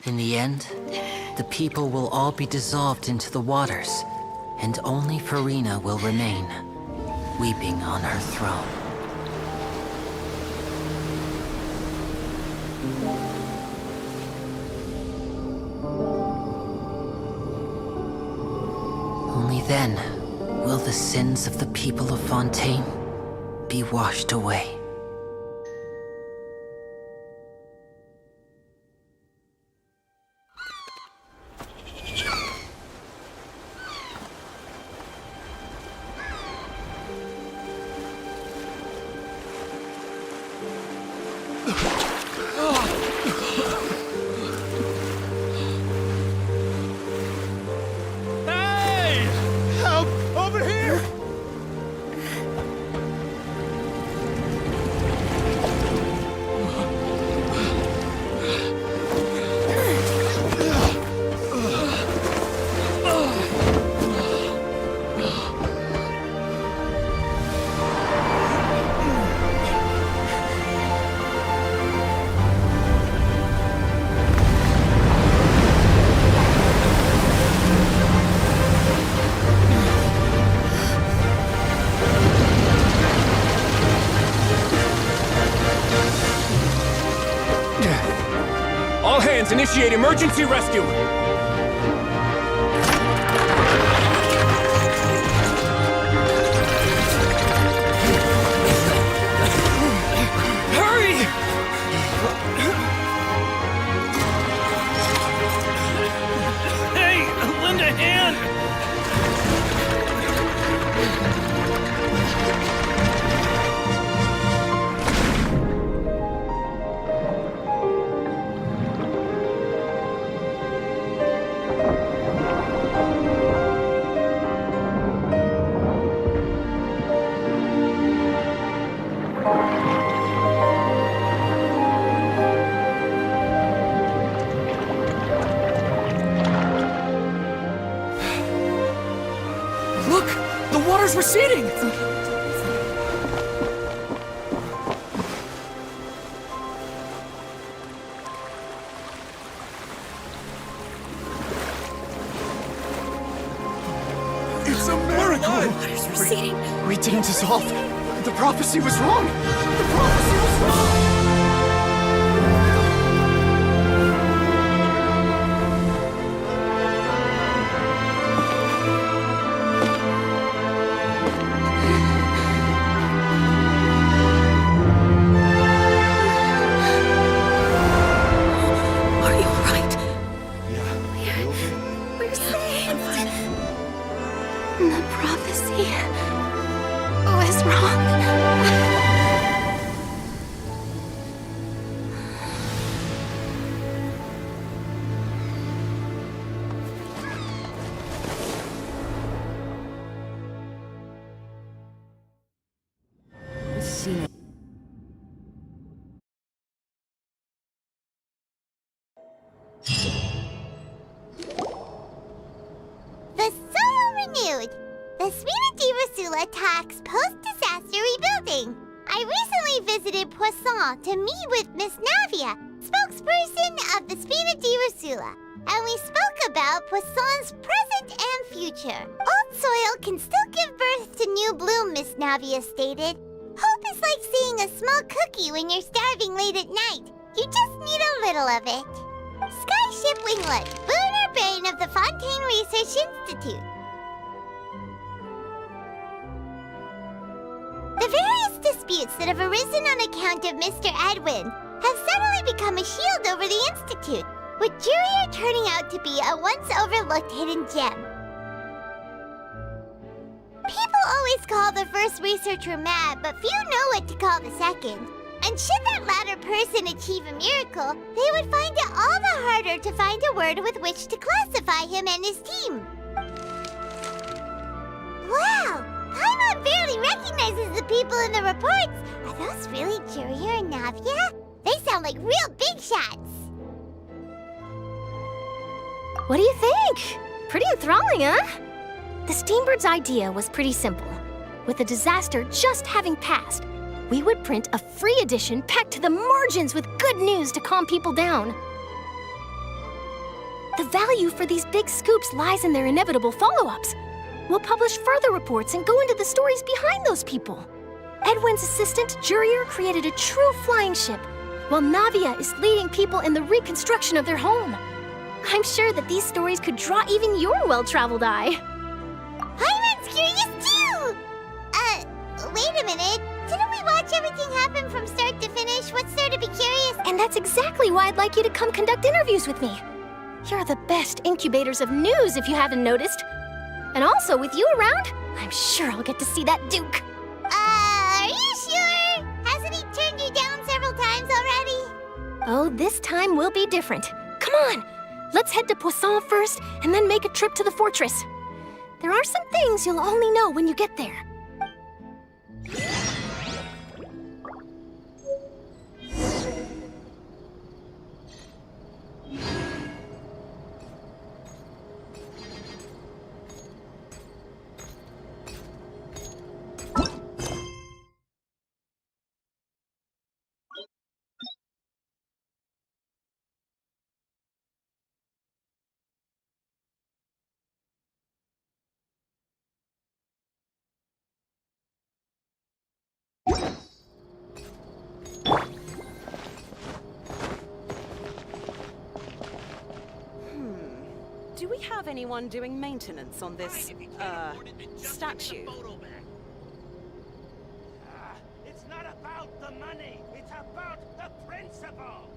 In the end, the people will all be dissolved into the waters, and only Farina will remain, weeping on her throne. Only then will the sins of the people of Fontaine be washed away.
Hey! Help! Over here!
All hands, initiate emergency rescue!
Hurry! Hey, lend a hand!
water's receding!
It's a miracle!
Water's receding.
We didn't dissolve. The prophecy was wrong. The prophecy was wrong.
Are you alright?
We're safe. The prophecy was wrong.
The soil renewed. The Spina di Rosula attacks post-disaster rebuilding. I recently visited Poisson to meet with Miss Navia, spokesperson of the Spina di Rosula, and we spoke about Poisson's present and future. Old soil can still give birth to new bloom, Miss Navia stated. Hope is like seeing a small cookie when you're starving late at night. You just need a little of it. Skyship Winglet, lunar brain of the Fontaine Research Institute. The various disputes that have arisen on account of Mr. Edwin have suddenly become a shield over the Institute, with Jurier turning out to be a once overlooked hidden gem. People always call the first researcher mad, but few know what to call the second. And should that latter person achieve a miracle, they would find it all the harder to find a word with which to classify him and his team. Wow! Paimon barely recognizes the people in the reports. Are those really Jurier and Navia? They sound like real big shots.
What do you think? Pretty enthralling, huh? The Steambird's idea was pretty simple. With the disaster just having passed, we would print a free edition packed to the margins with good news to calm people down. The value for these big scoops lies in their inevitable follow-ups. We'll publish further reports and go into the stories behind those people. Edwin's assistant, Jurier, created a true flying ship, while Navia is leading people in the reconstruction of their home. I'm sure that these stories could draw even your well-traveled eye.
Paimon's curious too! Wait a minute. Didn't we watch everything happen from start to finish? What's there to be curious?
And that's exactly why I'd like you to come conduct interviews with me. You're the best incubators of news, if you haven't noticed. And also, with you around, I'm sure I'll get to see that Duke.
Are you sure? Hasn't he turned you down several times already?
Oh, this time will be different. Come on, let's head to Poisson first, and then make a trip to the fortress. There are some things you'll only know when you get there.
Do we have anyone doing maintenance on this, statue?
It's not about the money, it's about the principle!